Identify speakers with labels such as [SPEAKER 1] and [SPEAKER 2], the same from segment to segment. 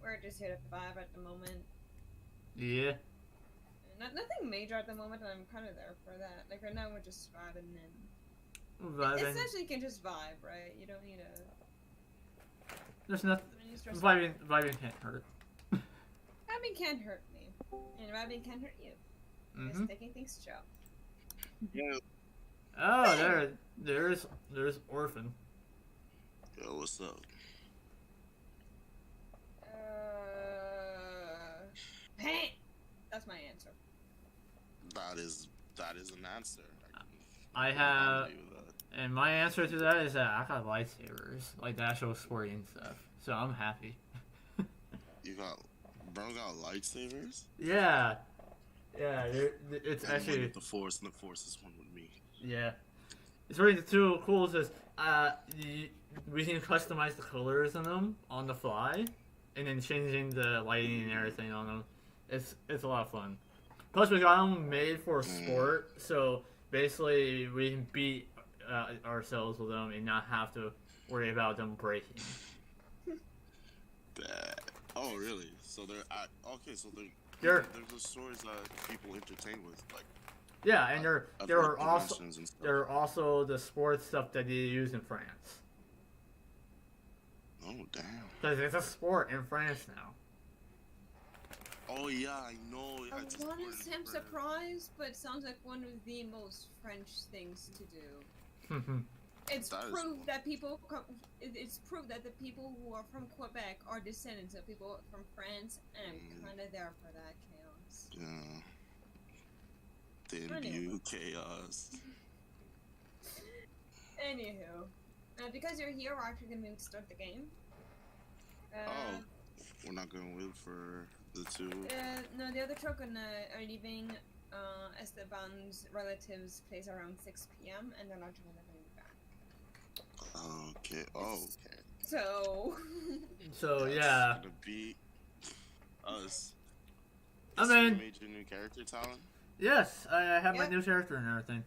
[SPEAKER 1] we're just here to vibe at the moment.
[SPEAKER 2] Yeah.
[SPEAKER 1] Nothing major at the moment, and I'm kind of there for that. Like right now, we're just vibing and
[SPEAKER 2] Vibing.
[SPEAKER 1] essentially you can just vibe, right? You don't need a.
[SPEAKER 2] There's nothing.
[SPEAKER 1] Any stress.
[SPEAKER 2] Vibing can't hurt.
[SPEAKER 1] Vibing can't hurt me, and vibing can't hurt you. Just taking things chill.
[SPEAKER 3] Yeah.
[SPEAKER 2] Oh, there's Orphan.
[SPEAKER 3] Yo, what's up?
[SPEAKER 1] Hey, that's my answer.
[SPEAKER 3] That is an answer.
[SPEAKER 2] I have, and my answer to that is that I got lightsabers, like the actual sporting stuff. So I'm happy.
[SPEAKER 3] You got, bro, got lightsabers.
[SPEAKER 2] Yeah, yeah. It's
[SPEAKER 3] And
[SPEAKER 2] actually
[SPEAKER 3] one with the Force, and the Force is one with me.
[SPEAKER 2] yeah. It's really too cool. Because we can customize the colors in them on the fly, and then changing the lighting and everything on them. It's a lot of fun. Plus, we got them made for sport, so basically we can beat ourselves with them and not have to worry about them breaking.
[SPEAKER 3] Oh, really? So they're okay. So
[SPEAKER 2] They're
[SPEAKER 3] the stories that people entertain with, like
[SPEAKER 2] yeah, and they're
[SPEAKER 3] stuff.
[SPEAKER 2] also the sports stuff that they use in France.
[SPEAKER 3] Oh, damn.
[SPEAKER 2] Because it's a sport in France now.
[SPEAKER 3] Oh yeah, I know. Yeah,
[SPEAKER 1] I want to say I'm surprised, but it sounds like one of the most French things to do. It's proof that people. It's proof that the people who are from Quebec are descendants of people from France, and I'm kind of there for that chaos.
[SPEAKER 3] Yeah. The imbue chaos.
[SPEAKER 1] Anywho, because you're here, we're actually going to start the game.
[SPEAKER 3] We're not going to wait for the two.
[SPEAKER 1] No, the other truck are leaving Esteban's relatives' place around 6 p.m. and they're not going to bring back.
[SPEAKER 3] Okay. Oh, okay.
[SPEAKER 1] So.
[SPEAKER 2] So
[SPEAKER 3] that's
[SPEAKER 2] yeah.
[SPEAKER 3] Gonna be us.
[SPEAKER 2] I mean,
[SPEAKER 3] you made your new character, Talon?
[SPEAKER 2] Yes, I have my new character and everything.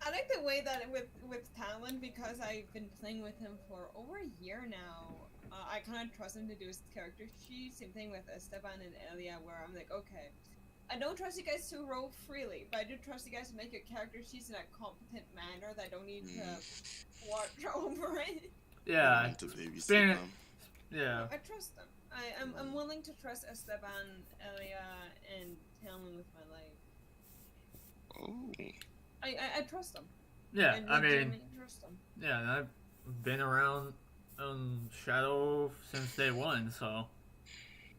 [SPEAKER 1] I like the way that with Talon, because I've been playing with him for over a year now. I kind of trust him to do his character sheet. Same thing with Esteban and Elia, where I'm like, okay, I don't trust you guys to roll freely, but I do trust you guys to make your character sheets in a competent manner that I don't need to watch over it.
[SPEAKER 2] Yeah.
[SPEAKER 3] To babysit them.
[SPEAKER 2] Yeah.
[SPEAKER 1] I trust them. I'm willing to trust Esteban, Elia, and Talon with my life.
[SPEAKER 3] Oh.
[SPEAKER 1] I trust them.
[SPEAKER 2] Yeah, I mean,
[SPEAKER 1] trust them.
[SPEAKER 2] Yeah, and I've been around Shadow since day one, so.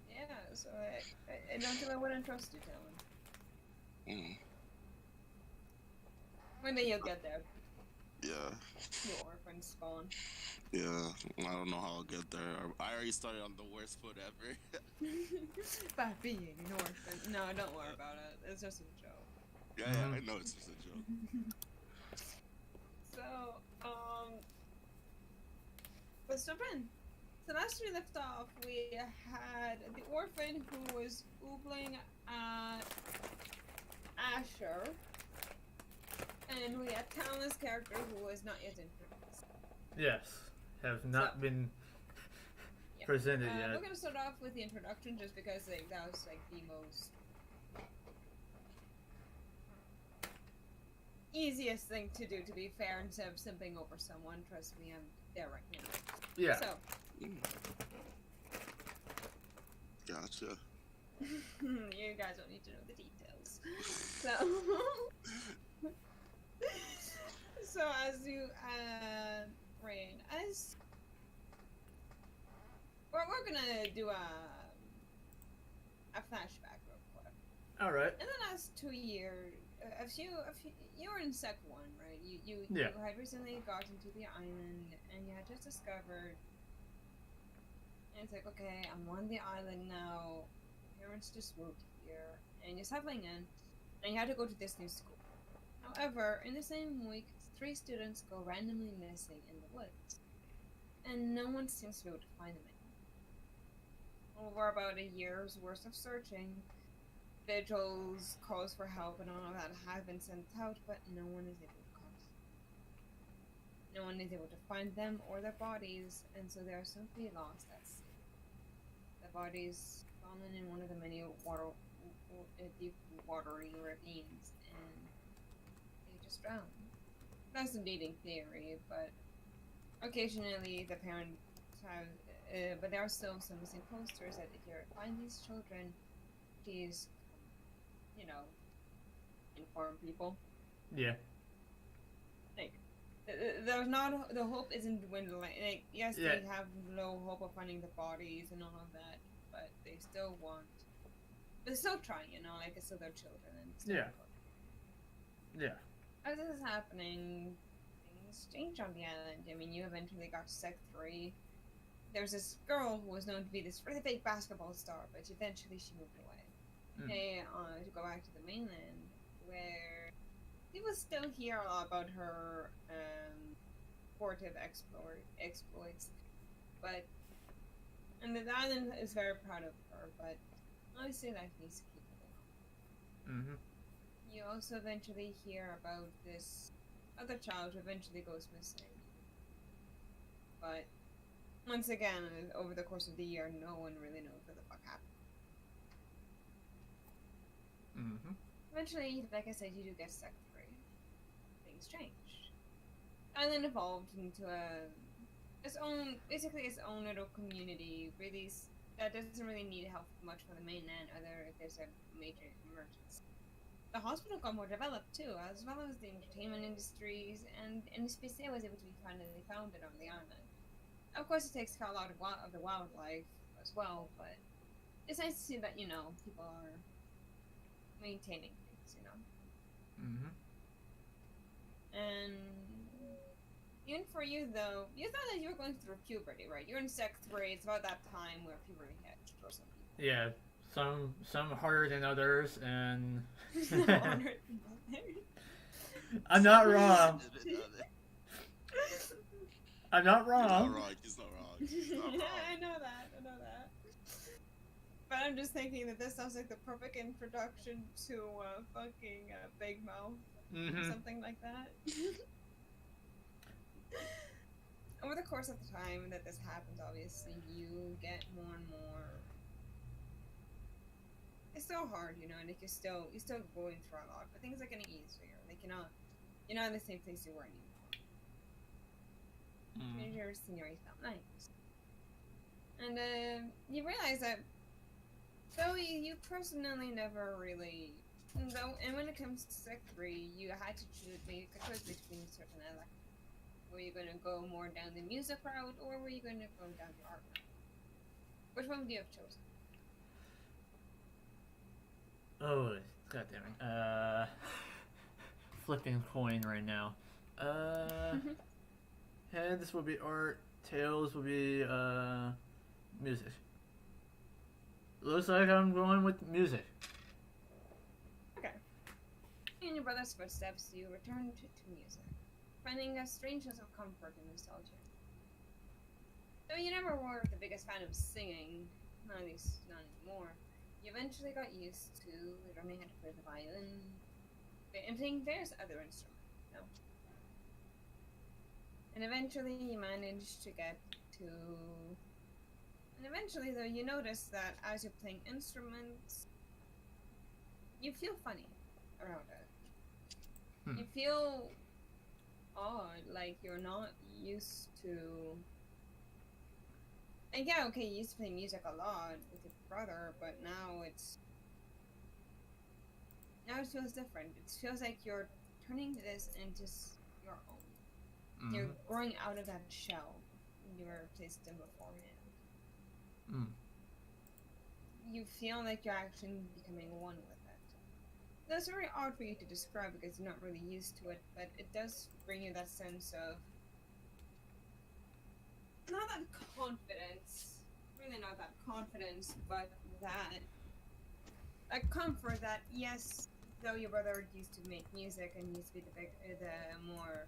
[SPEAKER 1] Yeah, so I don't think I wouldn't trust you, Talon. One day you'll get there.
[SPEAKER 3] Yeah.
[SPEAKER 1] You orphan spawn.
[SPEAKER 3] Yeah, I don't know how I'll get there. I already started on the worst foot ever.
[SPEAKER 1] By being an orphan. No, don't worry about it. It's just a joke.
[SPEAKER 3] Yeah, I know it's just a joke.
[SPEAKER 1] So, let's jump in. So last we left off, we had the orphan who was oogling at Asher, and we had Talon's character who was not yet introduced.
[SPEAKER 2] Yes, have not been presented yet.
[SPEAKER 1] We're gonna start off with the introduction just because that was the most easiest thing to do, to be fair, instead of simping over someone. Trust me, I'm there right now.
[SPEAKER 2] Yeah.
[SPEAKER 1] So.
[SPEAKER 3] Gotcha.
[SPEAKER 1] You guys don't need to know the details. So as you, Rain, as we're gonna do a flashback real quick.
[SPEAKER 2] All right.
[SPEAKER 1] In the last 2 years, you were in Sec 1, right? You had recently gotten to the island, and you had just discovered. And it's like, okay, I'm on the island now. Parents just moved here, and you're settling in, and you had to go to this new school. However, in the same week, 3 students go randomly missing in the woods, and no one seems to be able to find them anymore. Over about a year's worth of searching, vigils, calls for help, and all of that have been sent out, but no one is able to No one is able to find them or their bodies, and so they are simply lost at sea. The bodies fallen in one of the many deep watery ravines, and they just drown. That's the leading theory, but occasionally the parents have, but there are still some missing posters that if you find these children, please, inform people.
[SPEAKER 2] Yeah.
[SPEAKER 1] Like, there's not, the hope isn't dwindling. Like, yes, they have low hope of finding the bodies and all of that, but they still want, they're still trying, like it's still their children. And still
[SPEAKER 2] Yeah.
[SPEAKER 1] As this is happening, things change on the island. I mean, you eventually got to Sec 3. There's this girl who was known to be this really big basketball star, but eventually she moved away. To go back to the mainland, where people still hear a lot about her sportive exploits, and the island is very proud of her, but obviously life needs to keep moving on. You also eventually hear about this other child who eventually goes missing. But once again, over the course of the year, no one really knows what the fuck happened. Eventually, like I said, you do get Sec 3. Things changed. Island evolved into its own little community. Really, that doesn't really need help much from the mainland, other if there's a major emergency. The hospital got more developed too, as well as the entertainment industries, and NSPCA was able to be finally founded on the island. Of course, it takes care a lot of the wildlife as well, but it's nice to see that, people are maintaining things, And even for you, though, you thought that you were going through puberty, right? You're in Sec 3, it's about that time where puberty hit for some people.
[SPEAKER 2] Yeah, some harder than others, and... I'm not wrong. I'm not wrong.
[SPEAKER 3] He's not wrong.
[SPEAKER 1] I know that. But I'm just thinking that this sounds like the perfect introduction to fucking Big Mouth. Or something like that. Over the course of the time that this happens, obviously, you get more and more... It's still hard, like you're still going through a lot, but things are getting easier. Like, you're not in the same place you were anymore. Your scenery felt nice. And you realize that though you personally never really... And when it comes to Sec 3, you had to make a choice between certain electives. Were you going to go more down the music route, or were you going to go down the art route? Which one would you have chosen?
[SPEAKER 2] Oh, god damn it. Flipping coin right now. Heads will be art, tails will be music. Looks like I'm going with music.
[SPEAKER 1] Okay. In your brother's footsteps, you return to music, finding a strange sense of comfort and nostalgia. Though you never were the biggest fan of singing, at least not anymore, you eventually got used to learning how to play the violin and playing various other instruments, And eventually you managed to get to... And eventually, though, you notice that as you're playing instruments, you feel funny around it. You feel odd, like you're not used to... And yeah, okay, you used to play music a lot with your brother, but now it feels different. It feels like you're turning this into your own. You're growing out of that shell you were placed in beforehand. You feel like you're actually becoming one with it. That's very odd for you to describe because you're not really used to it, but it does bring you that sense of... Not that confidence, really not that confidence, but that comfort that, yes, though your brother used to make music and used to be the more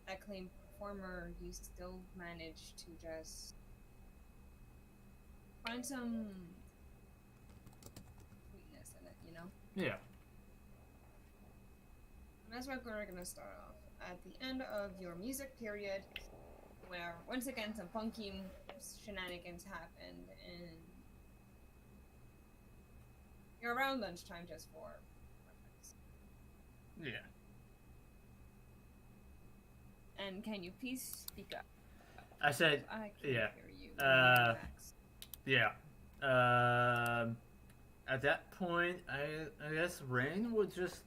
[SPEAKER 1] acclaimed performer, you still managed to just find some sweetness in it,
[SPEAKER 2] Yeah.
[SPEAKER 1] And that's where we're gonna start off. at the end of your music period, where once again some funky shenanigans happened, and you're around lunchtime just for breakfast.
[SPEAKER 2] Yeah.
[SPEAKER 1] And can you please speak up?
[SPEAKER 2] I said,
[SPEAKER 1] I can't
[SPEAKER 2] yeah.
[SPEAKER 1] hear you.
[SPEAKER 2] Yeah. At that point, I guess Rain would just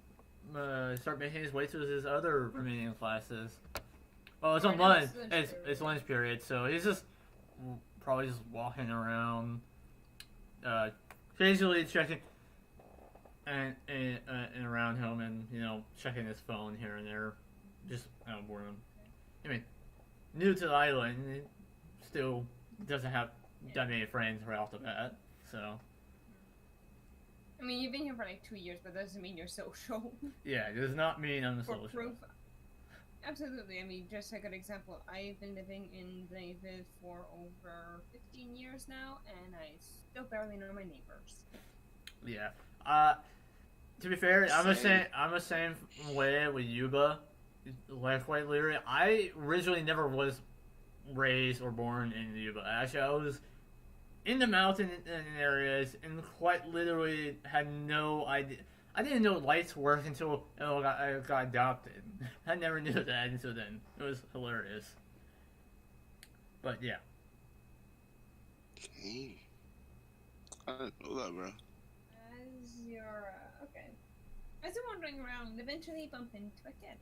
[SPEAKER 2] start making his way to his other remaining classes. Well, it's on lunch. It's lunch period, so he's just probably just walking around, occasionally checking and around home, and checking his phone here and there, just boredom. I mean, new to the island, he still doesn't have that many friends right off the bat, so.
[SPEAKER 1] I mean, you've been here for like 2 years, but that doesn't mean you're social.
[SPEAKER 2] Yeah, it does not mean I'm social.
[SPEAKER 1] Proof. Absolutely. I mean, just a good example. I've been living in David for over 15 years now, and I still barely know my neighbors.
[SPEAKER 2] Yeah. To be fair, I'm the same way with Yuba. Like quite literally, I originally never was raised or born in Yuba. Actually, I was in the mountain areas and quite literally had no idea. I didn't know lights worked until I got adopted. I never knew that until then. It was hilarious. But yeah.
[SPEAKER 3] Okay. I didn't know that, bro.
[SPEAKER 1] As you're okay. As you're wandering around, eventually you bump into a kid.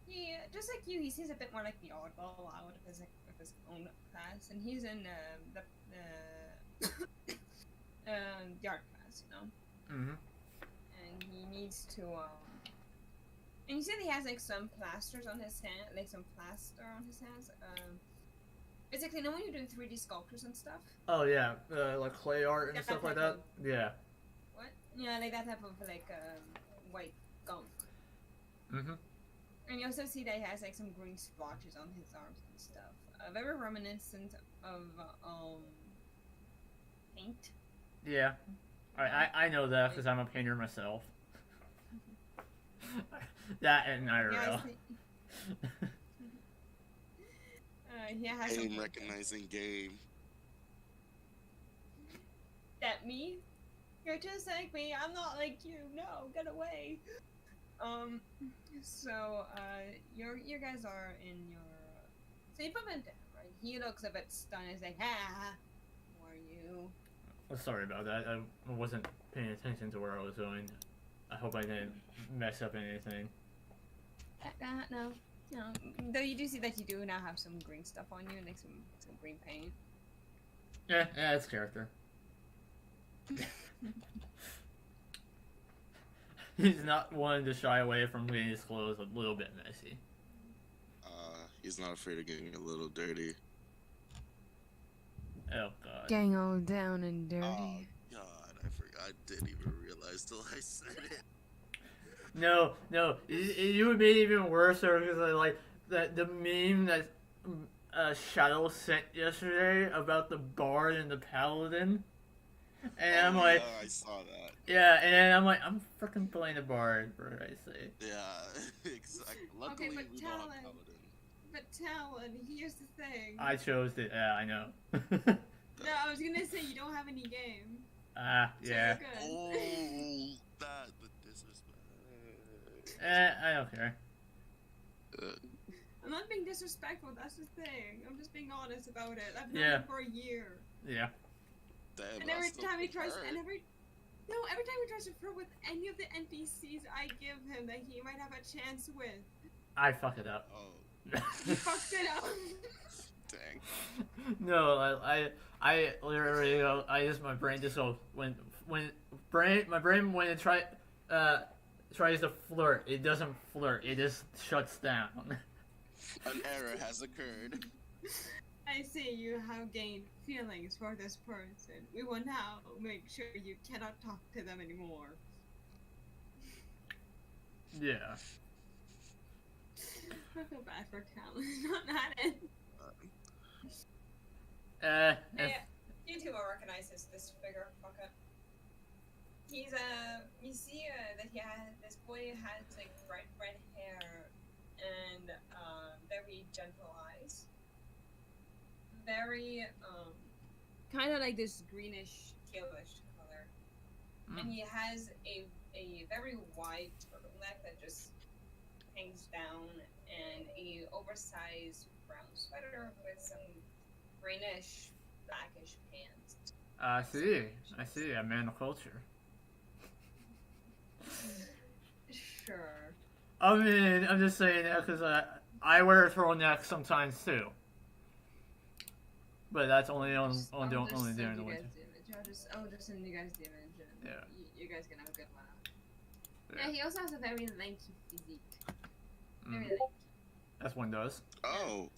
[SPEAKER 1] He, just like you, he seems a bit more like the oddball out of his own class, and he's in the art class,
[SPEAKER 2] Mm-hmm.
[SPEAKER 1] And he needs to and you said he has like some plasters on his hand, like some plaster on his hands. Basically, when you're doing 3D sculptures and stuff.
[SPEAKER 2] Oh yeah, like clay art and stuff like that. Yeah.
[SPEAKER 1] What? Yeah, like that type of like white gunk.
[SPEAKER 2] Mm-hmm.
[SPEAKER 1] And you also see that he has like some green splotches on his arms and stuff. Very reminiscent of paint.
[SPEAKER 2] Yeah, I know that because I'm a painter myself. That and IRL.
[SPEAKER 1] Yeah, he has
[SPEAKER 3] Game recognizing game.
[SPEAKER 1] That me? You're just like me. I'm not like you. No, get away. So, you guys are in your, so you bump into him, right? He looks a bit stunned. He's like, who are you?
[SPEAKER 2] Well, sorry about that. I wasn't paying attention to where I was going. I hope I didn't mess up anything.
[SPEAKER 1] No. Though you do see that you do now have some green stuff on you, like some green paint.
[SPEAKER 2] Yeah, it's character. He's not one to shy away from getting his clothes a little bit messy.
[SPEAKER 3] He's not afraid of getting a little dirty.
[SPEAKER 2] Oh god.
[SPEAKER 1] Getting all down and dirty.
[SPEAKER 3] Oh god, I forgot. I didn't even realize till I said it.
[SPEAKER 2] No, you would make it even worse because like the meme that Shadow sent yesterday about the bard and the paladin, and I'm like,
[SPEAKER 3] I saw that.
[SPEAKER 2] Yeah, and then I'm like, I'm freaking playing a bard, for Christ's sake.
[SPEAKER 3] Yeah, exactly. Luckily,
[SPEAKER 1] okay, but
[SPEAKER 3] we don't have paladin.
[SPEAKER 1] But Talon, here's the thing.
[SPEAKER 2] I chose it. Yeah, I know.
[SPEAKER 1] No, I was gonna say you don't have any game.
[SPEAKER 2] Ah,
[SPEAKER 1] So
[SPEAKER 2] yeah.
[SPEAKER 3] Oh, that the disrespect.
[SPEAKER 2] I don't care.
[SPEAKER 1] I'm not being disrespectful. That's the thing. I'm just being honest about it. I've known
[SPEAKER 2] Yeah.
[SPEAKER 1] him for a year.
[SPEAKER 2] Yeah.
[SPEAKER 3] Damn,
[SPEAKER 1] And every time he tries to flirt with any of the NPCs I give him that he might have a chance with,
[SPEAKER 2] I fuck it up.
[SPEAKER 3] Oh,
[SPEAKER 1] he fucks it up.
[SPEAKER 3] dang.
[SPEAKER 2] No, I literally go. I just my brain just go when it tries to flirt, it doesn't flirt. It just shuts down.
[SPEAKER 3] An error has occurred.
[SPEAKER 1] I see you have gained feelings for this person. We will now make sure you cannot talk to them anymore.
[SPEAKER 2] Yeah.
[SPEAKER 1] I feel bad for Talon. Not it.
[SPEAKER 2] If,
[SPEAKER 1] You two will recognize this figure. Fuck it. He's you see that this boy has like bright red hair gentle eyes. Very, kind of like this greenish, tealish color. And he has a very wide turtleneck that just hangs down, and a oversized brown sweater with some greenish, blackish pants.
[SPEAKER 2] I see. I see. A man of culture.
[SPEAKER 1] Sure.
[SPEAKER 2] I mean, I'm just saying that because I wear a turtleneck sometimes too. But that's only during the winter.
[SPEAKER 1] I'll just send you guys the image, and
[SPEAKER 2] yeah.
[SPEAKER 1] You guys can have a good laugh. Yeah, he also has a very lanky physique. Very lanky.
[SPEAKER 2] As one does.
[SPEAKER 3] Oh.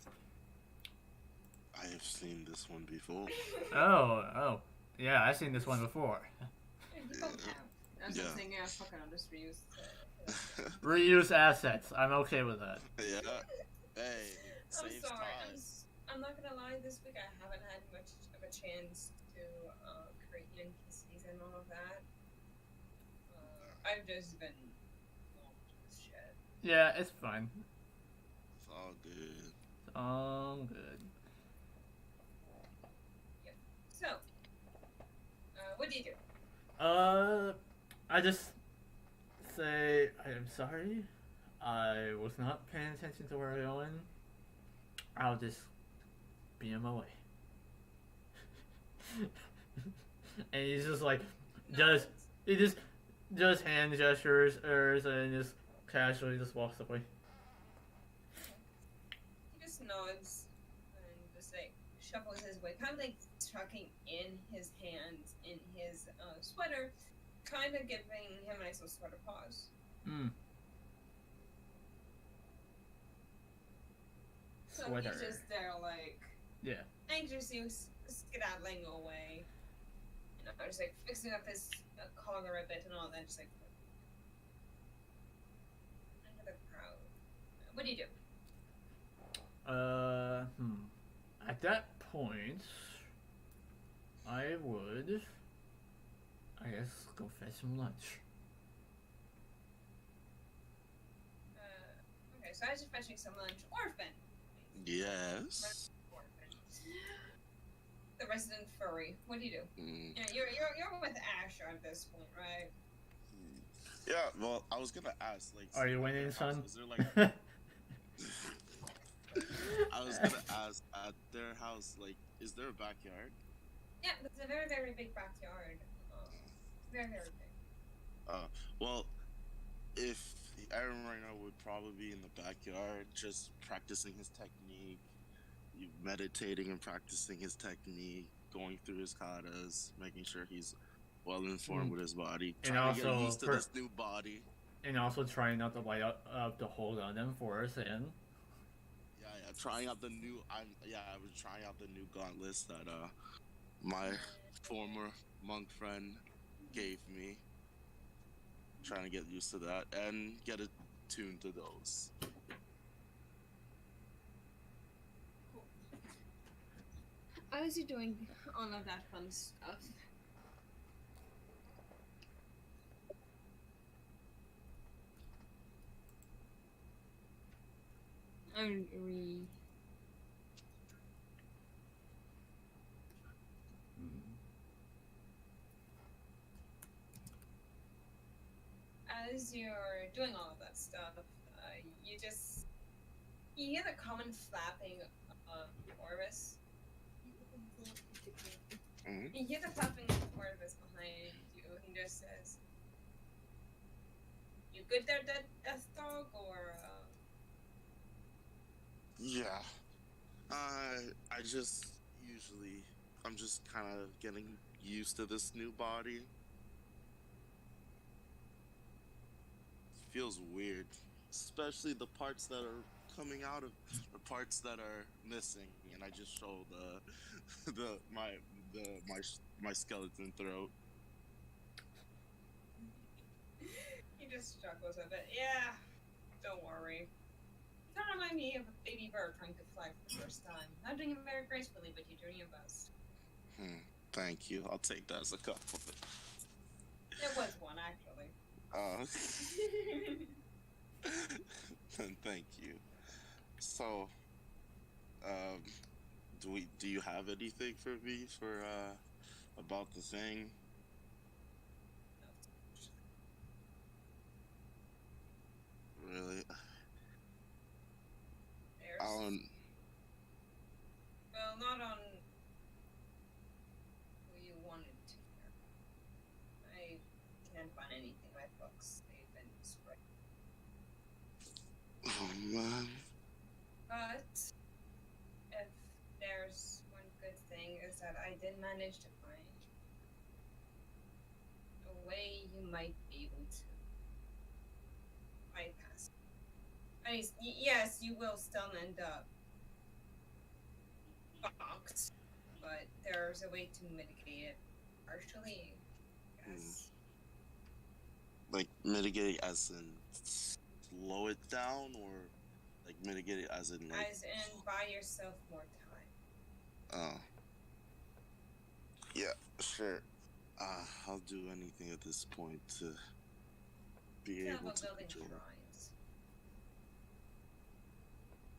[SPEAKER 3] I have seen this one before.
[SPEAKER 2] Oh. Yeah, I've seen this one before.
[SPEAKER 1] You both have. I'm just saying, yeah, fuck it, I'll just reuse
[SPEAKER 2] reuse assets. I'm okay with that.
[SPEAKER 3] Yeah. Hey,
[SPEAKER 1] I'm sorry. I'm not gonna lie, this week I haven't had much of a chance to create NPCs and all of that. I've just been with shit.
[SPEAKER 2] Yeah, it's fine.
[SPEAKER 3] It's all good.
[SPEAKER 2] It's all good.
[SPEAKER 1] Yep. So, what do you do?
[SPEAKER 2] I just say I am sorry. I was not paying attention to where we're going. I'll just beam him away. And he's just like, he just hand gestures and just casually just walks away.
[SPEAKER 1] He just nods and just like shuffles his way, kind of like tucking in his hands in his sweater, kind of giving him a nice little sweater pause. So
[SPEAKER 2] Sweater.
[SPEAKER 1] he's just there, like, anxiously skedaddling away. You know, just like fixing up his collar a bit and all that, just like into the crowd. What do you do?
[SPEAKER 2] At that point, I would, I guess, go fetch some lunch.
[SPEAKER 1] Okay, so I was just fetching some lunch. Orphan.
[SPEAKER 3] Yes.
[SPEAKER 1] The resident furry. What do you do? Yeah, you're with Asher at this point, right?
[SPEAKER 3] Yeah. Well, I was gonna ask, like,
[SPEAKER 2] are you winning, son?
[SPEAKER 3] Is there like? I was gonna ask, at their house, like, is there a backyard?
[SPEAKER 1] Yeah, there's a very, very big backyard. Very, very big.
[SPEAKER 3] Well, if Aaron right now would probably be in the backyard, just practicing his technique, meditating and practicing his technique, going through his katas, making sure he's well informed with his body, trying to get used to this new body,
[SPEAKER 2] and also trying not to light up the hold on them for us and.
[SPEAKER 3] Yeah, trying out the new. I was trying out the new gauntlets that my former monk friend gave me. Trying to get used to that and get attuned to those.
[SPEAKER 1] Cool. How is he doing all of that fun stuff? As you're doing all of that stuff, you hear the common flapping of Orvis. You hear the flapping of Orvis behind you. He just says, "You good there, Death Dog?" Or
[SPEAKER 3] yeah, I'm just kind of getting used to this new body. Feels weird, especially the parts that are coming out of the parts that are missing, and I just show my skeleton throat.
[SPEAKER 1] He just chuckles a bit. Yeah, don't worry. You don't remind me of a baby bird trying to fly for the first time. Not doing it very gracefully, but you're doing your best.
[SPEAKER 3] Thank you. I'll take that as a compliment.
[SPEAKER 1] It was one, actually.
[SPEAKER 3] Thank you. So, Um, do you have anything for me for about the thing? Really? I
[SPEAKER 1] There's
[SPEAKER 3] don't.
[SPEAKER 1] well, not on what you wanted to hear. I can't find anything in my books. They've been destroyed.
[SPEAKER 3] Oh man.
[SPEAKER 1] But if there's one good thing is that I did manage to find a way you might be able to bypass. I mean, yes, you will still end up fucked, but there's a way to mitigate it partially. Yes.
[SPEAKER 3] Like mitigate as in slow it down, or like mitigate it as in like.
[SPEAKER 1] As in, buy yourself more time.
[SPEAKER 3] Oh. Yeah, sure. I'll do anything at this point to be able to
[SPEAKER 1] Building
[SPEAKER 3] control.
[SPEAKER 1] shrines.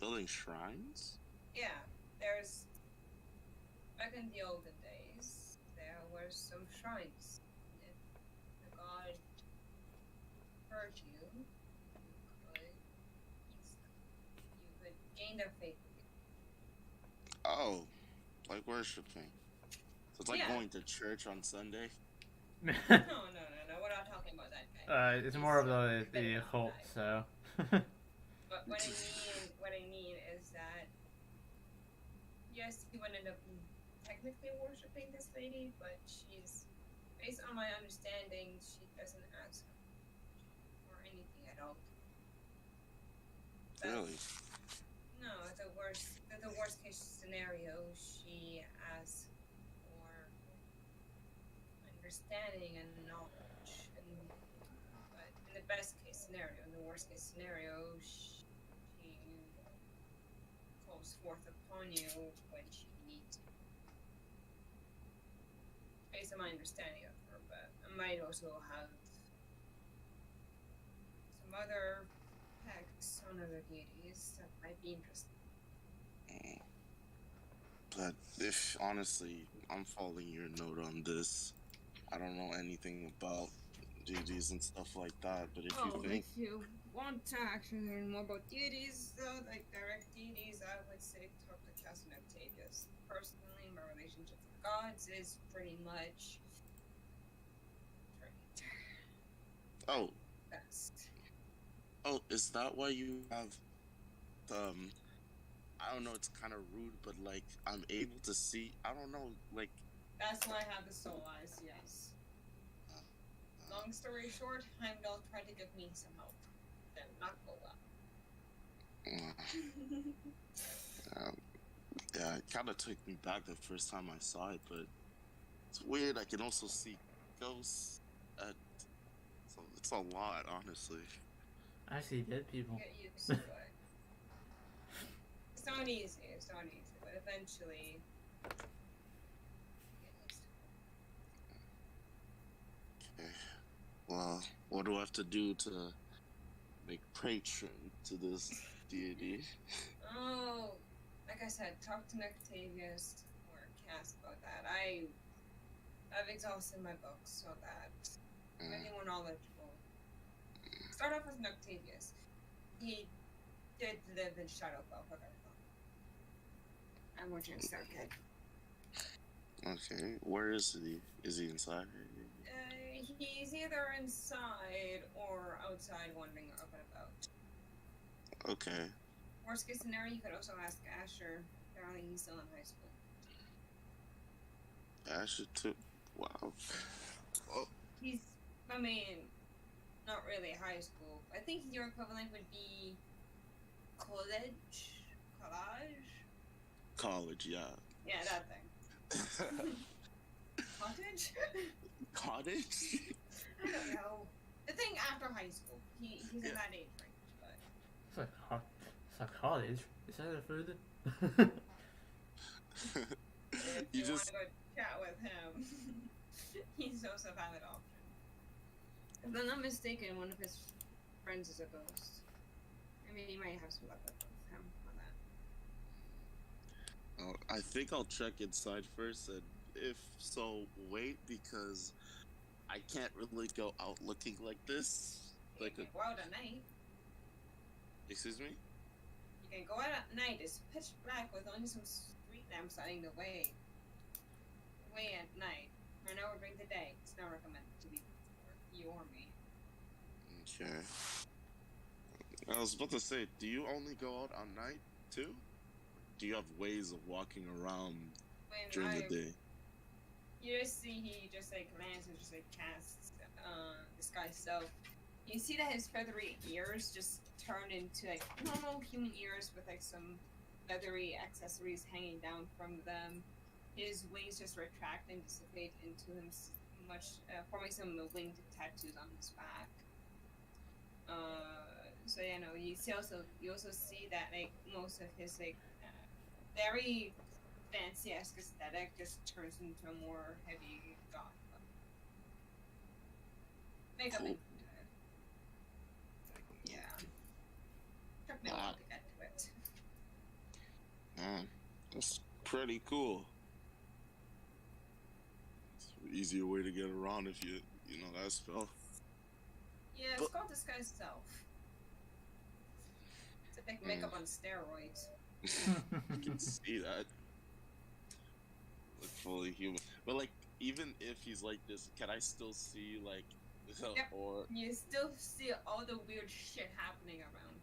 [SPEAKER 3] Building shrines?
[SPEAKER 1] Yeah, there's. Back in the olden days, there were some shrines. If the god heard you, you could gain their faith.
[SPEAKER 3] Oh, like worshiping. So it's like
[SPEAKER 1] Yeah.
[SPEAKER 3] going to church on Sunday.
[SPEAKER 1] No, we're not talking about that guy.
[SPEAKER 2] It's more of the occult, so.
[SPEAKER 1] But what I mean is that yes, you would end up technically worshiping this lady, but she's, based on my understanding, she doesn't ask for anything at all.
[SPEAKER 3] Really?
[SPEAKER 1] No, the worst case scenario, she asks for understanding and knowledge, but in the best case scenario, in the worst case scenario, she calls forth upon you when she needs you. Based on my understanding of her, but I might also have some other texts on other deities that might be interesting.
[SPEAKER 3] But if honestly, I'm following your note on this. I don't know anything about deities and stuff like that. But if you think,
[SPEAKER 1] if you want to actually learn more about deities, though, like direct deities, I would say talk to Cousin Octavius. Personally, my relationship with gods is pretty much
[SPEAKER 3] oh,
[SPEAKER 1] best.
[SPEAKER 3] oh, is that why you have I don't know, it's kind of rude, but like I'm able to see. I don't know, like.
[SPEAKER 1] That's why I have the soul eyes. Yes. Long story short, Heimdall tried to give me some help. Did not go well.
[SPEAKER 3] Yeah, it kind of took me back the first time I saw it, but it's weird. I can also see ghosts. So it's a lot, honestly.
[SPEAKER 2] I see dead people.
[SPEAKER 1] Get used to it. It's not easy, but eventually get used to it.
[SPEAKER 3] Okay. Well, what do I have to do to make patron to this deity?
[SPEAKER 1] Oh, like I said, talk to Octavius or Cass about that. I've exhausted my books so that I'm any more knowledgeable. Start off with Octavius. He did live in Shadowfell for very long. I'm watching Starkid.
[SPEAKER 3] Okay, where is he? Is he inside?
[SPEAKER 1] He's either inside or outside wandering up and about.
[SPEAKER 3] Okay.
[SPEAKER 1] Worst case scenario, you could also ask Asher. Apparently he's still in high school.
[SPEAKER 3] Asher too? Wow. Oh.
[SPEAKER 1] He's, I mean, not really high school. I think your equivalent would be college?
[SPEAKER 3] College, yeah.
[SPEAKER 1] Yeah, that thing. Cottage?
[SPEAKER 3] Cottage?
[SPEAKER 1] I don't know. The thing after high school. He's in that age range, but...
[SPEAKER 2] It's like college. Is that a further?
[SPEAKER 1] If you want to go chat with him, he's also a valid option. If I'm not mistaken, one of his friends is a ghost. I mean, he might have some luck with him on
[SPEAKER 3] I think I'll check inside first, and if so, wait, because I can't really go out looking like this.
[SPEAKER 1] You can go out at night.
[SPEAKER 3] Excuse me?
[SPEAKER 1] You can go out at night. It's pitch black with only some street lamps lighting the way. Way at night. Or now during the day. It's not recommended to be for you or me.
[SPEAKER 3] Okay. I was about to say, do you only go out at night too? Do you have ways of walking around during the day?
[SPEAKER 1] You just see he just like lands and just like casts this guy's self. You see that his feathery ears just turn into like normal human ears with like some feathery accessories hanging down from them. His wings just retract and dissipate into him forming some winged tattoos on his back. So yeah, no, you also see that like most of his like very fancy-esque aesthetic just turns into a more heavy goth look. Makeup
[SPEAKER 3] cool.
[SPEAKER 1] Yeah. Took me a while to get to it.
[SPEAKER 3] Man, that's pretty cool. It's an easier way to get around if you know that spell.
[SPEAKER 1] Yeah, it's called Disguise Self. It's like makeup on steroids.
[SPEAKER 3] You can see that. Like fully human. But like, even if he's like this, can I still see like
[SPEAKER 1] yep.
[SPEAKER 3] or
[SPEAKER 1] you still see all the weird shit happening around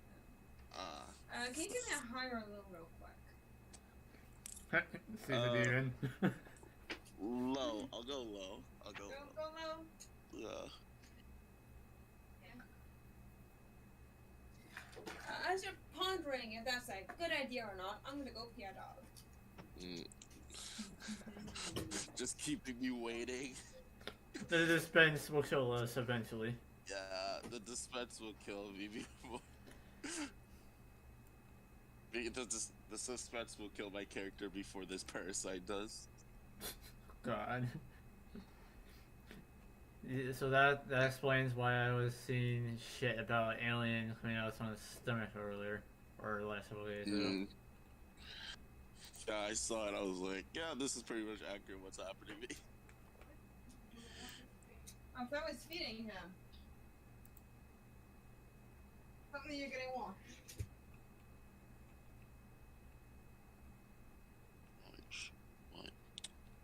[SPEAKER 1] him. Can you give me a higher low real quick?
[SPEAKER 2] See the demon.
[SPEAKER 3] Low. I'll go low.
[SPEAKER 1] Go low?
[SPEAKER 3] Yeah.
[SPEAKER 1] As you're pondering if that's a good idea or not, I'm gonna go pee a dog.
[SPEAKER 3] Just keeping you waiting.
[SPEAKER 2] The dispense will kill us eventually.
[SPEAKER 3] Yeah, the dispense will kill me before. The suspense will kill my character before this parasite does.
[SPEAKER 2] God. Yeah, so that explains why I was seeing shit about alien coming out of his stomach earlier, or the last couple days ago.
[SPEAKER 3] Yeah, I saw it. I was like, yeah, this is pretty much accurate what's happening to me.
[SPEAKER 1] I was feeding him. Something you're getting washed.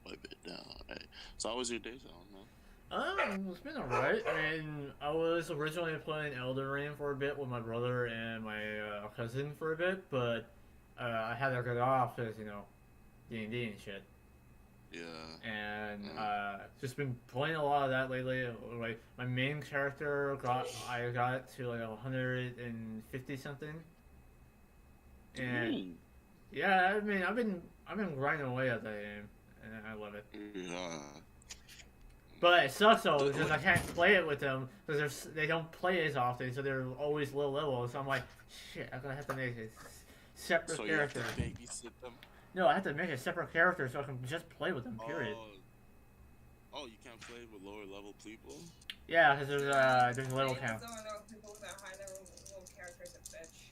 [SPEAKER 3] Wipe it down. Right. So how was your day, man?
[SPEAKER 2] It's been alright. I mean, I was originally playing Elden Ring for a bit with my brother and my cousin for a bit, but I had to get off because, D&D and shit.
[SPEAKER 3] Yeah.
[SPEAKER 2] And just been playing a lot of that lately. Like, my main character I got to like 150 something. And yeah, I mean, I've been grinding away at that game, and I love it.
[SPEAKER 3] Yeah.
[SPEAKER 2] But it sucks though, because I can't play it with them, because they don't play as often, so they're always low level, so I'm like, shit, I'm gonna have to make a separate character.
[SPEAKER 3] So you have to babysit them?
[SPEAKER 2] No, I have to make a separate character so I can just play with them, period.
[SPEAKER 3] Oh, you can't play with lower level people?
[SPEAKER 2] Yeah, because there's a level count.
[SPEAKER 1] People that high level characters are bitch.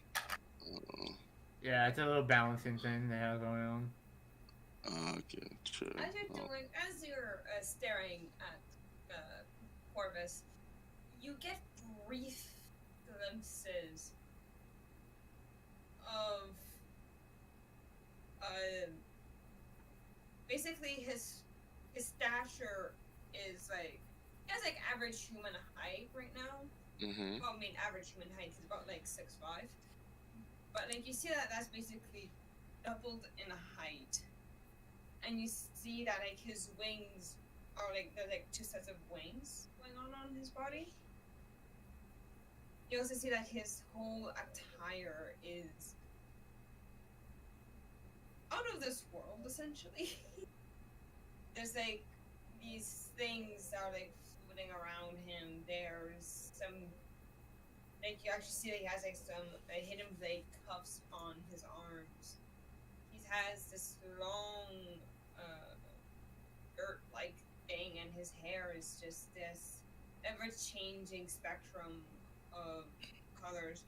[SPEAKER 2] Yeah, it's a little balancing thing they have going on.
[SPEAKER 3] Okay, true.
[SPEAKER 1] As you're staring at Corvus, you get brief glimpses of basically his stature is like he has like average human height right now.
[SPEAKER 3] Mm-hmm.
[SPEAKER 1] Well, I mean average human height is about like 6'5", but like you see that's basically doubled in height. And you see that like his wings are like there's like two sets of wings going on his body. You also see that his whole attire is out of this world essentially. There's like these things that are like floating around him. There's some like you actually see that he has like some hidden blade cuffs on his arms. He has this long dirt-like thing, and his hair is just this ever-changing spectrum of colors.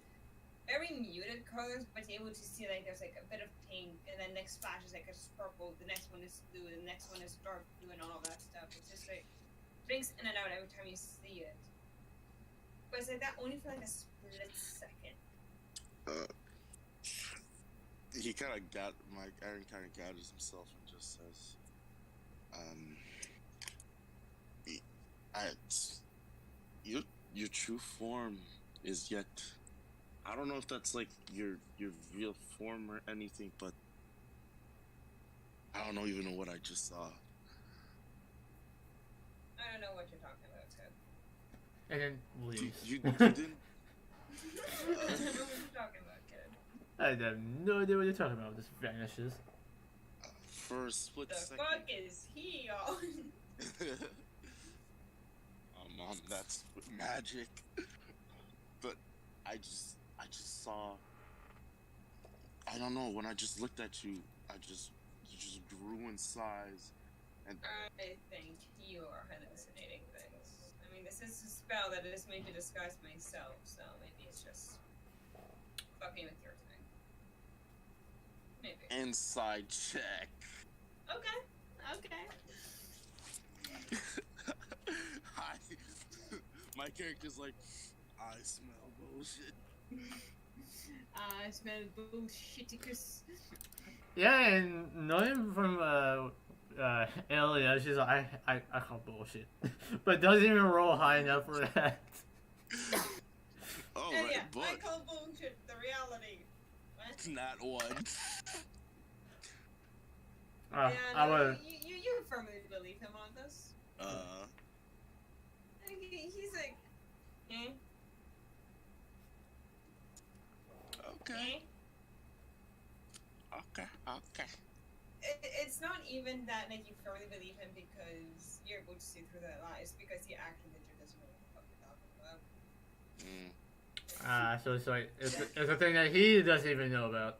[SPEAKER 1] very muted colors, but you're able to see like there's like a bit of pink, and then next flash is like a purple, the next one is blue, the next one is dark blue, and all of that stuff. It's just like blinks in and out every time you see it. But it's like that only for like a split second.
[SPEAKER 3] He kind of Aaron kind of gathers himself and just says, your true form is yet. I don't know if that's like your real form or anything, but I don't even know what I just saw.
[SPEAKER 1] I don't know what you're talking about, Ted.
[SPEAKER 2] And then leaves.
[SPEAKER 3] You didn't.
[SPEAKER 1] I don't know what you're talking about, kid.
[SPEAKER 2] I have no idea what you're talking about. Just vanishes.
[SPEAKER 3] For a split second.
[SPEAKER 1] The fuck is he on?
[SPEAKER 3] Mom, that's magic. But I just saw. I don't know. When I just looked at you, you just grew in size, and
[SPEAKER 1] I think you are hallucinating things. I mean, this is a spell that is made to disguise myself, so maybe it's just fucking with your thing. Maybe.
[SPEAKER 3] inside check.
[SPEAKER 1] Okay.
[SPEAKER 3] My character's like, I smell bullshit.
[SPEAKER 1] I smell bullshiticus.
[SPEAKER 2] Yeah, and knowing from Elia, she's like, I call bullshit, but doesn't even roll high enough for that.
[SPEAKER 3] Oh,
[SPEAKER 1] And
[SPEAKER 3] right,
[SPEAKER 1] yeah,
[SPEAKER 3] but
[SPEAKER 1] I call bullshit the reality. What?
[SPEAKER 3] not one.
[SPEAKER 1] Yeah,
[SPEAKER 2] I
[SPEAKER 1] no,
[SPEAKER 2] would.
[SPEAKER 1] you firmly believe him on this. And he's like,
[SPEAKER 3] Okay. Okay.
[SPEAKER 1] It's not even that like you firmly believe him because you're able to see through their lies, because he actually legit doesn't know what the fuck you're talking about.
[SPEAKER 2] So it's like it's a thing that he doesn't even know about.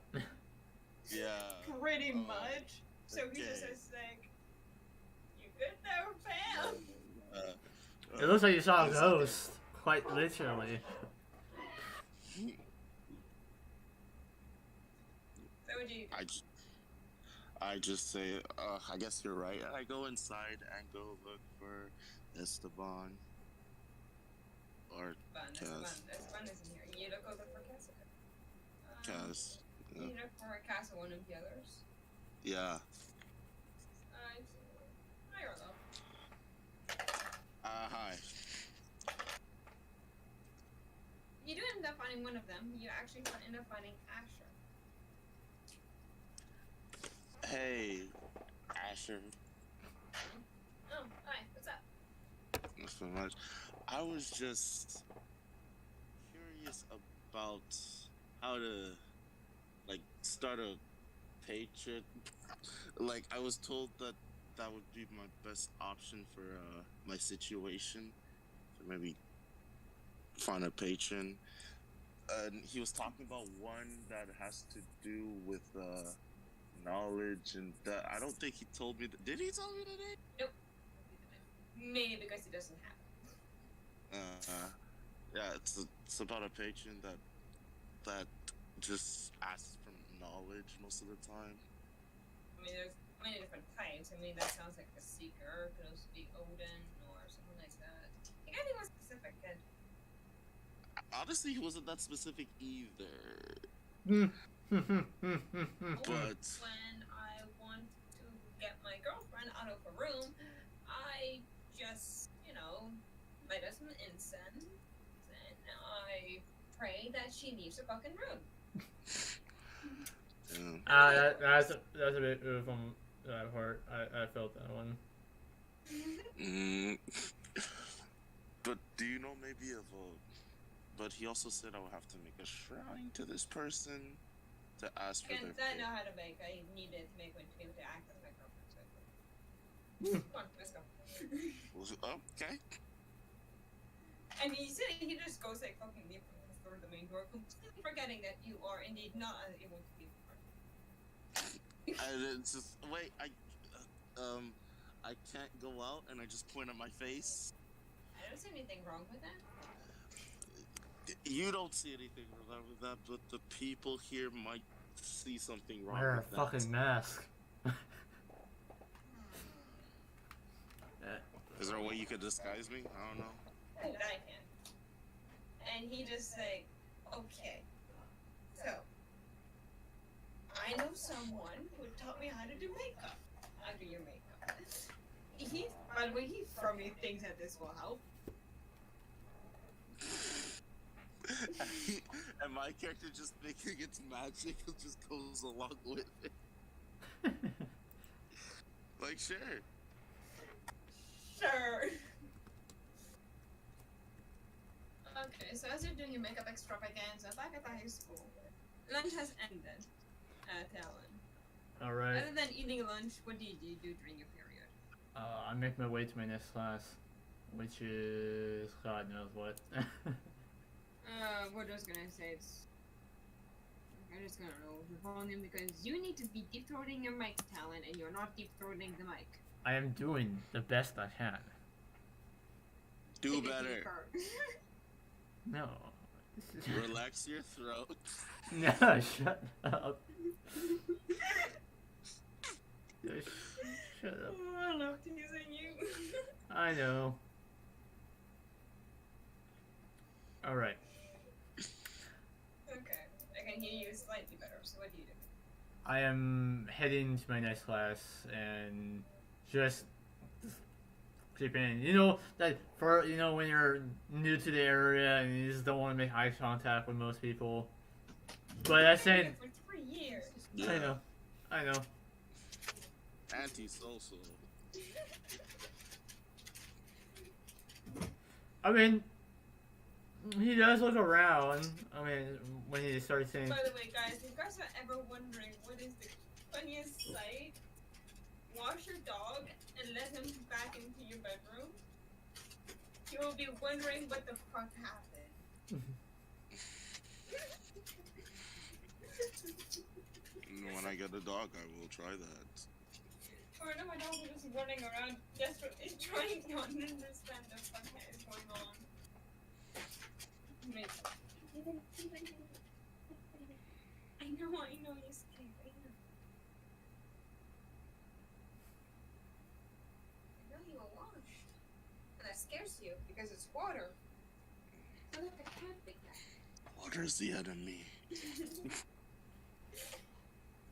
[SPEAKER 3] Yeah.
[SPEAKER 1] Pretty much. So he
[SPEAKER 3] okay.
[SPEAKER 1] just says like, "You good there, fam?"
[SPEAKER 2] It looks like you saw a ghost, quite literally.
[SPEAKER 1] So would you?
[SPEAKER 3] I just say, I guess you're right. I go inside and go look for Esteban. Or
[SPEAKER 1] Esteban isn't here. You look over for Casa.
[SPEAKER 3] Kaz.
[SPEAKER 1] You look for Casa, one of the others.
[SPEAKER 3] Yeah.
[SPEAKER 1] Hi, Orlo.
[SPEAKER 3] Hi.
[SPEAKER 1] You do end up finding one of them. You actually end up finding Asher.
[SPEAKER 3] Hey, Asher.
[SPEAKER 1] Oh, hi. What's up?
[SPEAKER 3] Not so much. I was just curious about how to, like, start a Patreon. Like, I was told that would be my best option for my situation. So maybe find a patron. And he was talking about one that has to do with knowledge, and that I don't think he told me that. Did he tell me that?
[SPEAKER 1] Nope. Maybe because he doesn't have it.
[SPEAKER 3] Yeah, it's about a patron that just asks for knowledge most of the time.
[SPEAKER 1] I mean, there's many different types. I mean, that sounds like a seeker. Could also be Odin or something like that. You gotta be more specific, kid.
[SPEAKER 3] Honestly, he wasn't that specific either. But
[SPEAKER 1] when I want to get my girlfriend out of a room, I just, light her some incense, and I pray that she leaves her fucking room.
[SPEAKER 2] That's a bit from that part. I felt that one.
[SPEAKER 3] But do you know maybe of a? But he also said I would have to make a shrine to this person to ask for their.
[SPEAKER 1] I know how to make. I needed to make one to be able to act as my girlfriend. So come on, let's go.
[SPEAKER 3] Okay.
[SPEAKER 1] And he said he just goes like fucking leave through the main door, completely forgetting that you are indeed not able to leave the party.
[SPEAKER 3] And it's just wait, I can't go out, and I just point at my face.
[SPEAKER 1] I don't see anything wrong with that.
[SPEAKER 3] You don't see anything wrong with that, but the people here might see something wrong
[SPEAKER 2] Wear a
[SPEAKER 3] with that.
[SPEAKER 2] fucking mask.
[SPEAKER 3] Is there a way you could disguise me? I don't know.
[SPEAKER 1] And I can. And he just say, okay, so, I know someone who taught me how to do makeup. I'll do your makeup. By the way, he firmly thinks that this will help.
[SPEAKER 3] And my character just thinking it's magic just goes along with it. Like, sure.
[SPEAKER 1] Sure. Okay, so as you're doing your makeup extravaganza back at the high school, lunch has ended at Talon.
[SPEAKER 2] Alright.
[SPEAKER 1] Other than eating lunch, what do you do during your period?
[SPEAKER 2] I make my way to my next class, which is God knows what.
[SPEAKER 1] We're just gonna say it's... I'm just gonna overphone him because you need to be deep-throating your mic, Talon, and you're not deep-throating the mic.
[SPEAKER 2] I am doing the best I can.
[SPEAKER 3] Do better.
[SPEAKER 2] No.
[SPEAKER 3] Relax your throat.
[SPEAKER 2] No, shut up. Shut up.
[SPEAKER 1] Oh, I love teasing you.
[SPEAKER 2] I know. Alright.
[SPEAKER 1] Okay, I can hear you slightly better, so what do you do?
[SPEAKER 2] I am heading to my next class and just creeping. You know that when you're new to the area and you just don't want to make eye contact with most people. But I said
[SPEAKER 1] for 3 years.
[SPEAKER 3] Yeah.
[SPEAKER 2] I know.
[SPEAKER 3] Anti-social.
[SPEAKER 2] I mean, he does look around. I mean, when he starts saying.
[SPEAKER 1] By the way, guys, if you guys are ever wondering what is the funniest sight, wash your dog and let him back into your bedroom. You will be wondering what the fuck happened.
[SPEAKER 3] When I get a dog, I will try that.
[SPEAKER 1] Or no, my dog is just running around desperately trying to understand the fuck that is going on. Wait. I know, you're scared. I know you were washed. And that scares you because it's water. So let the cat be that.
[SPEAKER 3] Water's the enemy.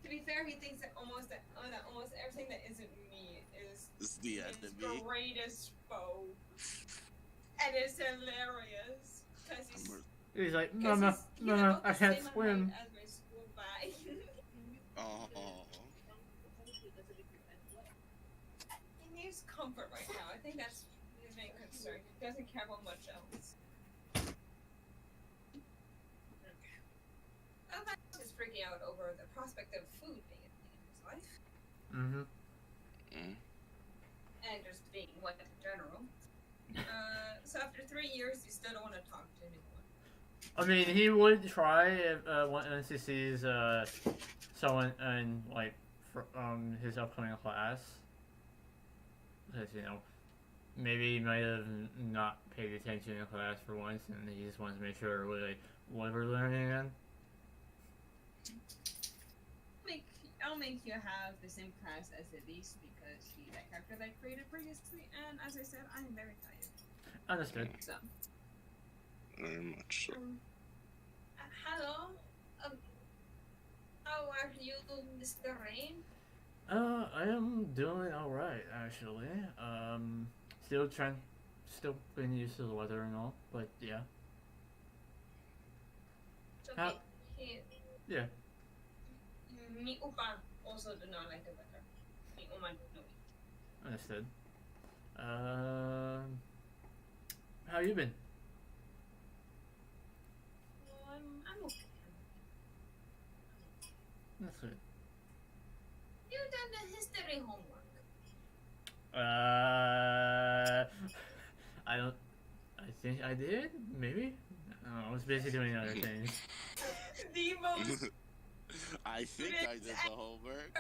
[SPEAKER 1] To be fair, he thinks that almost everything that isn't me is
[SPEAKER 3] the
[SPEAKER 1] his
[SPEAKER 3] enemy.
[SPEAKER 1] greatest foe. And it's hilarious. Cause
[SPEAKER 2] He's like, Mama, I can't swim.
[SPEAKER 1] As my school bag.
[SPEAKER 3] Oh.
[SPEAKER 1] He needs comfort right now. I think that's his main concern. He doesn't care about much else. He's freaking out over the prospect of food being a thing in his life.
[SPEAKER 2] Mm-hmm.
[SPEAKER 1] And just being wet in general. So after 3 years, you still don't want to talk to anyone.
[SPEAKER 2] I mean, he would try if once he sees someone in his upcoming class, because maybe he might have not paid attention in class for once, and he just wants to make sure what we're learning again.
[SPEAKER 1] I'll make you have the same class as Elise because he's that character that I created previously, and as I said, I'm very tired.
[SPEAKER 2] Understood.
[SPEAKER 1] So.
[SPEAKER 3] Very much so.
[SPEAKER 1] Hello. How are you, Mr. Rain?
[SPEAKER 2] I am doing alright, actually. Still getting used to the weather and all, but yeah.
[SPEAKER 1] So
[SPEAKER 2] Yeah.
[SPEAKER 1] Me upa also do not like the weather. Me uma no.
[SPEAKER 2] Understood. How you been?
[SPEAKER 1] Well, I'm okay.
[SPEAKER 2] That's good.
[SPEAKER 1] You done the history homework?
[SPEAKER 2] I think I did? Maybe? I was busy doing other things.
[SPEAKER 1] The most...
[SPEAKER 3] I think I did the homework.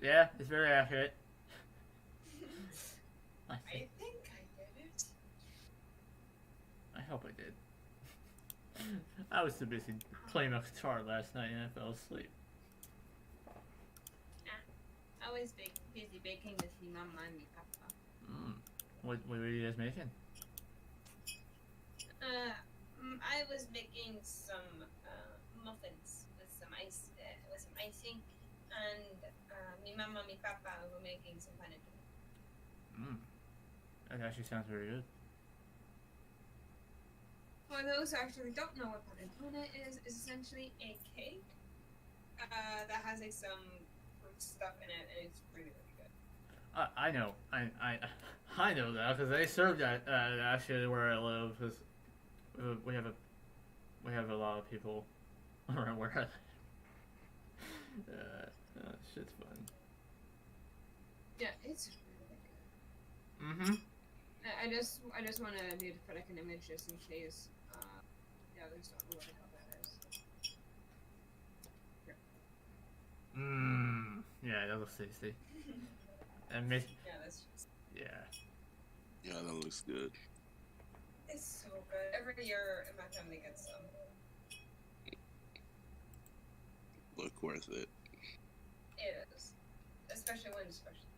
[SPEAKER 2] Yeah, it's very accurate.
[SPEAKER 1] I think I did it.
[SPEAKER 2] I hope I did. I was too busy playing my guitar last night and I fell asleep.
[SPEAKER 1] I was busy baking with my mama and my papa.
[SPEAKER 2] What were you guys making?
[SPEAKER 1] I was making some muffins with some icing, and my mama and my papa were making some panettone.
[SPEAKER 2] That actually sounds very good.
[SPEAKER 1] For those who actually don't know what panettone is essentially a cake that has like some fruit stuff in it, and it's really really good.
[SPEAKER 2] I know. I know that because they serve that actually where I live. Because we have a lot of people around where I live. Shit's fun.
[SPEAKER 1] Yeah, it's really good. I just want to do it for like an image just in case the others don't know what the hell that is.
[SPEAKER 2] Yeah, that looks tasty. And yeah,
[SPEAKER 1] that's just...
[SPEAKER 3] Yeah, that looks good.
[SPEAKER 1] It's so good. Every year my family gets some.
[SPEAKER 3] Look worth it.
[SPEAKER 1] It is. Especially when it's freshly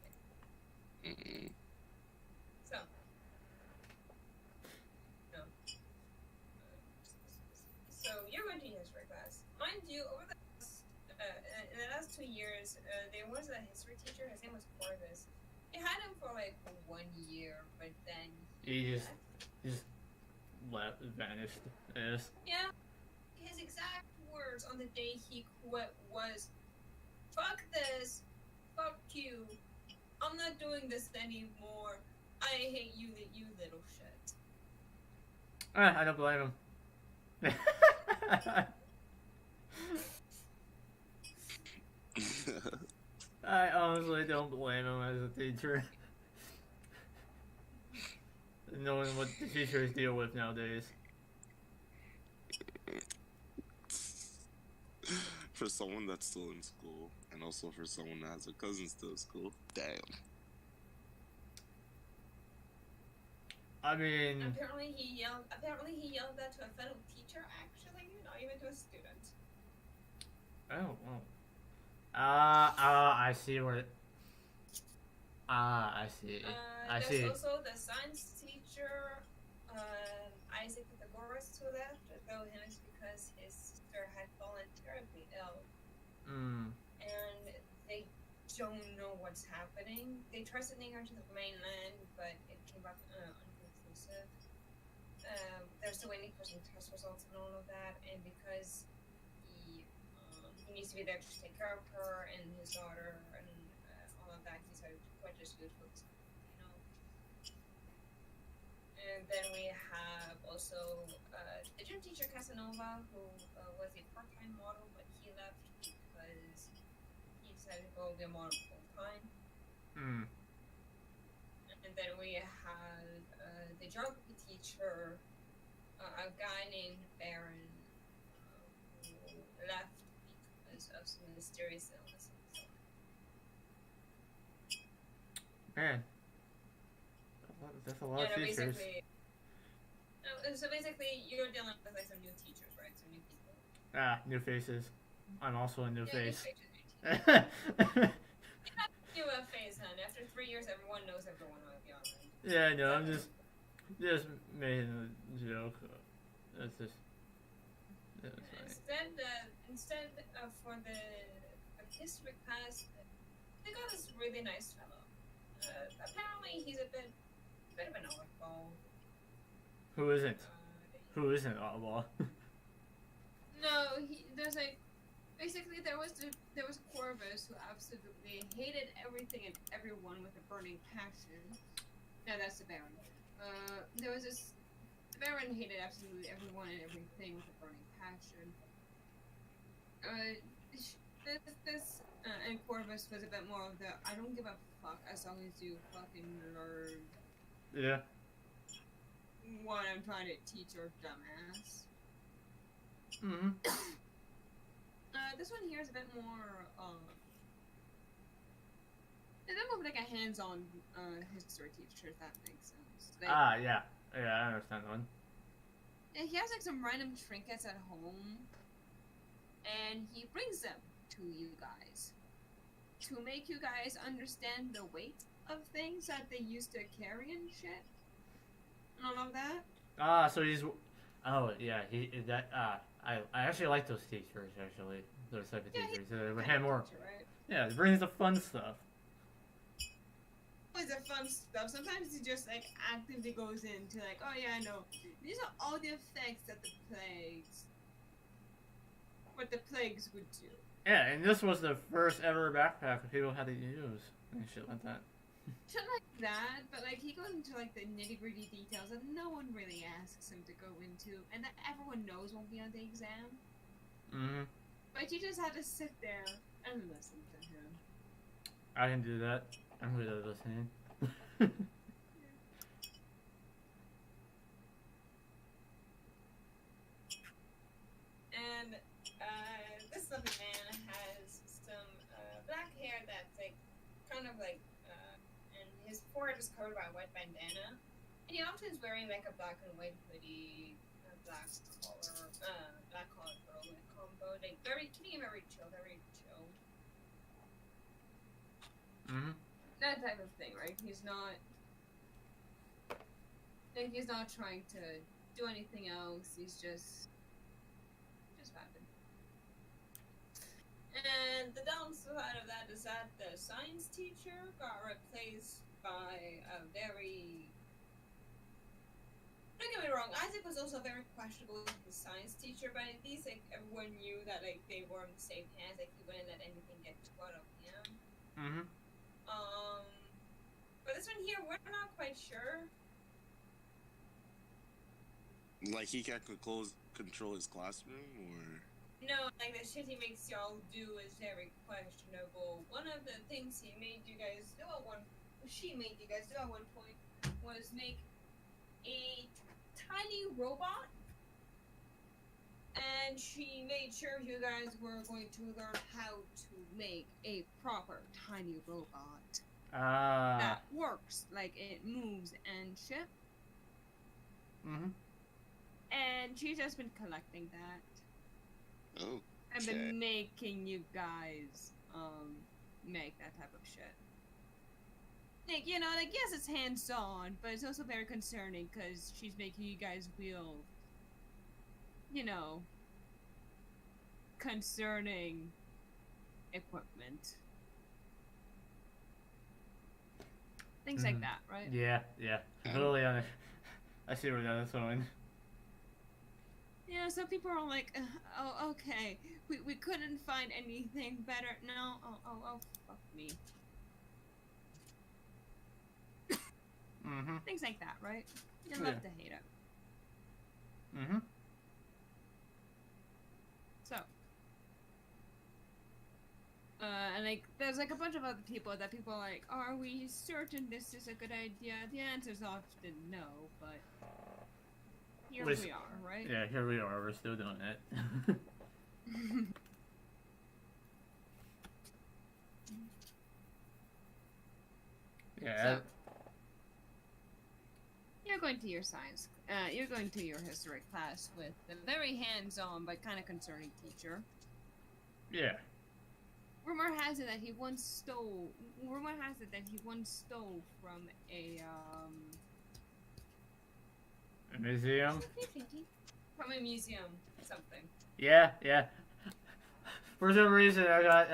[SPEAKER 1] made. So. No. So you're going to history class. Mind you, over the in the last 2 years, there was a history teacher. His name was Corvus. They had him for like 1 year, but then
[SPEAKER 2] he just vanished. Yes.
[SPEAKER 1] Yeah. His exact words on the day he quit was, "Fuck this, fuck you. I'm not doing this anymore. I hate you, you little shit."
[SPEAKER 2] I don't blame him. I honestly don't blame him as a teacher. Knowing what the teachers deal with nowadays.
[SPEAKER 3] For someone that's still in school, and also for someone that has a cousin still in school, damn.
[SPEAKER 2] I mean...
[SPEAKER 1] Apparently he yelled that to a fellow teacher, actually, not even to a student.
[SPEAKER 2] Oh, well. I see where... I see.
[SPEAKER 1] There's also the science teacher, Isaac Pythagoras, who left, though him is because his sister had fallen terribly ill. And they don't know what's happening. They tried sending her to the mainland, but it came back unconclusive. They're still waiting for some test results and all of that, and because he needs to be there to take care of her and his daughter and all of that, he decided to quit just to focus on, And then we have also the gym teacher Casanova, who was a part-time model, but he left because he decided to go the model full-time. And then we had the geography teacher, a guy named Baron, who left because of some mysterious illness and so on.
[SPEAKER 2] Man. That's a lot of teachers.
[SPEAKER 1] So basically, you're dealing with like some new teachers, right? Some new people.
[SPEAKER 2] New faces. I'm also a new face.
[SPEAKER 1] You have a face, hun. After 3 years, everyone knows everyone on the island.
[SPEAKER 2] Yeah, I know. I'm just making a joke. That's just.
[SPEAKER 1] Instead for the history class, they got this really nice fellow. Apparently, he's a bit of an oddball.
[SPEAKER 2] Who isn't? Who isn't oddball?
[SPEAKER 1] No, basically there was Corvus who absolutely hated everything and everyone with a burning passion. No, that's the Baron. The Baron hated absolutely everyone and everything with a burning passion. And Corvus was a bit more of the I don't give a fuck as long as you fucking learn.
[SPEAKER 2] Yeah.
[SPEAKER 1] What I'm trying to teach your dumbass. This one here is a bit more like a hands-on history teacher, if that makes sense.
[SPEAKER 2] Yeah. Yeah, I understand that one.
[SPEAKER 1] And he has like some random trinkets at home, and he brings them to you guys to make you guys understand the weight of things that they used to carry and shit. And all of that.
[SPEAKER 2] Ah, so he's. Oh yeah, I actually like those teachers actually. Those type of teachers. They had more.
[SPEAKER 1] Teacher, right?
[SPEAKER 2] Yeah, it brings the fun stuff.
[SPEAKER 1] Always the fun stuff. Sometimes he just like actively goes into like, oh yeah, I know. These are all the effects that what the plagues would do.
[SPEAKER 2] Yeah, and this was the first ever backpack people had to use and shit like that.
[SPEAKER 1] Shit like that, but like he goes into like the nitty gritty details that no one really asks him to go into, and that everyone knows won't be on the exam.
[SPEAKER 2] Mm-hmm.
[SPEAKER 1] But you just had to sit there and listen to him.
[SPEAKER 2] I can do that. I'm good at listening.
[SPEAKER 1] And this lovely man has some black hair that's like kind of like, and his forehead is covered by a white bandana. And he often is wearing like a black and white hoodie, black collar turtleneck combo, like keeping him very chill.
[SPEAKER 2] Mm-hmm.
[SPEAKER 1] That type of thing, right? He's not trying to do anything else. He's just vibing. And the downside of that is that the science teacher got replaced by a very... Don't get me wrong, Isaac was also very questionable with the science teacher, but at least like everyone knew that like they were in the same hands, like he wouldn't let anything get too out of him.
[SPEAKER 2] Mm-hmm.
[SPEAKER 1] But this one here, we're not quite sure.
[SPEAKER 3] Like he can't control his classroom, or?
[SPEAKER 1] No, like the shit he makes y'all do is very questionable. One of the things she made you guys do at one point was make a tiny robot, and she made sure you guys were going to learn how to make a proper tiny robot that works, like it moves and shit.
[SPEAKER 2] Mm-hmm.
[SPEAKER 1] And she's just been collecting that.
[SPEAKER 3] Oh.
[SPEAKER 1] I've been making you guys make that type of shit. Like, you know, like, yes, it's hands-on, but it's also very concerning because she's making you guys wield, you know, concerning equipment. Things like that, right?
[SPEAKER 2] Yeah. Totally on it. I see where that is going.
[SPEAKER 1] Yeah, so people are like, oh, okay, we couldn't find anything better. No, oh, fuck me.
[SPEAKER 2] Mm-hmm.
[SPEAKER 1] Things like that, right? You love to hate it.
[SPEAKER 2] Mm-hmm.
[SPEAKER 1] So, and like, there's like a bunch of other people that people are like, are we certain this is a good idea? The answer's often no, but here we are, right?
[SPEAKER 2] Yeah, here we are. We're still doing it. Yeah.
[SPEAKER 1] So, you're going to your science, you're going to your history class with a very hands-on but kind of concerning teacher.
[SPEAKER 2] Yeah.
[SPEAKER 1] Rumor has it that he once stole from a
[SPEAKER 2] museum?
[SPEAKER 1] From a museum, something.
[SPEAKER 2] Yeah. For some reason, I got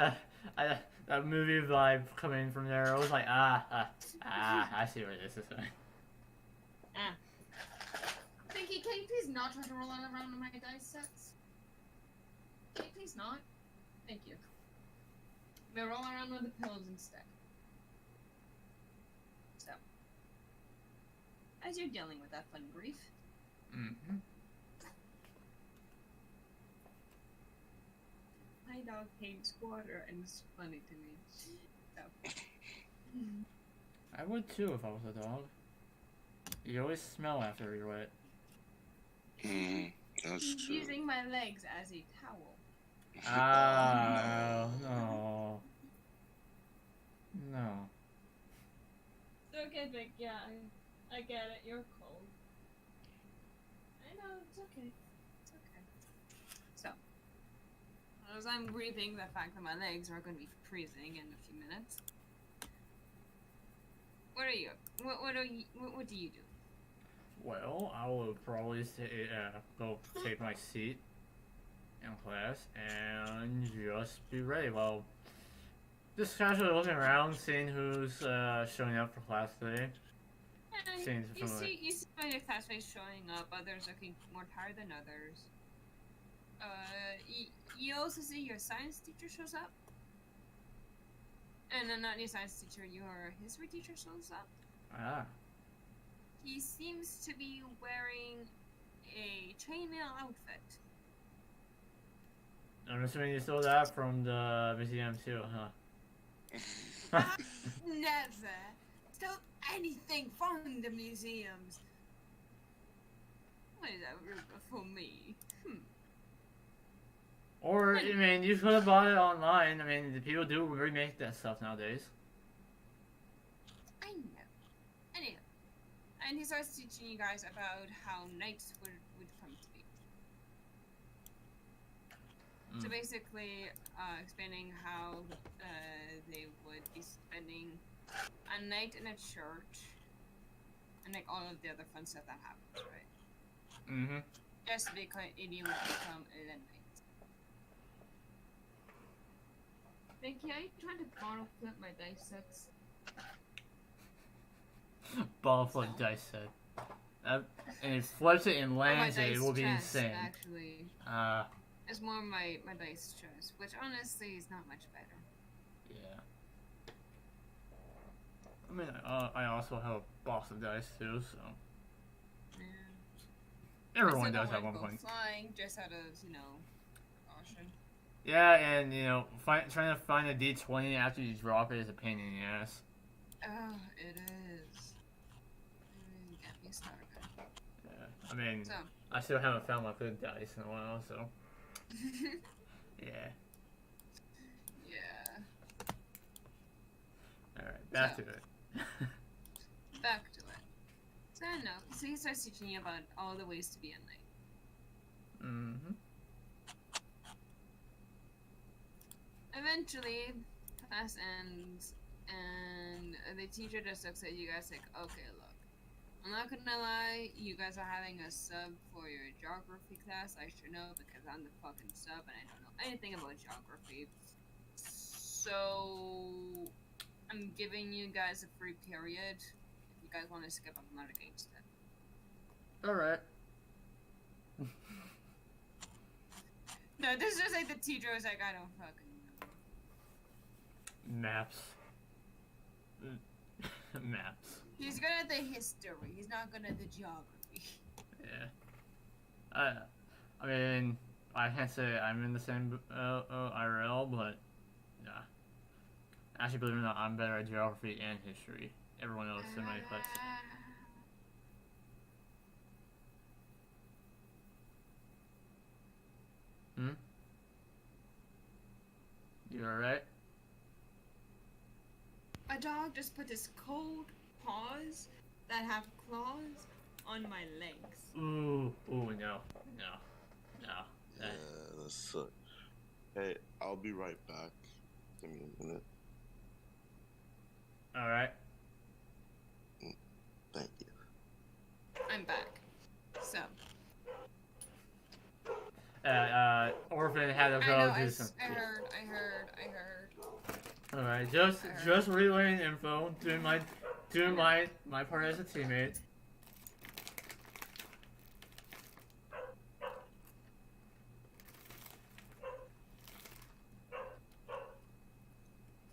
[SPEAKER 2] that movie vibe coming from there. I was like, I see where this is going.
[SPEAKER 1] Pinky, can you please not try to roll around on my dice sets? Can you please not? Thank you. We'll roll around with the pillows instead. So, as you're dealing with that fun grief,
[SPEAKER 2] Mm-hmm.
[SPEAKER 1] my dog hates Squatter, and it's funny to me. So.
[SPEAKER 2] I would too if I was a dog. You always smell after you're wet.
[SPEAKER 3] That's
[SPEAKER 1] He's
[SPEAKER 3] true.
[SPEAKER 1] using my legs as a towel.
[SPEAKER 2] No.
[SPEAKER 1] It's okay, Vic. Yeah, I get it. You're cold. I no, it's okay. It's okay. So, as I'm grieving the fact that my legs are going to be freezing in a few minutes, what are you? What do you do?
[SPEAKER 2] Well, I will probably say, go take my seat in class and just be ready. Well, just casually looking around, seeing who's showing up for class today.
[SPEAKER 1] And you see one of your classmates showing up. Others looking more tired than others. You also see your science teacher shows up. And not your science teacher, your history teacher shows up.
[SPEAKER 2] Ah.
[SPEAKER 1] He seems to be wearing a chainmail outfit.
[SPEAKER 2] I'm assuming you stole that from the museum too, huh?
[SPEAKER 1] Never stole anything from the museums. Why is that rude for me?
[SPEAKER 2] Or, I mean, you could have bought it online. I mean, the people do remake that stuff nowadays.
[SPEAKER 1] I know. Anyway. And he starts teaching you guys about how nights would come to be. So basically, explaining how they would be spending a night in a church, and like all of the other fun stuff that happens, right?
[SPEAKER 2] Mm-hmm.
[SPEAKER 1] Just because it would become a night. Vicky, are you trying to bottle flip my dice sets?
[SPEAKER 2] Bottle flip dice set. And it flips it and lands it, it will be insane.
[SPEAKER 1] Actually. It's more my dice chest, which honestly is not much better.
[SPEAKER 2] Yeah. I mean, I also have a box of dice too, so. Yeah. Everyone does at one point.
[SPEAKER 1] Flying just out of, caution.
[SPEAKER 2] Yeah, and trying to find a D20 after you drop it is a pain in the ass.
[SPEAKER 1] Oh, it is. Get me started.
[SPEAKER 2] Yeah, I mean, I still haven't found my good dice in a while, so. Yeah.
[SPEAKER 1] Yeah.
[SPEAKER 2] Alright, back to it.
[SPEAKER 1] Back to it. So, no, so he starts teaching you about all the ways to be a knight.
[SPEAKER 2] Mm-hmm.
[SPEAKER 1] Eventually, class ends, and the teacher just looks at you guys like, okay, look, I'm not gonna lie, you guys are having a sub for your geography class. I should know because I'm the fucking sub and I don't know anything about geography. So, I'm giving you guys a free period. If you guys want to skip, I'm not against it.
[SPEAKER 2] Alright.
[SPEAKER 1] No, this is just like the teacher was like, I don't fucking know.
[SPEAKER 2] Maps. Maps.
[SPEAKER 1] He's good at the history. He's not good at the geography.
[SPEAKER 2] Yeah. I mean, I can't say I'm in the same IRL, but yeah. Actually, believe it or not, I'm better at geography and history. Everyone else in my class. You alright?
[SPEAKER 1] A dog just put his cold paws that have claws on my legs.
[SPEAKER 2] Ooh, no.
[SPEAKER 3] Yeah, that sucks. Hey, I'll be right back. Give me a minute.
[SPEAKER 2] Alright.
[SPEAKER 3] Thank you.
[SPEAKER 1] I'm back. So.
[SPEAKER 2] Orphan had to go do some.
[SPEAKER 1] I heard.
[SPEAKER 2] Alright, just relaying info, doing my part as a teammate.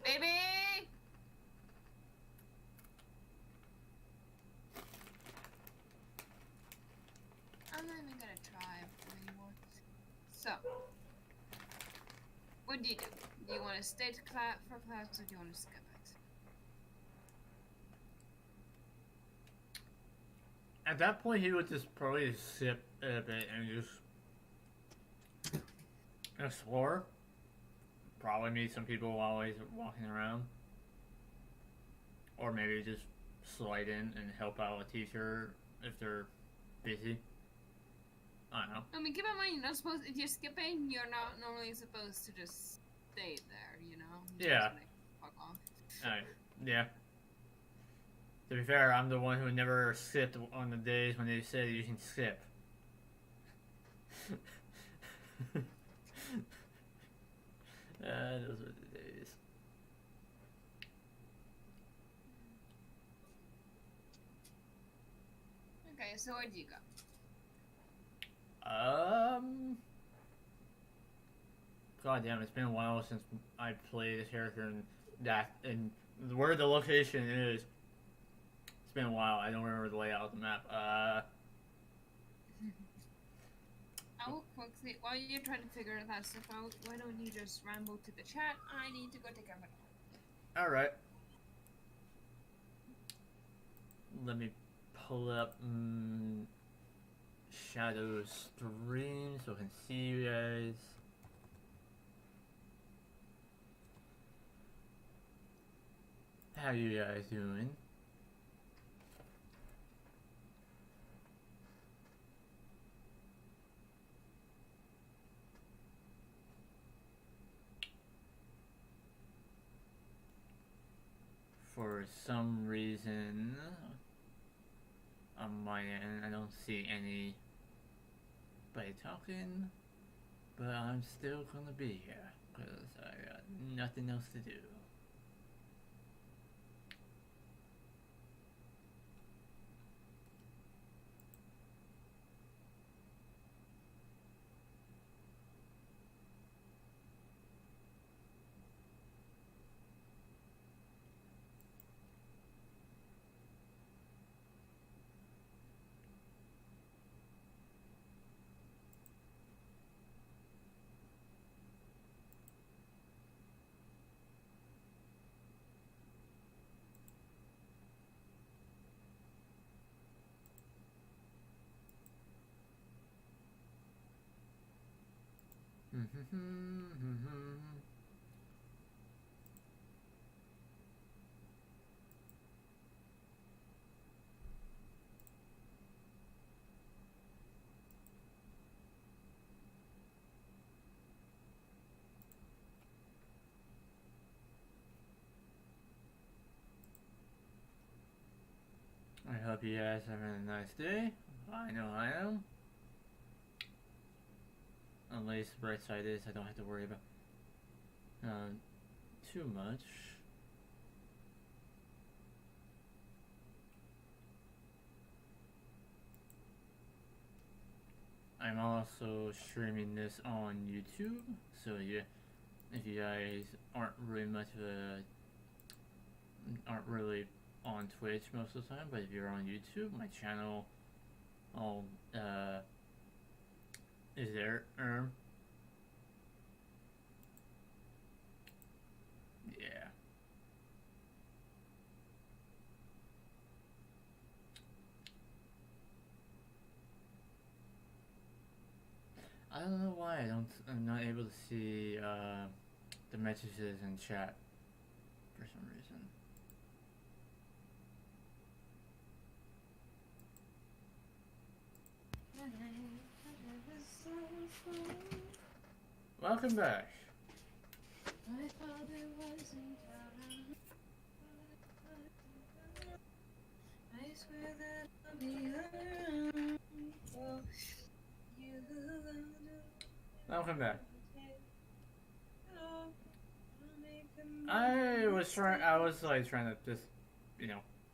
[SPEAKER 1] Baby! I'm not even gonna try anymore. So, what do you do? Do you want to stay for class, or do you want to skip it?
[SPEAKER 2] At that point, he would just probably sip a bit and just explore. Probably meet some people while he's walking around. Or maybe just slide in and help out a teacher if they're busy. I don't know.
[SPEAKER 1] I mean, keep in mind, you're not supposed. If you're skipping, you're not normally supposed to just stay there. You know.
[SPEAKER 2] Yeah.
[SPEAKER 1] Fuck off.
[SPEAKER 2] Yeah. To be fair, I'm the one who never skipped on the days when they said you can skip. Those were the days.
[SPEAKER 1] Okay, so where'd you go?
[SPEAKER 2] God damn, it's been a while since I played this character and where the location is. It's been a while. I don't remember the layout of the map.
[SPEAKER 1] I will quickly, while you're trying to figure that stuff out, why don't you just ramble to the chat? I need to go take care of it.
[SPEAKER 2] Alright. Let me pull up Shadow stream so I can see you guys. How you guys doing? For some reason, on my end, I don't see anybody talking, but I'm still gonna be here because I got nothing else to do. I hope you guys are having a nice day. I know I am. At least the bright side is I don't have to worry about too much. I'm also streaming this on YouTube, so yeah, if you guys aren't really on Twitch most of the time, but if you're on YouTube, my channel is there. Yeah. I don't know why I'm not able to see the messages in chat for some reason. Welcome back.
[SPEAKER 1] My father was in town. I swear that I'll be around for you.
[SPEAKER 2] Welcome back. I was trying to just,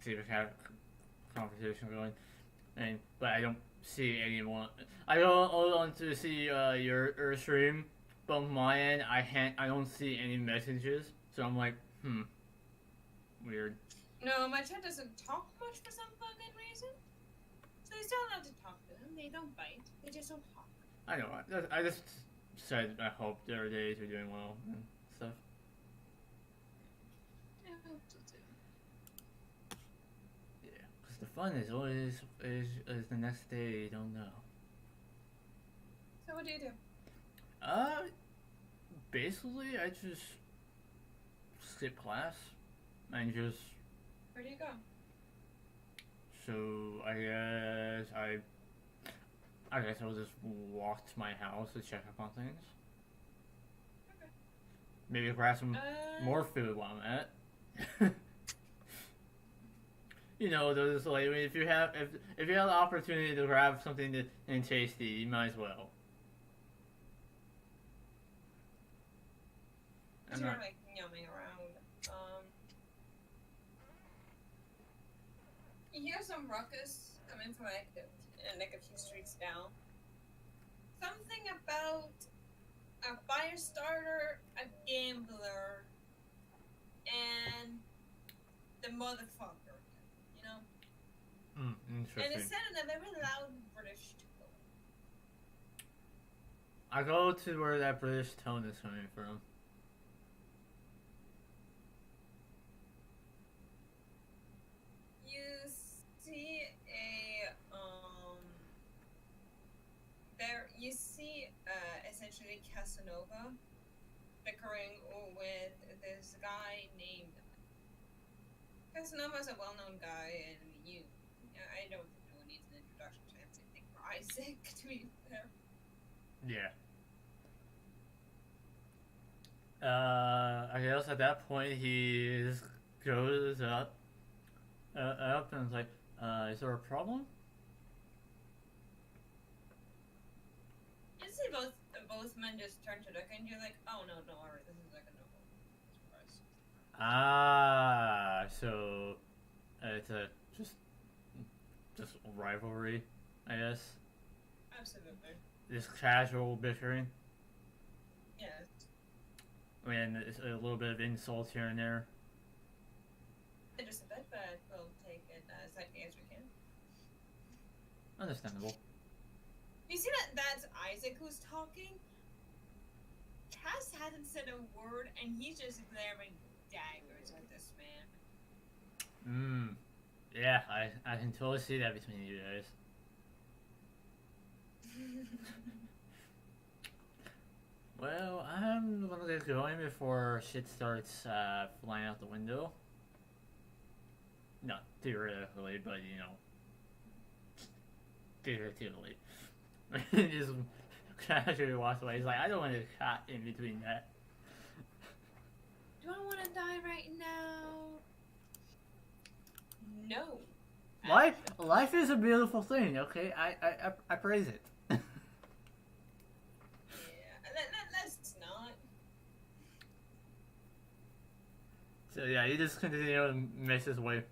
[SPEAKER 2] see if I have a conversation going, but I don't see anyone. I don't want to see your stream, but on my end, I don't see any messages, so I'm like, weird.
[SPEAKER 1] No, my chat doesn't talk much for some fucking reason. So they still allowed to talk to them. They don't bite. They just don't talk.
[SPEAKER 2] I know. I just said I hope their days are doing well and stuff.
[SPEAKER 1] Yeah, I hope so too.
[SPEAKER 2] Yeah, because the fun is always is the next day you don't know.
[SPEAKER 1] So what do you do?
[SPEAKER 2] Basically I just skip class and just.
[SPEAKER 1] Where do you go?
[SPEAKER 2] So I guess I guess I'll just walk to my house to check up on things.
[SPEAKER 1] Okay.
[SPEAKER 2] Maybe grab some more food while I'm at. You know, those like if you have the opportunity to grab something and tasty, you might as well.
[SPEAKER 1] I'm sort of like yumming around. You hear some ruckus coming from like a few streets down. Something about a fire starter, a gambler, and the motherfucker. You know?
[SPEAKER 2] Interesting.
[SPEAKER 1] And it's said in a very loud British tone.
[SPEAKER 2] I go to where that British tone is coming from.
[SPEAKER 1] You see you see essentially Casanova bickering with this guy named Casanova's a well-known guy, and I don't think no one needs an introduction to him. Same thing for Isaac, to be fair.
[SPEAKER 2] Yeah. I guess at that point he just goes up and is like, is there a problem?
[SPEAKER 1] You see both men just turn to look, and you're like, oh no, don't worry, this is like a normal surprise.
[SPEAKER 2] Ah, so it's a just rivalry, I guess.
[SPEAKER 1] Absolutely.
[SPEAKER 2] This casual bickering.
[SPEAKER 1] Yes.
[SPEAKER 2] I mean, it's a little bit of insult here and there.
[SPEAKER 1] Just a bit, but we'll take it as lightly as we can.
[SPEAKER 2] Understandable.
[SPEAKER 1] You see that's Isaac who's talking? Cass hasn't said a word, and he's just glaring daggers at this man.
[SPEAKER 2] Yeah, I can totally see that between you guys. Well, I'm gonna get going before shit starts flying out the window. Not theoretically, but you know, figuratively. Just casually walks away. He's like, I don't want to get caught in between that.
[SPEAKER 1] Do I want to die right now? No.
[SPEAKER 2] Life is a beautiful thing. Okay, I praise it.
[SPEAKER 1] Yeah, let's not.
[SPEAKER 2] So yeah, he just continues and makes his way,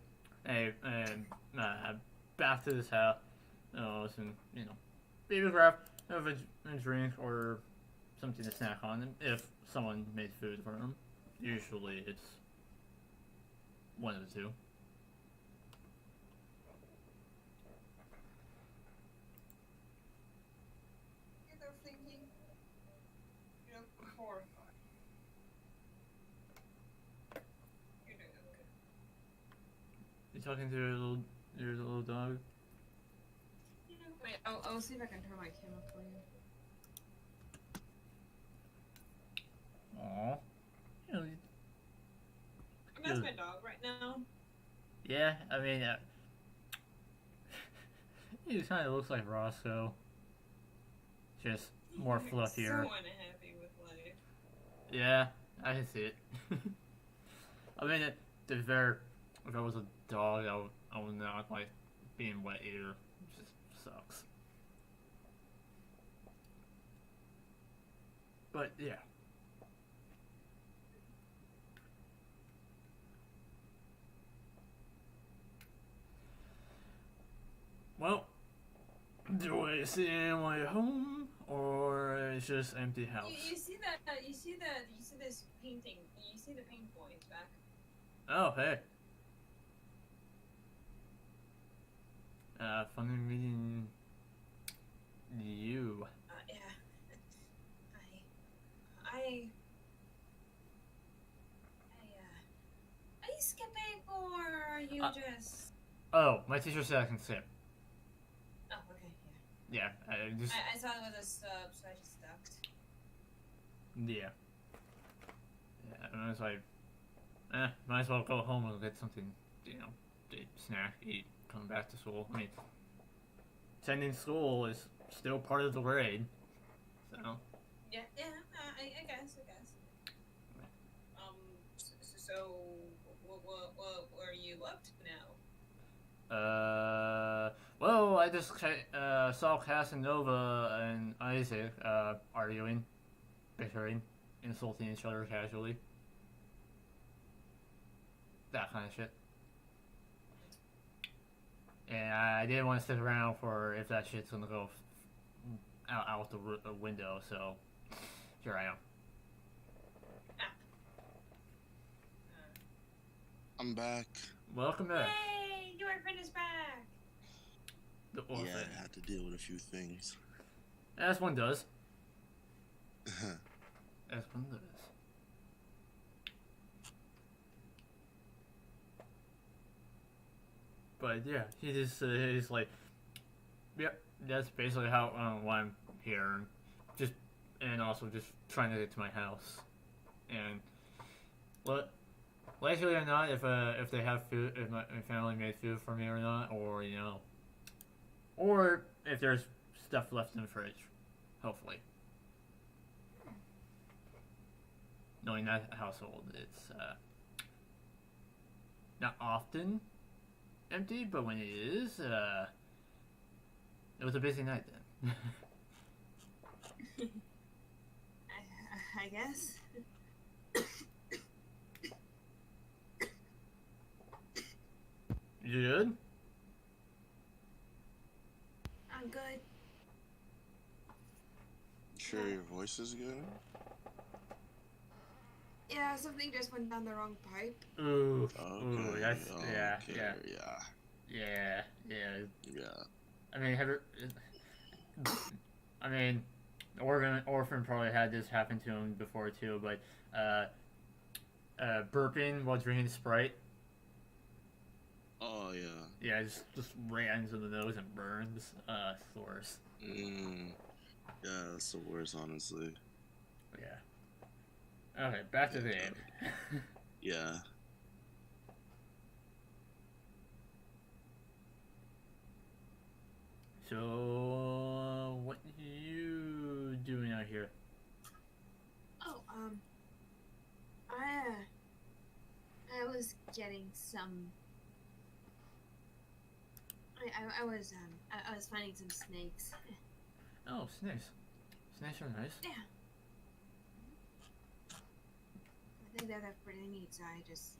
[SPEAKER 2] back to his house, and you know, maybe grab a drink or something to snack on if someone made food for him. Usually it's one of the two.
[SPEAKER 1] You're thinking, you look horrified. You're doing okay.
[SPEAKER 2] You talking to your little dog?
[SPEAKER 1] Wait, I'll see if I can turn my camera for you.
[SPEAKER 2] Aww. You know,
[SPEAKER 1] That's my dog right now.
[SPEAKER 2] yeah, I mean, he kind of looks like Roscoe. Just more fluffier.
[SPEAKER 1] So unhappy with life.
[SPEAKER 2] Yeah, I can see it. I mean, to be fair, if I was a dog, I would not like being wet either. It just sucks. But yeah. Well, do I see my home or it's just empty house?
[SPEAKER 1] You see this painting. You see the paint boys back.
[SPEAKER 2] Oh, hey. Funny meeting you.
[SPEAKER 1] Yeah. Are you skipping or are you just?
[SPEAKER 2] Oh, my teacher said I can skip.
[SPEAKER 1] Oh, okay,
[SPEAKER 2] Yeah,
[SPEAKER 1] I saw it was a sub, so I just ducked.
[SPEAKER 2] Yeah. Yeah, I was like, might as well go home and get something, you know, to snack, eat, come back to school. I mean, attending school is still part of the raid. So.
[SPEAKER 1] Yeah, I guess. So, what are you up to now?
[SPEAKER 2] Well, I just saw Casanova and Isaac arguing, bickering, insulting each other casually. That kind of shit. And I didn't want to stick around for if that shit's gonna go out the window, so here I am.
[SPEAKER 3] I'm back.
[SPEAKER 2] Welcome back.
[SPEAKER 1] Yay! Your friend is back!
[SPEAKER 3] Yeah, I had to deal with a few things.
[SPEAKER 2] As one does. As one does. But yeah, he's like, yeah, that's basically how why I'm here, and also just trying to get to my house, and likely or not, if they have food, if my family made food for me or not, or or if there's stuff left in the fridge, hopefully. Knowing that household, it's not often empty, but when it is, it was a busy night then.
[SPEAKER 1] I guess.
[SPEAKER 2] You good?
[SPEAKER 1] I'm good.
[SPEAKER 3] Sure, your voice is good?
[SPEAKER 1] Yeah, something just went down the wrong pipe.
[SPEAKER 2] Ooh,
[SPEAKER 3] Okay.
[SPEAKER 2] ooh, that's yeah. I mean, Orphan probably had this happen to him before too, but burping while drinking Sprite.
[SPEAKER 3] Oh, yeah.
[SPEAKER 2] Yeah, it just ran into the nose and burns. It's the worst.
[SPEAKER 3] Yeah, that's the worst, honestly.
[SPEAKER 2] Yeah. Okay, back to the game.
[SPEAKER 3] Yeah.
[SPEAKER 2] So, what you doing out here?
[SPEAKER 1] Oh, I was getting some. I was finding some snakes.
[SPEAKER 2] Oh, snakes. Snakes are nice.
[SPEAKER 1] Yeah. I think they're pretty neat, so I just,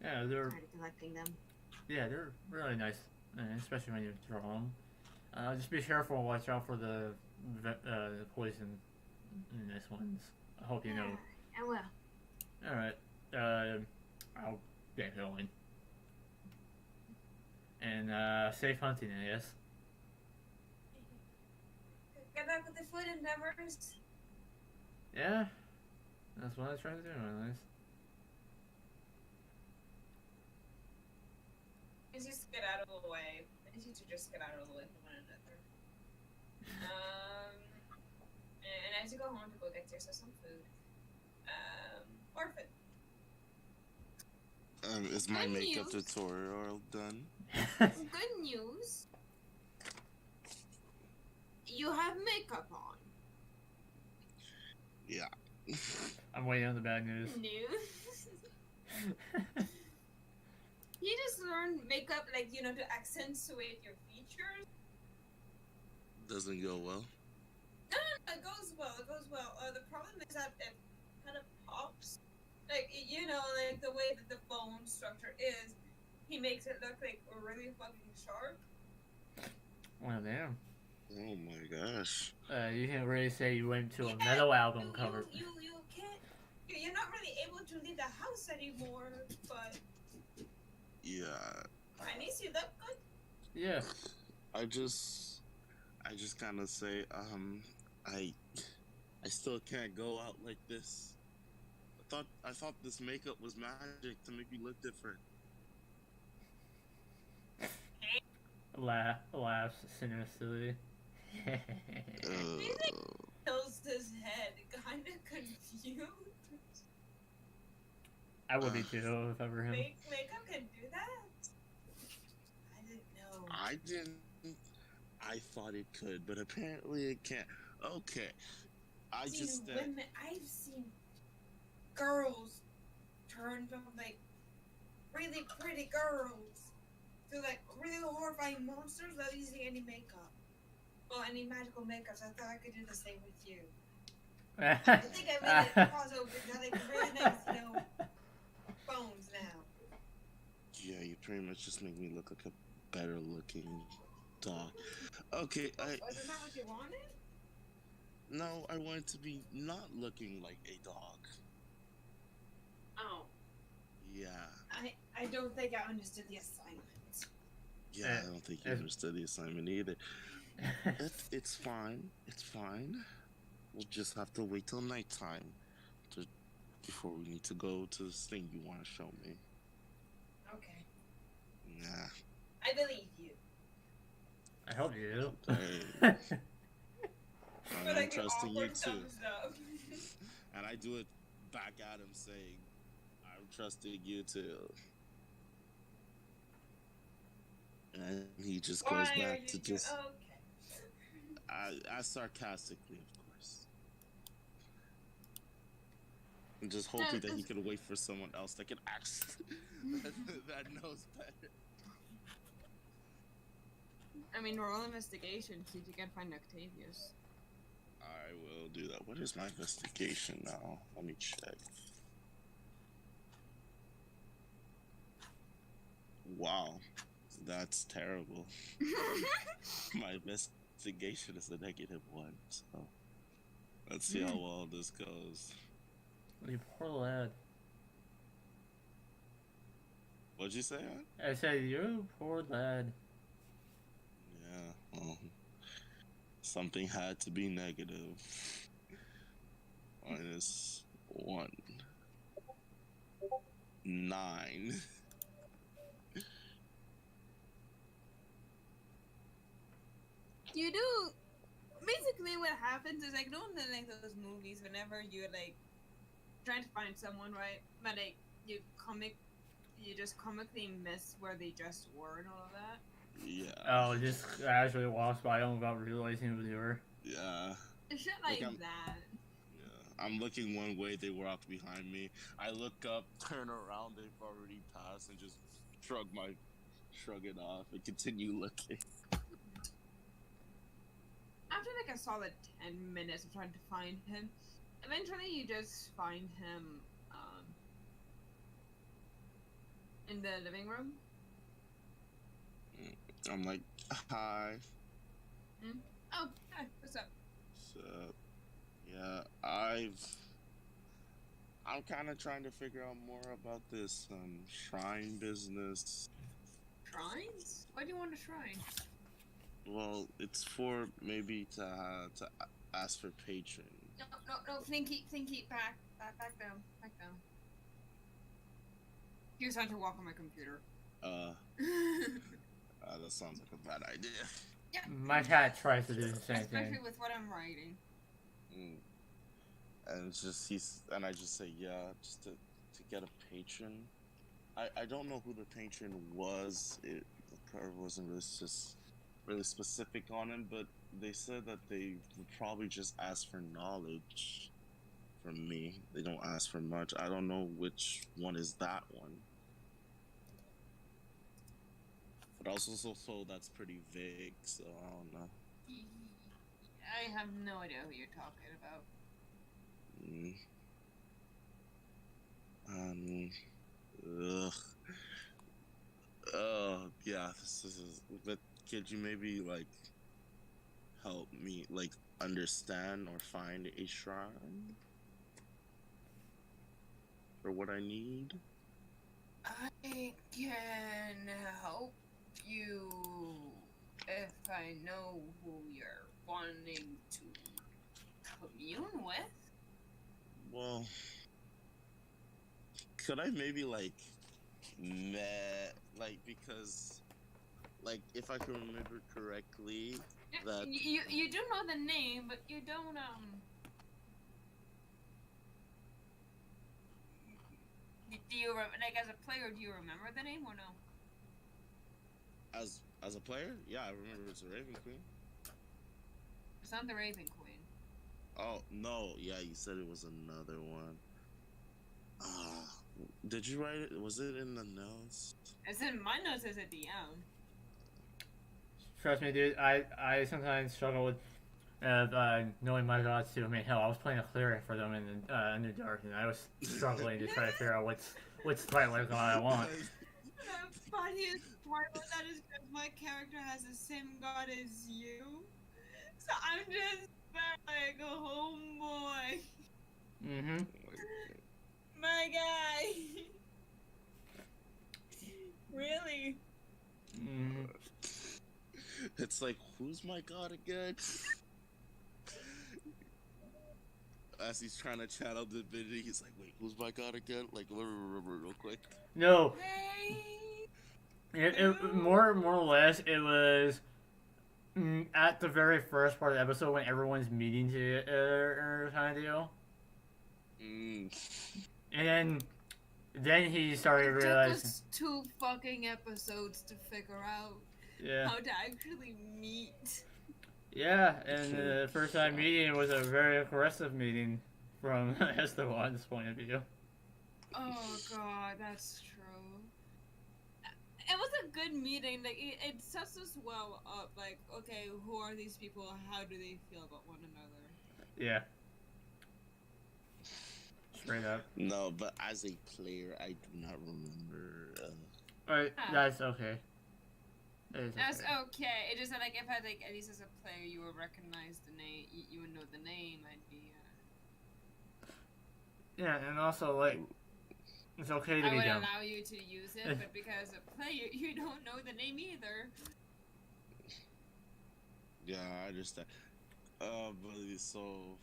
[SPEAKER 2] Yeah, they're
[SPEAKER 1] started collecting them.
[SPEAKER 2] yeah, they're really nice, especially when you throw them. Just be careful. Watch out for the poison in this ones. I hope you know.
[SPEAKER 1] I will.
[SPEAKER 2] All right. I'll get going. And safe hunting, I guess.
[SPEAKER 1] Get back with the food endeavors.
[SPEAKER 2] Yeah, that's what I try to do, anyways.
[SPEAKER 1] It's just get out of the way. It's just to just get out of the way from one another. And as you go home to go get yourself some food. Orphan.
[SPEAKER 3] Is my
[SPEAKER 1] Good
[SPEAKER 3] makeup
[SPEAKER 1] news.
[SPEAKER 3] tutorial done?
[SPEAKER 1] Good news. You have makeup on.
[SPEAKER 3] Yeah.
[SPEAKER 2] I'm waiting on the bad news.
[SPEAKER 1] News. You just learned makeup, to accentuate your features.
[SPEAKER 3] Doesn't go well.
[SPEAKER 1] No, it goes well. The problem is that it kind of pops. The way that the bone structure is, he makes it look really fucking sharp.
[SPEAKER 2] Well, damn.
[SPEAKER 3] Oh my gosh.
[SPEAKER 2] You can really say you went to a metal album cover.
[SPEAKER 1] You can't. You're not really able to leave the house anymore, but.
[SPEAKER 3] Yeah.
[SPEAKER 1] At least you look good.
[SPEAKER 2] Yeah.
[SPEAKER 3] I just kind of say, I still can't go out like this. I thought this makeup was magic to make me look different.
[SPEAKER 2] Laughs sinisterly.
[SPEAKER 1] Tilts his head, kind of confused.
[SPEAKER 2] I would be too if I were him.
[SPEAKER 1] Makeup can do that? I didn't know.
[SPEAKER 3] I didn't. I thought it could, but apparently it can't. Okay. I just
[SPEAKER 1] I've seen girls turn from like really pretty girls to like really horrifying monsters without using any makeup. Well, any magical makeup. So I thought I could do the same with you. I think I made it crossover to like really nice, bones now.
[SPEAKER 3] Yeah, you pretty much just make me look like a better looking dog. Okay,
[SPEAKER 1] Wasn't that what you wanted?
[SPEAKER 3] No, I wanted to be not looking like a dog.
[SPEAKER 1] Oh.
[SPEAKER 3] Yeah.
[SPEAKER 1] I don't think I understood the assignment.
[SPEAKER 3] Yeah, I don't think you understood the assignment either. It's fine. It's fine. We'll just have to wait till nighttime before we need to go to this thing you want to show me.
[SPEAKER 1] Okay.
[SPEAKER 3] Nah.
[SPEAKER 1] I believe you.
[SPEAKER 2] I hope you do.
[SPEAKER 3] Okay.
[SPEAKER 1] But
[SPEAKER 3] I'm trusting you too.
[SPEAKER 1] Stuff.
[SPEAKER 3] And I do it back at him saying, I'm trusting you too. And he just goes back to just...
[SPEAKER 1] Okay.
[SPEAKER 3] As sarcastically, of course. I'm just hoping that he could wait for someone else that can that knows better.
[SPEAKER 1] I mean, roll investigation, see if you can find Octavius.
[SPEAKER 3] I will do that. What is my investigation now? Let me check. Wow. That's terrible. My investigation is a -1, so let's see how well this goes.
[SPEAKER 2] You poor lad.
[SPEAKER 3] What'd you say, man?
[SPEAKER 2] I said, you're a poor lad.
[SPEAKER 3] Yeah, well, something had to be negative. -1. 9.
[SPEAKER 1] You do. Basically, what happens is like, don't like those movies whenever you're like trying to find someone, right? But like you just comically miss where they just were and all of that.
[SPEAKER 3] Yeah.
[SPEAKER 2] Oh, just casually walks by them without realizing who they were.
[SPEAKER 3] Yeah.
[SPEAKER 1] Shit like that.
[SPEAKER 3] Yeah. I'm looking one way, they walk behind me. I look up, turn around, they've already passed, and just shrug it off and continue looking.
[SPEAKER 1] After like a solid 10 minutes of trying to find him, eventually you just find him in the living room.
[SPEAKER 3] I'm like, hi.
[SPEAKER 1] Oh, hi, what's up?
[SPEAKER 3] So, yeah, I'm kind of trying to figure out more about this shrine business.
[SPEAKER 1] Shrines? Why do you want a shrine?
[SPEAKER 3] Well, it's for maybe to ask for patron.
[SPEAKER 1] No, Flinky, back down. Here's how to walk on my computer.
[SPEAKER 3] That sounds like a bad idea.
[SPEAKER 1] Yeah.
[SPEAKER 2] My cat tries to do the same thing.
[SPEAKER 1] Especially with what I'm writing.
[SPEAKER 3] And it's just I just say yeah, just to get a patron. I don't know who the patron was. The card wasn't really specific on him, but they said that they would probably just ask for knowledge from me. They don't ask for much. I don't know which one is that one. But also so that's pretty vague, so I don't know.
[SPEAKER 1] I have no idea who you're talking about. Yeah, this is. But could you maybe like help me like understand or find a shrine for what I need? I can help you if I know who you're wanting to commune with.
[SPEAKER 3] Well, could I maybe because if I can remember correctly, that
[SPEAKER 1] you do know the name, but you don't Do you like as a player? Do you remember the name or no?
[SPEAKER 3] As As a player, yeah, I remember it's a Raven Queen.
[SPEAKER 1] It's not the Raven Queen.
[SPEAKER 3] Oh no, yeah, you said it was another one. Did you write it? Was it in the notes?
[SPEAKER 1] It's in my notes. As a DM.
[SPEAKER 2] Trust me, dude. I sometimes struggle with knowing my gods too. I mean, hell, I was playing a cleric for them in Underdark, and I was struggling to try to figure out which spite god I want.
[SPEAKER 1] The funniest part about that is because my character has the same god as you, so I'm just like a homeboy.
[SPEAKER 2] Mm-hmm.
[SPEAKER 1] My guy. Really?
[SPEAKER 2] Mm-hmm.
[SPEAKER 3] It's like, who's my god again? As he's trying to channel divinity, he's like, wait, who's my god again? Like, let me remember real quick.
[SPEAKER 2] No.
[SPEAKER 1] Hey.
[SPEAKER 2] More or less, it was at the very first part of the episode when everyone's meeting together kind of deal. And then he started realizing.
[SPEAKER 1] It took us 2 fucking episodes to figure out how to actually meet.
[SPEAKER 2] Yeah, and the first time meeting was a very aggressive meeting from Esteban's point of view.
[SPEAKER 1] Oh god, that's true. It was a good meeting. Like it sets us well up. Like, okay, who are these people? How do they feel about one another?
[SPEAKER 2] Yeah. Straight up.
[SPEAKER 3] No, but as a player, I do not remember.
[SPEAKER 2] Alright, that's okay.
[SPEAKER 1] That's okay. It just that, like, if I at least as a player, you would recognize the name. You would know the name. I'd be.
[SPEAKER 2] Yeah, and also like. It's okay to
[SPEAKER 1] I
[SPEAKER 2] be
[SPEAKER 1] would
[SPEAKER 2] dumb.
[SPEAKER 1] allow you to use it, but because a player, you don't know the name either.
[SPEAKER 3] Yeah, I understand. But so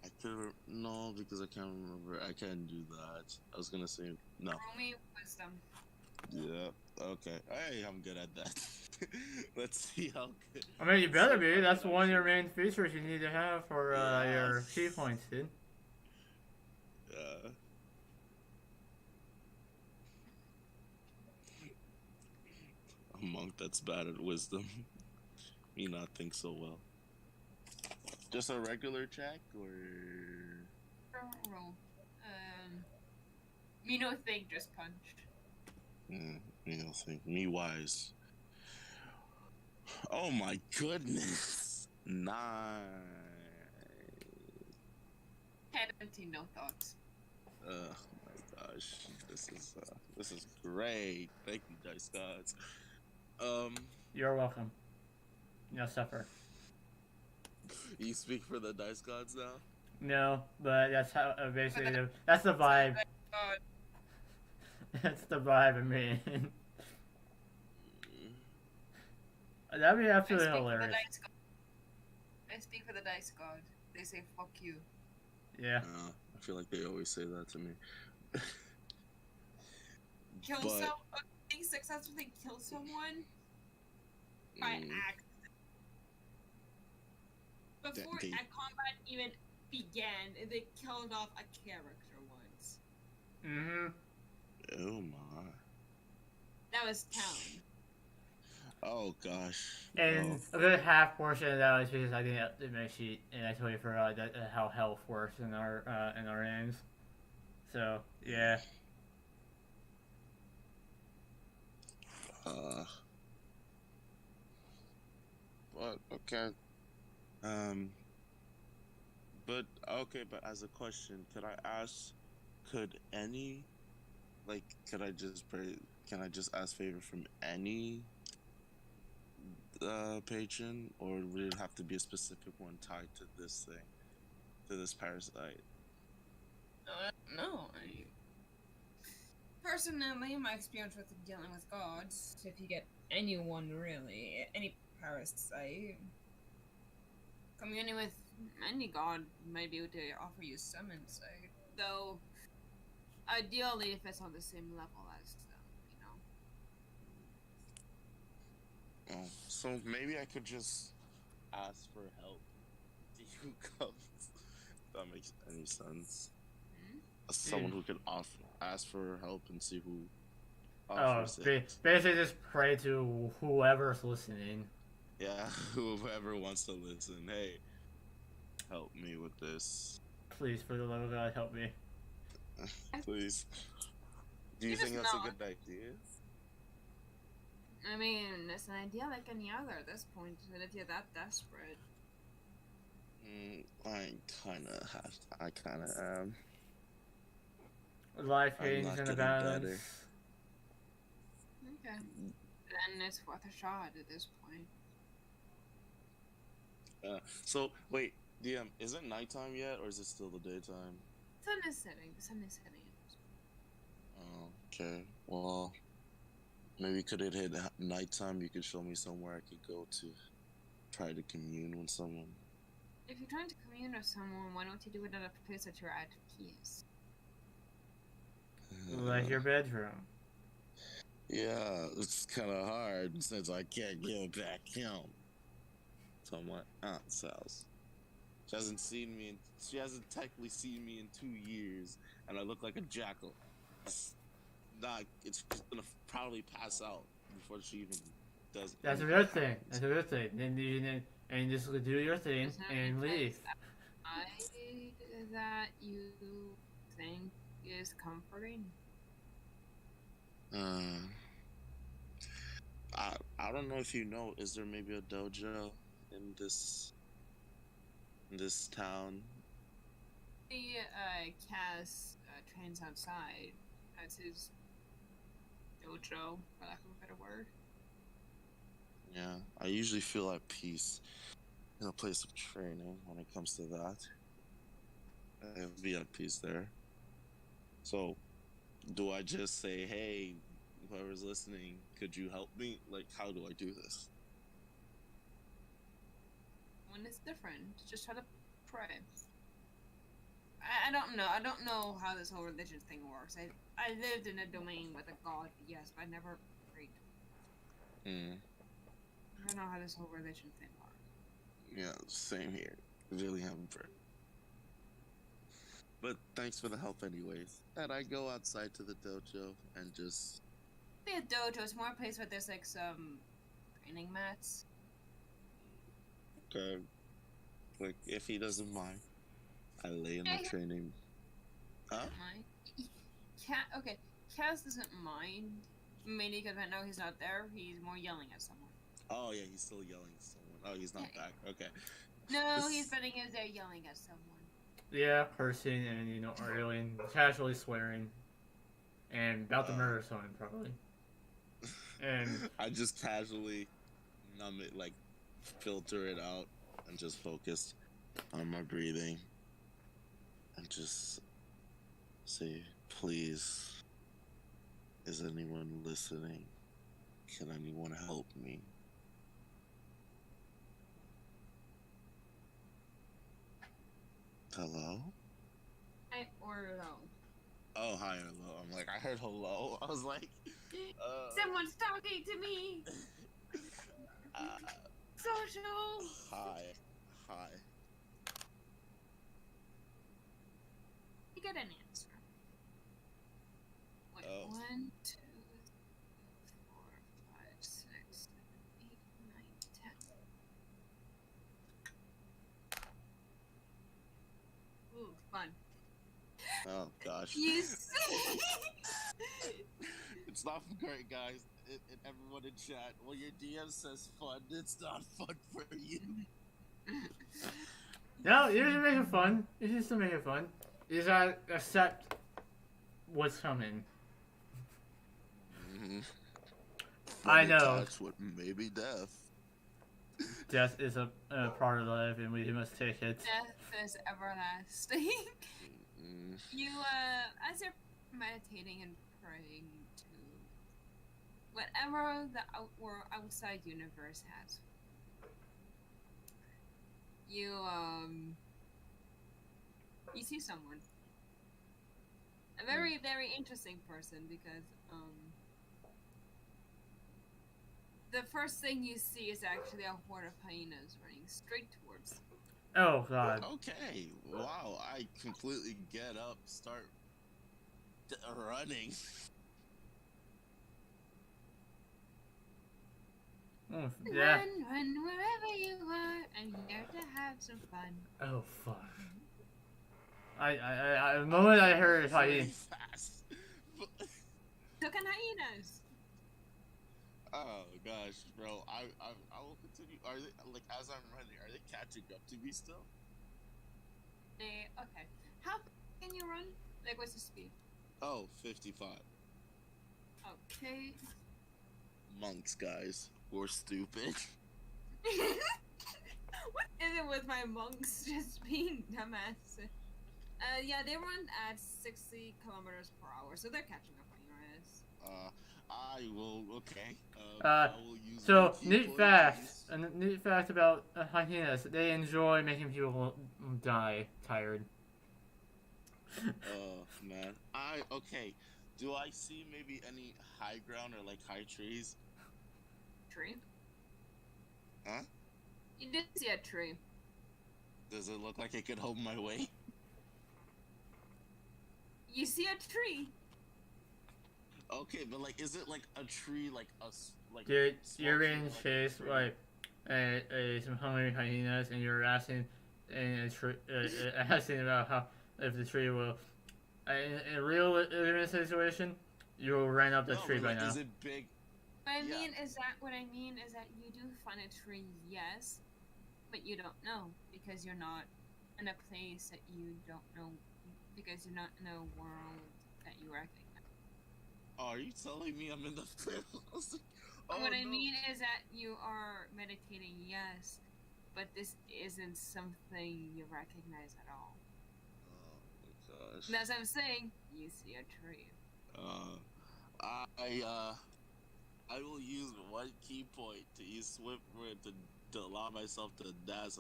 [SPEAKER 3] I could no because I can't remember. I can't do that. I was gonna say no.
[SPEAKER 1] Roll me wisdom.
[SPEAKER 3] Yeah. Okay. Hey, I'm good at that. Let's see how good.
[SPEAKER 2] I mean, you better be. That's one of your main features you need to have for your key points, dude.
[SPEAKER 3] Yeah. A monk that's bad at wisdom. Me not think so well. Just a regular check or
[SPEAKER 1] Roll. Me no think, just punch.
[SPEAKER 3] me no think. Me wise. Oh my goodness. 9.
[SPEAKER 1] Head empty, no thoughts.
[SPEAKER 3] Oh my gosh. This is great. Thank you, dice gods.
[SPEAKER 2] You're welcome. No suffer.
[SPEAKER 3] You speak for the dice gods now?
[SPEAKER 2] No, but that's how basically that's the vibe. That's the vibe I mean. That'd be absolutely hilarious.
[SPEAKER 1] I speak for the dice god. They say fuck you.
[SPEAKER 2] Yeah.
[SPEAKER 3] I feel like they always say that to me.
[SPEAKER 1] Being successfully kill someone by accident. Before a combat even began, they killed off a character once.
[SPEAKER 2] Mm-hmm.
[SPEAKER 3] Oh my.
[SPEAKER 1] That was Town.
[SPEAKER 3] Oh gosh.
[SPEAKER 2] And a good half portion of that was because I didn't update my sheet, and I totally forgot how health works in our names. So yeah.
[SPEAKER 3] But okay. But as a question, could I ask? Could I just ask favor from any patron, or would it have to be a specific one tied to this thing, to this parasite?
[SPEAKER 1] No. Personally, my experience with dealing with gods, if you get anyone really, any parasite, communing with any god might be able to offer you some insight. Though, ideally, if it's on the same level as them, you know.
[SPEAKER 3] Oh, so maybe I could just ask for help. Do you come? If that makes any sense. Someone who could ask for help and see who
[SPEAKER 2] Oh,
[SPEAKER 3] Offers it.
[SPEAKER 2] basically just pray to whoever's listening.
[SPEAKER 3] Yeah, whoever wants to listen, hey, help me with this.
[SPEAKER 2] Please, for the love of God, help me.
[SPEAKER 3] Please. Do you
[SPEAKER 1] You just
[SPEAKER 3] think that's a
[SPEAKER 1] know.
[SPEAKER 3] good idea?
[SPEAKER 1] I mean, it's an idea like any other at this point. But if you're that desperate,
[SPEAKER 3] I kind of am.
[SPEAKER 2] Life
[SPEAKER 3] I'm
[SPEAKER 2] hangs
[SPEAKER 3] not
[SPEAKER 2] in a
[SPEAKER 3] getting
[SPEAKER 2] balance.
[SPEAKER 3] better.
[SPEAKER 1] okay, then it's worth a shot at this point.
[SPEAKER 3] So wait, DM, is it nighttime yet, or is it still the daytime?
[SPEAKER 1] Sun is setting. The sun is setting.
[SPEAKER 3] Oh, okay. Well, maybe could it hit nighttime? You could show me somewhere I could go to try to commune with someone.
[SPEAKER 1] If you're trying to commune with someone, why don't you do it at a place that you're at peace?
[SPEAKER 2] Like your bedroom.
[SPEAKER 3] Yeah, it's kind of hard since I can't go back home to my aunt's house. She hasn't seen me. She hasn't technically seen me in 2 years, and I look like a jackal. It's not. It's gonna probably pass out before she even does.
[SPEAKER 2] That's a good thing. That's a good thing. Then you just do your thing and leave.
[SPEAKER 1] That you think is comforting.
[SPEAKER 3] I don't know if you know. Is there maybe a dojo in this town?
[SPEAKER 1] The Cass trains outside. That's his dojo, for lack of a better word.
[SPEAKER 3] Yeah, I usually feel at peace in a place of training when it comes to that. I'll be at peace there. So, do I just say, hey, whoever's listening, could you help me? Like, how do I do this?
[SPEAKER 1] When it's different, just try to pray. I don't know. I don't know how this whole religion thing works. I lived in a domain with a god, yes, but I never prayed. I don't know how this whole religion thing works.
[SPEAKER 3] Yeah, same here. Really haven't prayed. But thanks for the help anyways. And I go outside to the dojo and just...
[SPEAKER 1] Be a dojo. It's more a place where there's like some training mats.
[SPEAKER 3] Okay. Like, if he doesn't mind, I lay in the training... Huh?
[SPEAKER 1] Okay, Cass doesn't mind. Mainly because I know he's not there. He's more yelling at someone.
[SPEAKER 3] Oh yeah, he's still yelling at someone. Oh, he's not back. Okay.
[SPEAKER 1] No, he's spending his day yelling at someone.
[SPEAKER 2] Yeah, cursing and arguing, casually swearing, and about to murder someone probably. And
[SPEAKER 3] I just casually numb it, like filter it out, and just focus on my breathing, and just say, "Please, is anyone listening? Can anyone help me?" Hello?
[SPEAKER 1] Hi or hello.
[SPEAKER 3] Oh, hi, hello. I'm like, I heard hello. I was like,
[SPEAKER 1] someone's talking to me. Social.
[SPEAKER 3] Hi.
[SPEAKER 1] You get an answer. Wait, 1, 2, 4, 5, 6, 7, 8, 9, 10. Ooh, fun.
[SPEAKER 3] Oh gosh.
[SPEAKER 1] You see?
[SPEAKER 3] It's not great, guys. And everyone in chat, when your DM says fun, it's not fun for you.
[SPEAKER 2] no, you're just making fun. You're just to make it fun. You just gotta accept what's coming.
[SPEAKER 3] Mm-hmm.
[SPEAKER 2] I know.
[SPEAKER 3] That's what maybe death.
[SPEAKER 2] Death is a part of life, and we must take it.
[SPEAKER 1] Death is everlasting. You, as you're meditating and praying to whatever the outside universe has, you see someone. A very, very interesting person because, the first thing you see is actually a horde of hyenas running straight towards you.
[SPEAKER 2] Oh, God.
[SPEAKER 3] Okay, wow, I completely get up, start running.
[SPEAKER 2] Yeah.
[SPEAKER 1] Run wherever you are. I'm here to have some fun.
[SPEAKER 2] Oh fuck. The moment I heard
[SPEAKER 3] Very
[SPEAKER 2] hyena.
[SPEAKER 3] fast.
[SPEAKER 1] So can hyenas.
[SPEAKER 3] Oh gosh, bro. I will continue. Are they like as I'm running? Are they catching up to me still?
[SPEAKER 1] Okay. How can you run? Like, what's the speed?
[SPEAKER 3] Oh, 55.
[SPEAKER 1] Okay.
[SPEAKER 3] Monks, guys. We're stupid.
[SPEAKER 1] What is it with my monks just being dumbass? Yeah, they run at 60 kilometers per hour, so they're catching up on your ass.
[SPEAKER 3] I will. Okay.
[SPEAKER 2] Uh,
[SPEAKER 3] I will use my
[SPEAKER 2] so
[SPEAKER 3] key
[SPEAKER 2] neat
[SPEAKER 3] point
[SPEAKER 2] fact.
[SPEAKER 3] to use-
[SPEAKER 2] A neat fact about hyenas: they enjoy making people die tired.
[SPEAKER 3] Oh man. Okay. Do I see maybe any high ground or like high trees?
[SPEAKER 1] Tree?
[SPEAKER 3] Huh?
[SPEAKER 1] You did see a tree.
[SPEAKER 3] Does it look like it could hold my weight?
[SPEAKER 1] You see a tree.
[SPEAKER 3] Okay, but like, is it like a tree, like like?
[SPEAKER 2] Dude,
[SPEAKER 3] small
[SPEAKER 2] you're
[SPEAKER 3] tree,
[SPEAKER 2] being
[SPEAKER 3] like a
[SPEAKER 2] chased
[SPEAKER 3] tree?
[SPEAKER 2] by some hungry hyenas, and you're asking asking about how if the tree will. In a real living situation, you'll run up the
[SPEAKER 3] No,
[SPEAKER 2] tree
[SPEAKER 3] but
[SPEAKER 2] by
[SPEAKER 3] like,
[SPEAKER 2] now.
[SPEAKER 3] is it big?
[SPEAKER 1] What I
[SPEAKER 3] Yeah.
[SPEAKER 1] mean is that you do find a tree, yes, but you don't know because you're not in a place that you don't know because you're not in a world that you recognize.
[SPEAKER 3] Oh, are you telling me I'm in the field? I was like, oh,
[SPEAKER 1] What I
[SPEAKER 3] no.
[SPEAKER 1] mean is that you are meditating, yes, but this isn't something you recognize at all.
[SPEAKER 3] Oh my gosh.
[SPEAKER 1] And as I'm saying, you see a tree.
[SPEAKER 3] I will use one key point to use Swift Word to allow myself to dash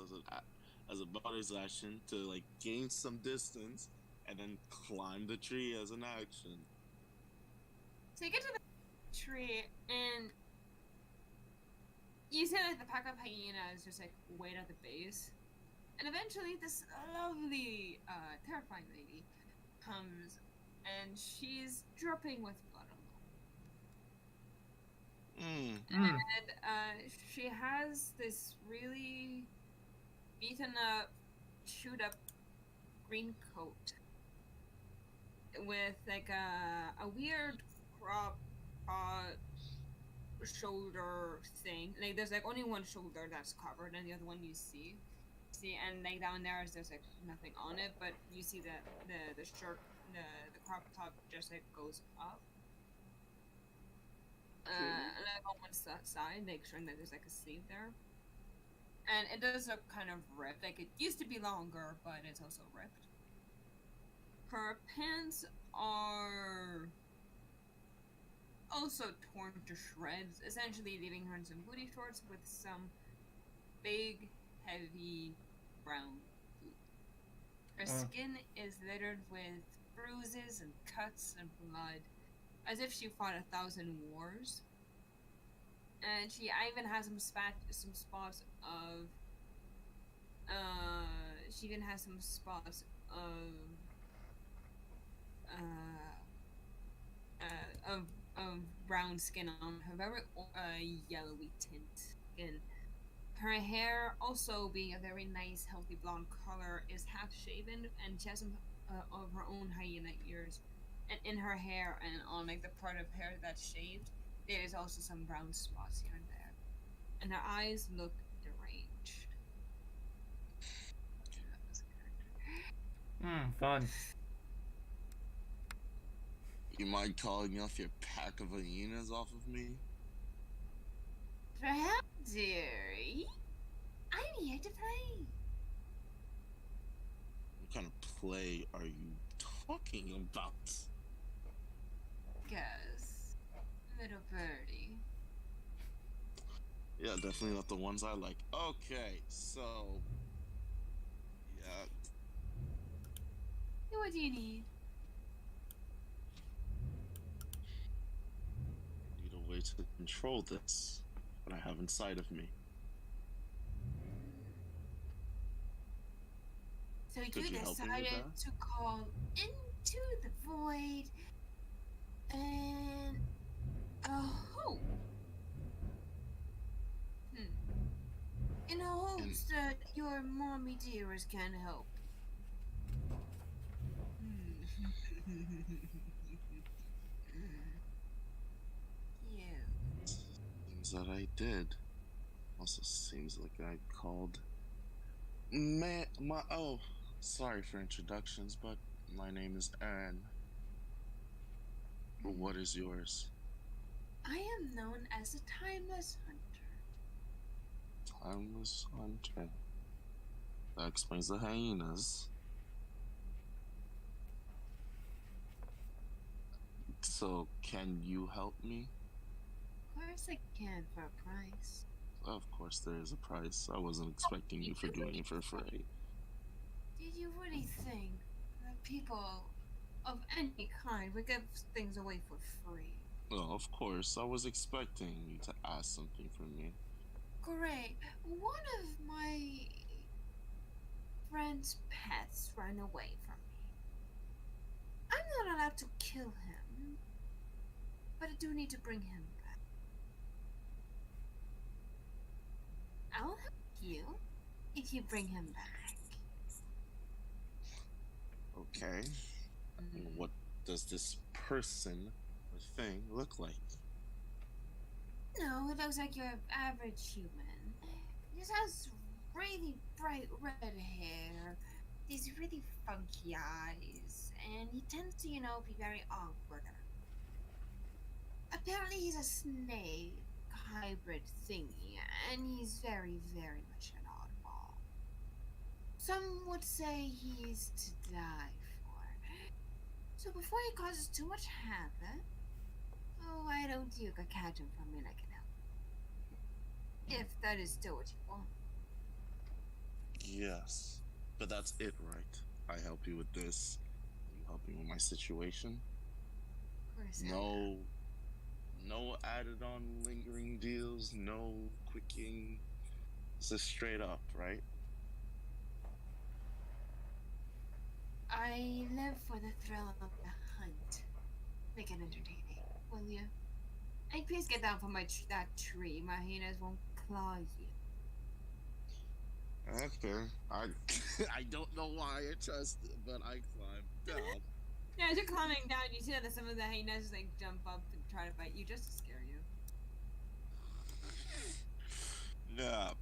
[SPEAKER 3] as a bonus action to like gain some distance and then climb the tree as an action.
[SPEAKER 1] So you get to the tree and you see like the pack of hyenas just like wait at the base, and eventually this lovely, terrifying lady comes, and she's dripping with blood on them. And she has this really beaten up, chewed up green coat with like a weird crop shoulder thing. Like there's like only one shoulder that's covered, and the other one you see, and like down there is there's like nothing on it, but you see that the shirt, the crop top just like goes up. Like on one side, like showing that there's like a sleeve there, and it does look kind of ripped. Like it used to be longer, but it's also ripped. Her pants are also torn to shreds, essentially leaving her in some booty shorts with some big, heavy brown poop. Her skin is littered with bruises and cuts and blood, as if she fought 1,000 wars. And she even has some spots of she even has some spots of brown skin on her, very yellowy tint skin. Her hair, also being a very nice, healthy blonde color, is half shaven, and she has some of her own hyena ears. And in her hair and on like the part of hair that's shaved, there is also some brown spots here and there. And her eyes look deranged.
[SPEAKER 2] Fun.
[SPEAKER 3] You mind calling off your pack of hyenas off of me?
[SPEAKER 1] Perhaps, dearie. I'm here to play.
[SPEAKER 3] What kind of play are you talking about?
[SPEAKER 1] Guess, little birdie.
[SPEAKER 3] Yeah, definitely not the ones I like. Okay, so yeah.
[SPEAKER 1] What do you need?
[SPEAKER 3] I need a way to control this, what I have inside of me.
[SPEAKER 1] So
[SPEAKER 3] Could
[SPEAKER 1] you
[SPEAKER 3] you help me with
[SPEAKER 1] decided
[SPEAKER 3] that?
[SPEAKER 1] to call into the void and a hope. your mommy dearest can help. You.
[SPEAKER 3] Seems that I did. Also seems like I called. Oh, sorry for introductions, but my name is Aaron. What is yours?
[SPEAKER 1] I am known as the Timeless Hunter.
[SPEAKER 3] Timeless Hunter. That explains the hyenas. So, can you help me?
[SPEAKER 1] Of course I can for a price.
[SPEAKER 3] Of course, there is a price. I wasn't expecting you for doing it for free.
[SPEAKER 1] Did you really think that people of any kind would give things away for free?
[SPEAKER 3] Well, of course, I was expecting you to ask something from me.
[SPEAKER 1] Great. One of my friend's pets ran away from me. I'm not allowed to kill him, but I do need to bring him back. I'll help you if you bring him back.
[SPEAKER 3] Okay. What does this person or thing look like?
[SPEAKER 1] No, it looks like your average human. He just has really bright red hair, these really funky eyes, and he tends to, be very awkward. Apparently he's a snake hybrid thingy, and he's very, very much an oddball. Some would say he's to die for. So before he causes too much havoc, why don't you go catch him for me and I can help? If that is still what you want.
[SPEAKER 3] Yes. But that's it, right? I help you with this. You help me with my situation.
[SPEAKER 1] Of course.
[SPEAKER 3] No added on lingering deals, no quicking. This is straight up, right?
[SPEAKER 1] I live for the thrill of the hunt. Make it entertaining, will you? And please get down from that tree. My hyenas won't claw you.
[SPEAKER 3] Okay. I don't know why I trust it, but I climb down.
[SPEAKER 1] Yeah, as you're climbing down, you see that some of the hyenas jump up and try to bite you just to scare you.
[SPEAKER 3] Yeah,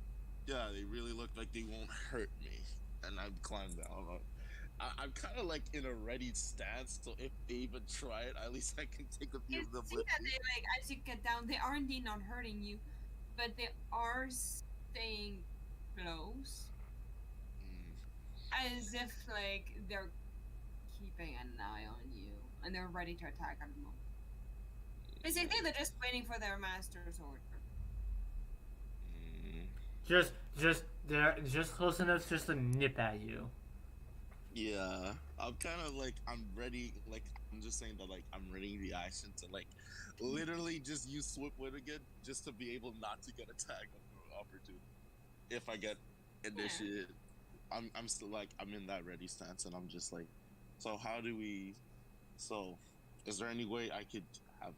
[SPEAKER 3] they really look like they won't hurt me, and I climb down. I'm kind of like in a ready stance, so if they even try it, at least I can take a few of them with me.
[SPEAKER 1] They as you get down, they are indeed not hurting you, but they are staying close, as if they're keeping an eye on you and they're ready to attack at the moment. Basically, they're just waiting for their master's order.
[SPEAKER 2] They're just close enough just to nip at you.
[SPEAKER 3] Yeah, I'm ready. I'm just saying that I'm ready the action to literally just use swift wit again, just to be able not to get attacked on opportunity. If I get initiated, I'm still I'm in that ready stance, and I'm just so how do we? So, is there any way I could have?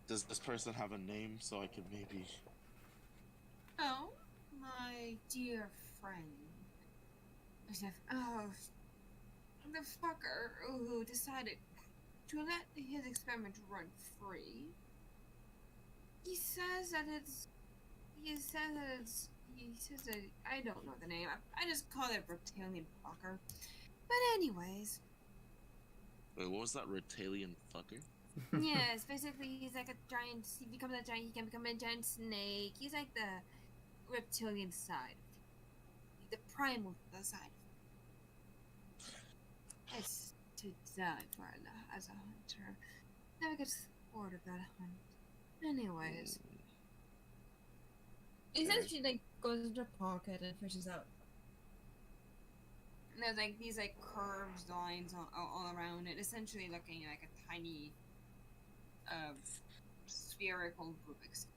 [SPEAKER 3] Does this person have a name so I could maybe?
[SPEAKER 1] Oh, my dear friend. The fucker who decided to let his experiment run free. He says that I don't know the name. I just call it reptilian fucker. But anyways.
[SPEAKER 3] Wait, what was that, reptilian fucker?
[SPEAKER 1] Yes, basically he becomes a giant, he can become a giant snake. He's like the reptilian side. The primal side. It's to die for as a hunter. Never gets bored of that hunt. Anyways. Essentially goes into a pocket and fishes out. And there's these curved lines all around it, essentially looking like a tiny spherical Rubik's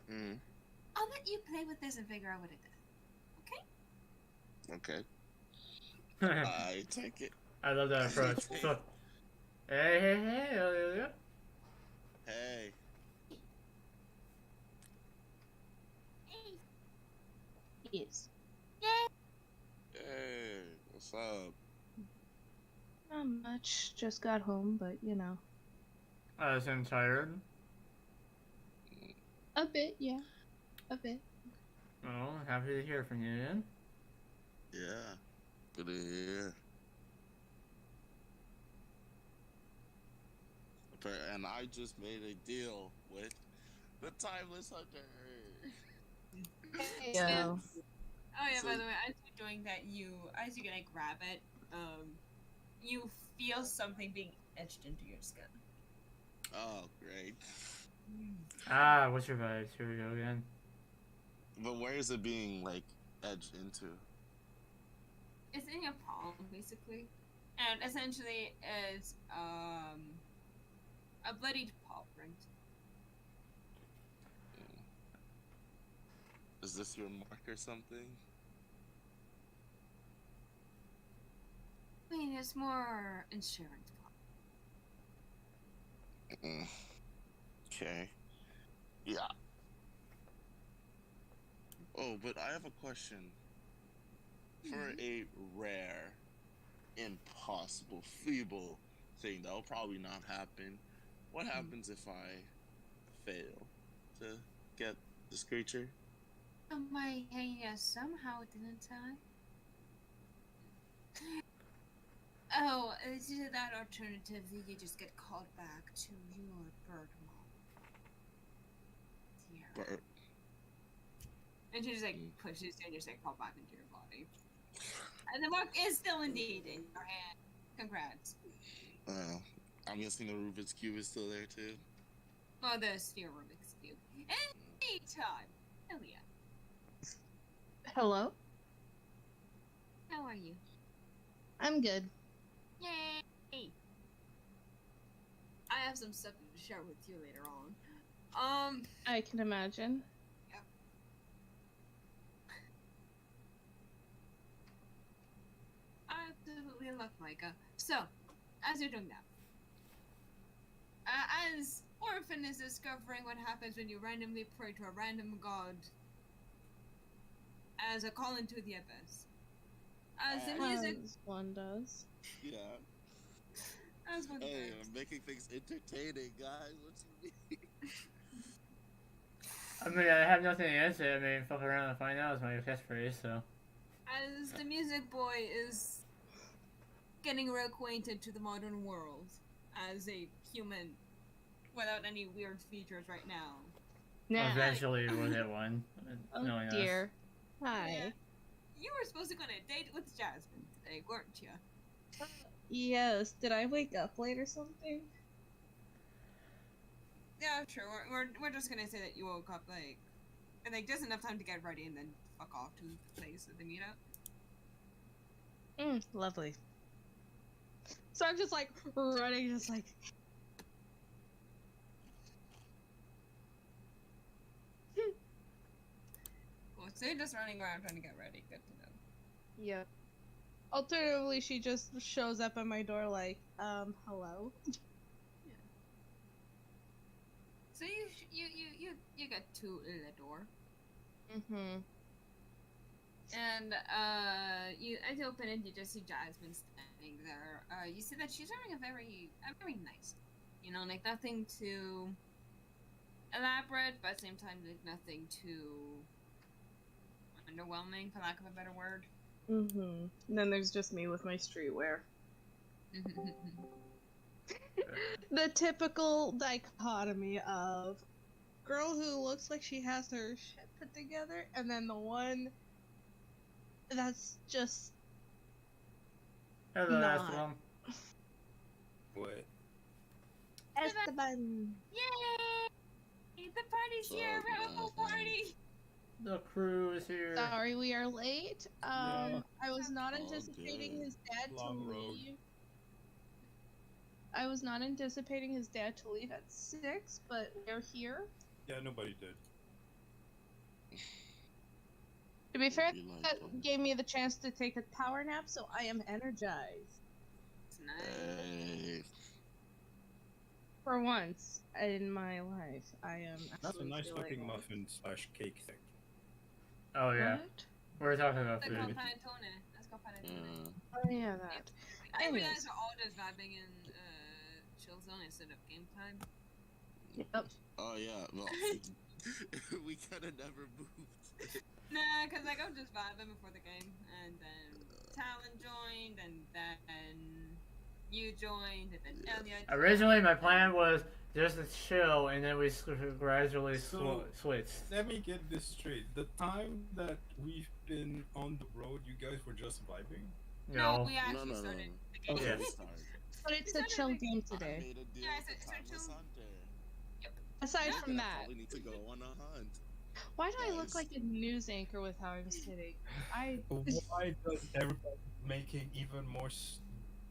[SPEAKER 1] Cube. I'll let you play with this and figure out what it does. Okay?
[SPEAKER 3] Okay. I take it.
[SPEAKER 2] I love that approach. So, hey.
[SPEAKER 3] Hey.
[SPEAKER 4] Yes.
[SPEAKER 3] Hey, what's up?
[SPEAKER 4] Not much. Just got home, but you know.
[SPEAKER 2] I'm tired.
[SPEAKER 4] A bit, yeah. A bit.
[SPEAKER 2] Oh, happy to hear from you, Ian.
[SPEAKER 3] Yeah, good to hear. And I just made a deal with the Timeless Hunter.
[SPEAKER 4] Yo.
[SPEAKER 1] Oh yeah,
[SPEAKER 3] So-
[SPEAKER 1] by the way, as you're doing that, as you like grab it, you feel something being etched into your skin.
[SPEAKER 3] Oh, great.
[SPEAKER 2] Ah, what's your vibes? Here we go again.
[SPEAKER 3] But where is it being, like, edged into?
[SPEAKER 1] It's in your palm, basically, and essentially it's a bloodied paw print.
[SPEAKER 3] Is this your mark or something?
[SPEAKER 1] I mean, it's more insurance.
[SPEAKER 3] Okay. Yeah. Oh, but I have a question. For a rare, impossible, feeble thing that will probably not happen, what happens if I fail to get this creature?
[SPEAKER 1] My yes, somehow didn't I? Oh, is it that alternative you just get called back to your bird mom? Dear.
[SPEAKER 3] But,
[SPEAKER 1] And she just like pushes you and just like call back into your body. And the mark is still indeed in your hand. Congrats.
[SPEAKER 3] I'm guessing the Rubik's Cube is still there too.
[SPEAKER 1] Oh, the sphere Rubik's Cube. Anytime. Hell yeah.
[SPEAKER 4] Hello?
[SPEAKER 1] How are you?
[SPEAKER 4] I'm good.
[SPEAKER 1] Yay! I have some stuff to share with you later on.
[SPEAKER 4] I can imagine.
[SPEAKER 1] I absolutely love Micah. So, as you're doing that, as Orphan is discovering what happens when you randomly pray to a random god as a call into the abyss. As the music...
[SPEAKER 4] As one does.
[SPEAKER 3] Yeah.
[SPEAKER 1] As one
[SPEAKER 3] Hey,
[SPEAKER 1] does.
[SPEAKER 3] I'm making things entertaining, guys. What you mean?
[SPEAKER 2] I mean, I have nothing to answer. I mean, fuck around and find out is my catchphrase, so.
[SPEAKER 1] As the music boy is getting reacquainted to the modern world as a human without any weird features right now.
[SPEAKER 4] Nah.
[SPEAKER 2] Eventually, we'll hit one.
[SPEAKER 4] Oh
[SPEAKER 2] knowing us.
[SPEAKER 4] dear. Hi.
[SPEAKER 1] Yeah. You were supposed to go on a date with Jasmine today, weren't you?
[SPEAKER 4] Yes. Did I wake up late or something?
[SPEAKER 1] Yeah, sure. We're just gonna say that you woke up like just enough time to get ready and then fuck off to the place that they meet at.
[SPEAKER 4] Lovely. So I'm just like running, just like.
[SPEAKER 1] Well, so you're just running around trying to get ready. Good to know.
[SPEAKER 4] Yeah. Alternatively, she just shows up at my door like, hello.
[SPEAKER 1] So you get to the door.
[SPEAKER 4] Mm-hmm.
[SPEAKER 1] And you as you open it, you just see Jasmine standing there. You see that she's wearing a very nice, like nothing too elaborate, but at the same time, like nothing too underwhelming, for lack of a better word.
[SPEAKER 4] Mm-hmm. And then there's just me with my streetwear. The typical dichotomy of girl who looks like she has her shit put together, and then the one that's just
[SPEAKER 2] Hello,
[SPEAKER 4] not.
[SPEAKER 2] Esteban.
[SPEAKER 5] What?
[SPEAKER 4] Esteban.
[SPEAKER 1] Yay! The party's here! We're having a whole party!
[SPEAKER 2] The crew is here.
[SPEAKER 4] Sorry, we are late.
[SPEAKER 5] Yeah.
[SPEAKER 4] I was not
[SPEAKER 3] Oh,
[SPEAKER 4] anticipating
[SPEAKER 3] good.
[SPEAKER 4] his dad
[SPEAKER 5] Long
[SPEAKER 4] to
[SPEAKER 5] road.
[SPEAKER 4] leave. I was not anticipating his dad to leave at 6, but they're here.
[SPEAKER 5] Yeah, nobody did.
[SPEAKER 4] To be fair,
[SPEAKER 3] You like
[SPEAKER 4] that
[SPEAKER 3] them.
[SPEAKER 4] gave me the chance to take a power nap, so I am energized.
[SPEAKER 1] It's nice.
[SPEAKER 3] Hey.
[SPEAKER 4] For once in my life, I am.
[SPEAKER 5] That's a
[SPEAKER 4] actually
[SPEAKER 5] nice
[SPEAKER 4] feeling
[SPEAKER 5] looking
[SPEAKER 4] like-
[SPEAKER 5] muffin slash cake thing.
[SPEAKER 2] Oh, yeah.
[SPEAKER 4] What?
[SPEAKER 2] We're talking about
[SPEAKER 1] That's called
[SPEAKER 2] food.
[SPEAKER 1] panettone. That's called panettone.
[SPEAKER 4] Oh yeah, that.
[SPEAKER 1] I
[SPEAKER 4] Anyways.
[SPEAKER 1] realize we're all just vibing in chill zone instead of game time.
[SPEAKER 4] Yep.
[SPEAKER 3] Oh yeah, well, we could have never moved.
[SPEAKER 1] Nah, cause like I'm just vibing before the game, and then Talon joined, and then you joined, and then Elliot.
[SPEAKER 2] Originally, my plan was just to chill, and then we gradually
[SPEAKER 5] So-
[SPEAKER 2] switched.
[SPEAKER 5] Let me get this straight. The time that we've been on the road, you guys were just vibing?
[SPEAKER 1] No,
[SPEAKER 2] No.
[SPEAKER 1] we actually started the game.
[SPEAKER 5] Okay.
[SPEAKER 2] Yeah.
[SPEAKER 4] But it's a chill game today.
[SPEAKER 3] I made a deal
[SPEAKER 1] Yeah,
[SPEAKER 3] with
[SPEAKER 1] it's
[SPEAKER 3] the
[SPEAKER 1] a
[SPEAKER 3] Timeless
[SPEAKER 1] chill-
[SPEAKER 3] Hunter.
[SPEAKER 4] Aside
[SPEAKER 1] Yeah.
[SPEAKER 4] from
[SPEAKER 3] I
[SPEAKER 4] that,
[SPEAKER 3] probably need to go on a hunt.
[SPEAKER 4] why do I look
[SPEAKER 3] Guys.
[SPEAKER 4] like a news anchor with how I'm sitting?
[SPEAKER 5] Why does everybody making even more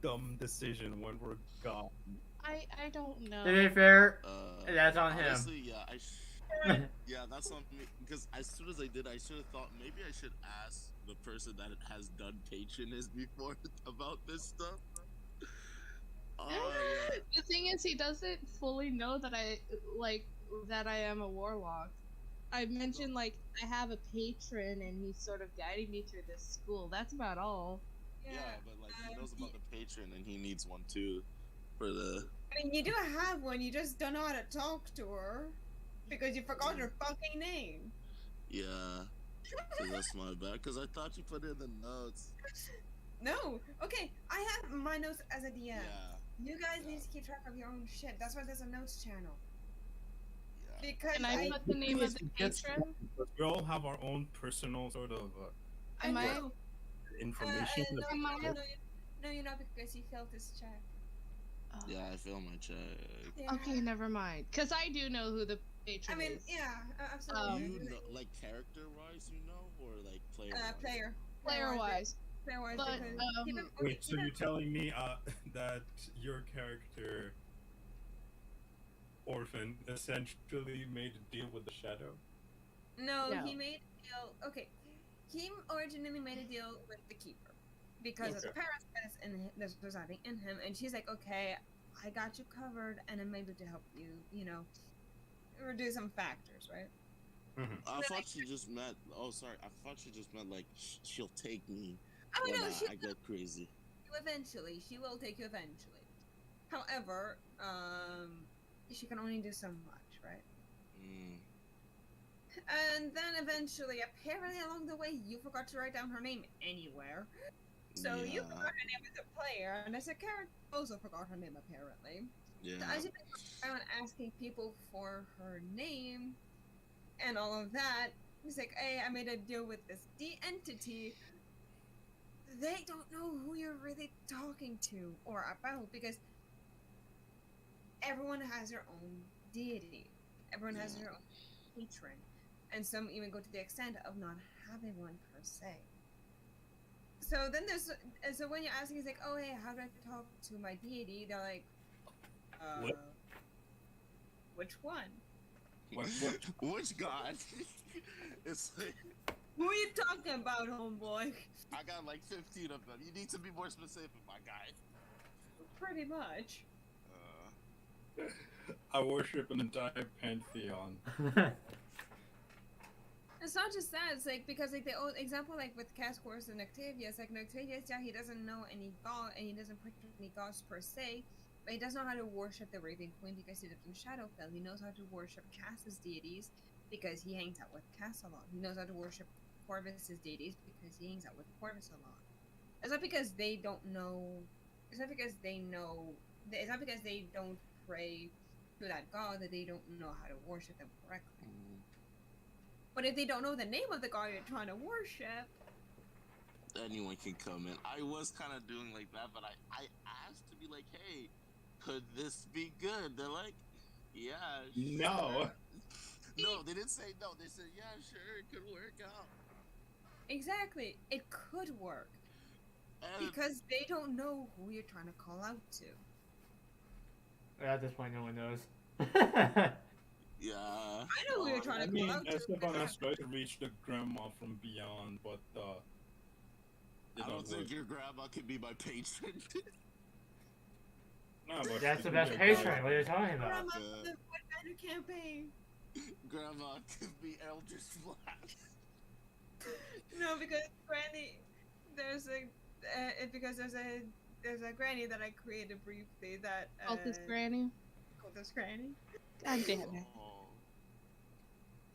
[SPEAKER 5] dumb decision when we're gone?
[SPEAKER 4] I don't know.
[SPEAKER 2] To be fair,
[SPEAKER 3] Uh,
[SPEAKER 2] that's on him.
[SPEAKER 3] honestly, yeah, yeah, that's on me. Because as soon as I did, I should have thought maybe I should ask the person that has done patronage before about this stuff. Oh yeah.
[SPEAKER 4] The thing is, he doesn't fully know that I am a warlock. I mentioned like I have a patron, and he's sort of guiding me through this school. That's about all.
[SPEAKER 3] Yeah, but like he knows about the patron and he needs one too for the.
[SPEAKER 1] I mean, you do have one. You just don't know how to talk to her because you forgot her fucking name.
[SPEAKER 3] Yeah. So that's my bad. Cause I thought you put it in the notes.
[SPEAKER 1] No. Okay, I have my notes as a DM.
[SPEAKER 3] Yeah.
[SPEAKER 1] You guys need to keep track of your own shit. That's why there's a notes channel.
[SPEAKER 3] Yeah.
[SPEAKER 1] Because
[SPEAKER 4] Can I put the name of the patron?
[SPEAKER 5] But we all have our own personal sort of
[SPEAKER 4] Am I?
[SPEAKER 1] know.
[SPEAKER 5] information.
[SPEAKER 1] No,
[SPEAKER 4] Am I-
[SPEAKER 1] no, you're not because you failed this check.
[SPEAKER 4] Oh.
[SPEAKER 3] Yeah, I feel my check.
[SPEAKER 1] Yeah.
[SPEAKER 4] Okay, never mind. Cause I do know who the patron
[SPEAKER 1] I mean,
[SPEAKER 4] is.
[SPEAKER 1] yeah, absolutely.
[SPEAKER 3] You know, like character wise, you know, or like player.
[SPEAKER 1] Player.
[SPEAKER 4] Player-wise.
[SPEAKER 1] Player-wise,
[SPEAKER 4] But,
[SPEAKER 1] because keep in-
[SPEAKER 5] Wait, so
[SPEAKER 1] keep in-
[SPEAKER 5] you're telling me that your character, Orphan, essentially made a deal with the Shadow?
[SPEAKER 1] No,
[SPEAKER 4] No.
[SPEAKER 1] he made a deal. Okay, he originally made a deal with the keeper because of the
[SPEAKER 5] Okay.
[SPEAKER 1] parents that's residing in him, and she's like, "Okay, I got you covered, and I'm able to help you. You know, reduce some factors, right?"
[SPEAKER 3] I thought she just meant. Oh, sorry. I thought she just meant like she'll take me
[SPEAKER 1] Oh
[SPEAKER 3] when
[SPEAKER 1] no, she
[SPEAKER 3] I go crazy.
[SPEAKER 1] will eventually. She will take you eventually. However, she can only do so much, right?
[SPEAKER 3] Mm.
[SPEAKER 1] And then eventually, apparently along the way, you forgot to write down her name anywhere. So you
[SPEAKER 3] Yeah.
[SPEAKER 1] forgot her name as a player, and as a character, also forgot her name apparently.
[SPEAKER 3] Yeah.
[SPEAKER 1] So as you've been going around asking people for her name and all of that, it's like, hey, I made a deal with this entity. They don't know who you're really talking to or about because everyone has their own deity. Everyone has
[SPEAKER 3] Yeah.
[SPEAKER 1] their own patron. And some even go to the extent of not having one per se. So then so when you're asking, it's like, oh, hey, how do I talk to my deity? They're like,
[SPEAKER 5] What?
[SPEAKER 1] which one?
[SPEAKER 3] Which god? It's like
[SPEAKER 1] Who are you talking about, homeboy?
[SPEAKER 3] I got like 15 of them. You need to be more specific, my guy.
[SPEAKER 1] Pretty much.
[SPEAKER 5] I worship an entire pantheon.
[SPEAKER 1] It's not just that. It's like because like the old example, like with Cascourse and Octavius, like Octavius, yeah, he doesn't know any god and he doesn't pray to any gods per se, but he does know how to worship the Raven Queen because he lives in Shadowfell. He knows how to worship Cass's deities because he hangs out with Cass a lot. He knows how to worship Corvus's deities because he hangs out with Corvus a lot. It's not because they don't know. It's not because they know. It's not because they don't pray to that god that they don't know how to worship them correctly. But if they don't know the name of the god you're trying to worship,
[SPEAKER 3] Anyone can come in. I was kind of doing like that, but I asked to be like, hey, could this be good? They're like, yeah.
[SPEAKER 5] No.
[SPEAKER 3] No, they didn't say no. They said, yeah, sure, it could work out.
[SPEAKER 1] exactly, it could work
[SPEAKER 3] And
[SPEAKER 1] because they don't know who you're trying to call out to.
[SPEAKER 2] At this point, no one knows.
[SPEAKER 3] yeah.
[SPEAKER 1] I know who you're trying
[SPEAKER 5] I
[SPEAKER 1] to
[SPEAKER 5] mean,
[SPEAKER 1] call out to.
[SPEAKER 5] Esteban has tried to reach the grandma from beyond, but
[SPEAKER 3] I don't think your grandma can be my patron.
[SPEAKER 5] No, but
[SPEAKER 2] That's
[SPEAKER 5] she
[SPEAKER 2] the
[SPEAKER 5] can
[SPEAKER 2] best
[SPEAKER 5] be a
[SPEAKER 2] patron.
[SPEAKER 5] guide.
[SPEAKER 2] What are you talking about?
[SPEAKER 1] Grandma,
[SPEAKER 3] Yeah.
[SPEAKER 1] what kind of campaign?
[SPEAKER 3] Grandma could be Eldritch Blast.
[SPEAKER 1] No, because Granny, there's a because there's a Granny that I created briefly that
[SPEAKER 4] Cultist Granny.
[SPEAKER 1] Cultist Granny.
[SPEAKER 4] God damn it.
[SPEAKER 3] Oh.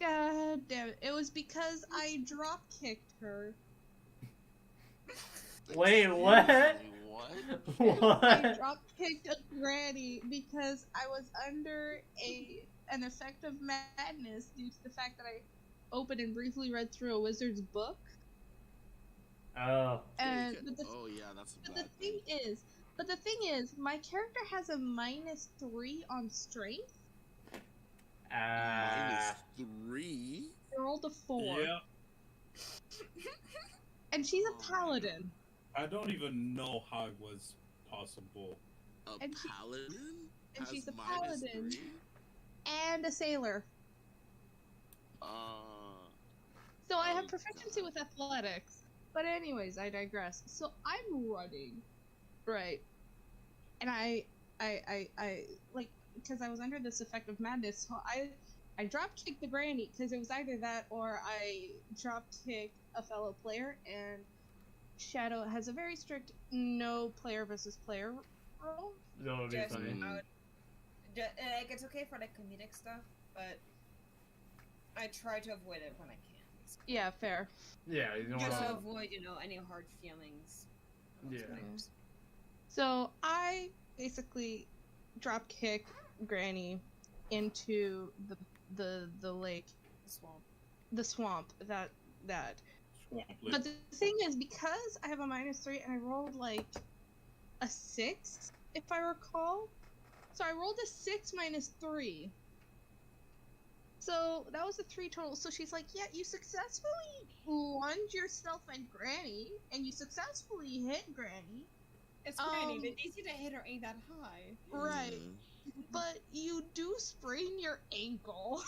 [SPEAKER 4] God damn it. It was because I drop kicked her.
[SPEAKER 2] Wait, what?
[SPEAKER 3] What?
[SPEAKER 4] I
[SPEAKER 2] What?
[SPEAKER 4] drop kicked a granny because I was under an effect of madness due to the fact that I opened and briefly read through a wizard's book.
[SPEAKER 2] Oh.
[SPEAKER 4] And
[SPEAKER 3] Oh yeah, that's a
[SPEAKER 4] but
[SPEAKER 3] bad
[SPEAKER 4] the thing is, my character has a -3 on strength.
[SPEAKER 3] -3.
[SPEAKER 4] I rolled a 4.
[SPEAKER 5] Yeah,
[SPEAKER 4] And she's a
[SPEAKER 3] Oh my
[SPEAKER 4] paladin.
[SPEAKER 5] I don't even know how it was possible.
[SPEAKER 3] A
[SPEAKER 4] And she-
[SPEAKER 3] paladin?
[SPEAKER 4] and
[SPEAKER 3] Has
[SPEAKER 4] she's a
[SPEAKER 3] -3?
[SPEAKER 4] paladin. And a sailor. So I have
[SPEAKER 3] Oh,
[SPEAKER 4] proficiency
[SPEAKER 3] God.
[SPEAKER 4] with athletics. But anyways, I digress. So I'm running. Right. And I like, because I was under this effect of madness, so I drop kicked the granny because it was either that or I drop kicked a fellow player, and Shadow has a very strict no player versus player rule.
[SPEAKER 2] That would be
[SPEAKER 1] Just
[SPEAKER 2] funny.
[SPEAKER 1] like it's okay for like comedic stuff, but I try to avoid it when I can.
[SPEAKER 4] Yeah, fair.
[SPEAKER 2] Yeah, you don't
[SPEAKER 1] Just to
[SPEAKER 2] want
[SPEAKER 1] avoid, any hard feelings.
[SPEAKER 2] Yeah.
[SPEAKER 4] So I basically drop kick Granny into the lake, the swamp that. But the thing is, because I have a -3 and I rolled like a 6, if I recall. So I rolled a 6 -3. So that was a 3 total. So she's like, yeah, you successfully lunge yourself at Granny, and you successfully hit Granny.
[SPEAKER 1] It's Granny. The DC to hit her ain't that high.
[SPEAKER 4] Right. But you do sprain your ankle.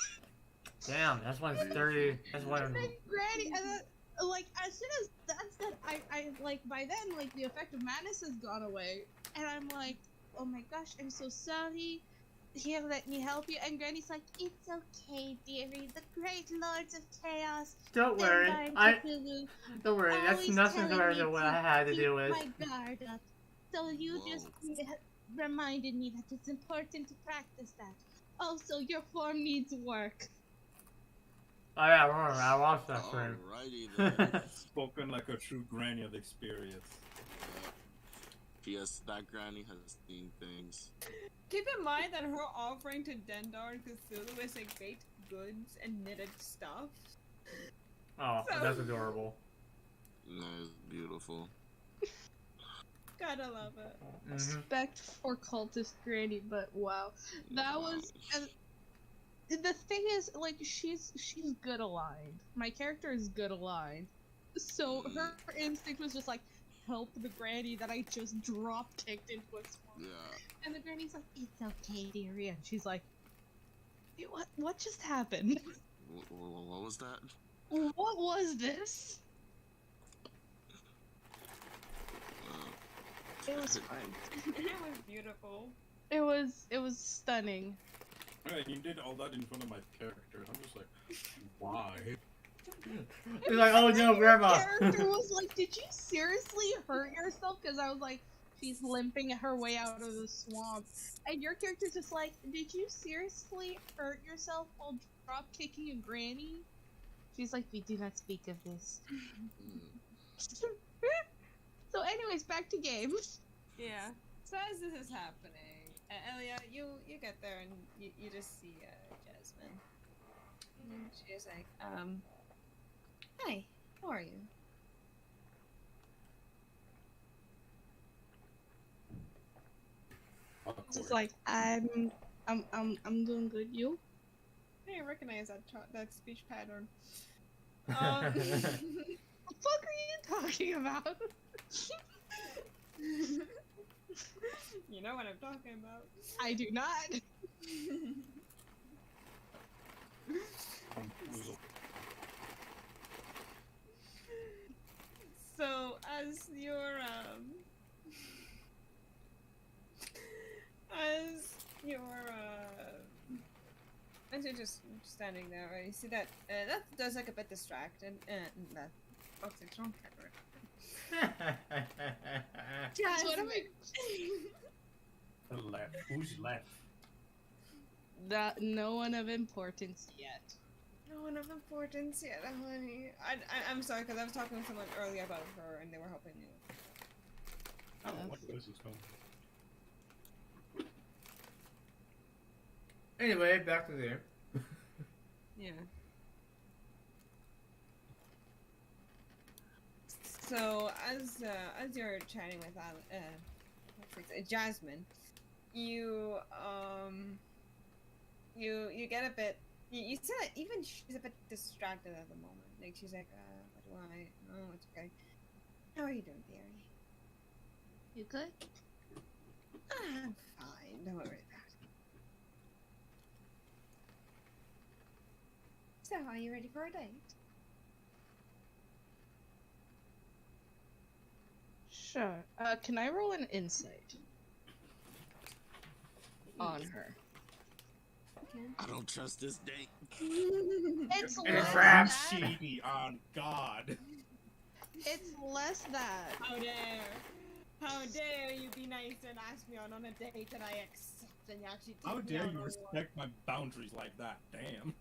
[SPEAKER 2] Damn, that's when it's 30. That's when.
[SPEAKER 4] And then Granny, and then, like, as soon as that's done, I like, by then, like, the effect of madness has gone away. And I'm like, oh my gosh, I'm so sorry. Here, let me help you. And Granny's like, it's okay, dearie. The great lords of chaos.
[SPEAKER 2] Don't worry. Don't worry. That's
[SPEAKER 4] always
[SPEAKER 2] nothing
[SPEAKER 4] telling
[SPEAKER 2] compared
[SPEAKER 4] me
[SPEAKER 2] to what
[SPEAKER 4] to
[SPEAKER 2] I had to
[SPEAKER 4] keep
[SPEAKER 2] deal with.
[SPEAKER 4] my guard up. So you just reminded me that it's important to practice that. Also, your form needs work.
[SPEAKER 2] Oh yeah, remember, I watched that stream.
[SPEAKER 3] Alrighty then.
[SPEAKER 5] Spoken like a true granny of experience.
[SPEAKER 3] Yes, that granny has seen things.
[SPEAKER 1] Keep in mind that her offering to Dendar and Cthulhu is like baked goods and knitted stuff.
[SPEAKER 2] Oh, that's adorable.
[SPEAKER 3] That is beautiful.
[SPEAKER 1] Gotta love it.
[SPEAKER 4] Respect for cultist Granny, but wow, that was. The thing is, like, she's good aligned. My character is good aligned, so her instinct was just like, help the granny that I just drop kicked into a swamp.
[SPEAKER 3] Yeah.
[SPEAKER 4] And the granny's like, it's okay, dearie. And she's like, hey, what just happened?
[SPEAKER 3] What was that?
[SPEAKER 4] What was this? It was fun.
[SPEAKER 1] It was beautiful.
[SPEAKER 4] It was stunning.
[SPEAKER 5] Alright, you did all that in front of my character. I'm just like, why?
[SPEAKER 2] He's like, oh no, grandma.
[SPEAKER 4] My character was like, did you seriously hurt yourself? Because I was like, she's limping her way out of the swamp. And your character's just like, did you seriously hurt yourself while drop kicking a granny? She's like, we do not speak of this. So anyways, back to games.
[SPEAKER 1] Yeah. So as this is happening, Elia, you get there and you just see Jasmine. And she's like, hi, how are you?
[SPEAKER 4] Just like, I'm doing good. You?
[SPEAKER 1] I didn't recognize that speech pattern.
[SPEAKER 4] What the fuck are you talking about?
[SPEAKER 1] You know what I'm talking about.
[SPEAKER 4] I do not.
[SPEAKER 1] So as you're just standing there, right? You see that that does like a bit distracted, that toxic strong character.
[SPEAKER 4] That's what am I?
[SPEAKER 5] Left. Who's left?
[SPEAKER 4] No one of importance yet.
[SPEAKER 1] No one of importance yet, honey. I'm sorry, because I was talking to someone earlier about her, and they were helping me.
[SPEAKER 5] I don't know what this is going.
[SPEAKER 2] Anyway, back to there.
[SPEAKER 1] Yeah. So as you're chatting with Jasmine, you get a bit. You see that even she's a bit distracted at the moment. Like she's like, what do I? Oh, it's okay. How are you doing, dearie?
[SPEAKER 4] You good?
[SPEAKER 1] I'm fine. Don't worry about it. So, are you ready for a date?
[SPEAKER 4] Sure. Can I roll an insight on her?
[SPEAKER 1] Okay.
[SPEAKER 3] I don't trust this date.
[SPEAKER 4] It's
[SPEAKER 2] And
[SPEAKER 4] less
[SPEAKER 2] it's
[SPEAKER 4] that.
[SPEAKER 5] Cheaty on God.
[SPEAKER 4] It's less that.
[SPEAKER 1] How dare! How dare you be nice and ask me on a date that I accept and you actually take
[SPEAKER 5] How
[SPEAKER 1] me
[SPEAKER 5] dare
[SPEAKER 1] out
[SPEAKER 5] you
[SPEAKER 1] on
[SPEAKER 5] respect my boundaries like that? Damn.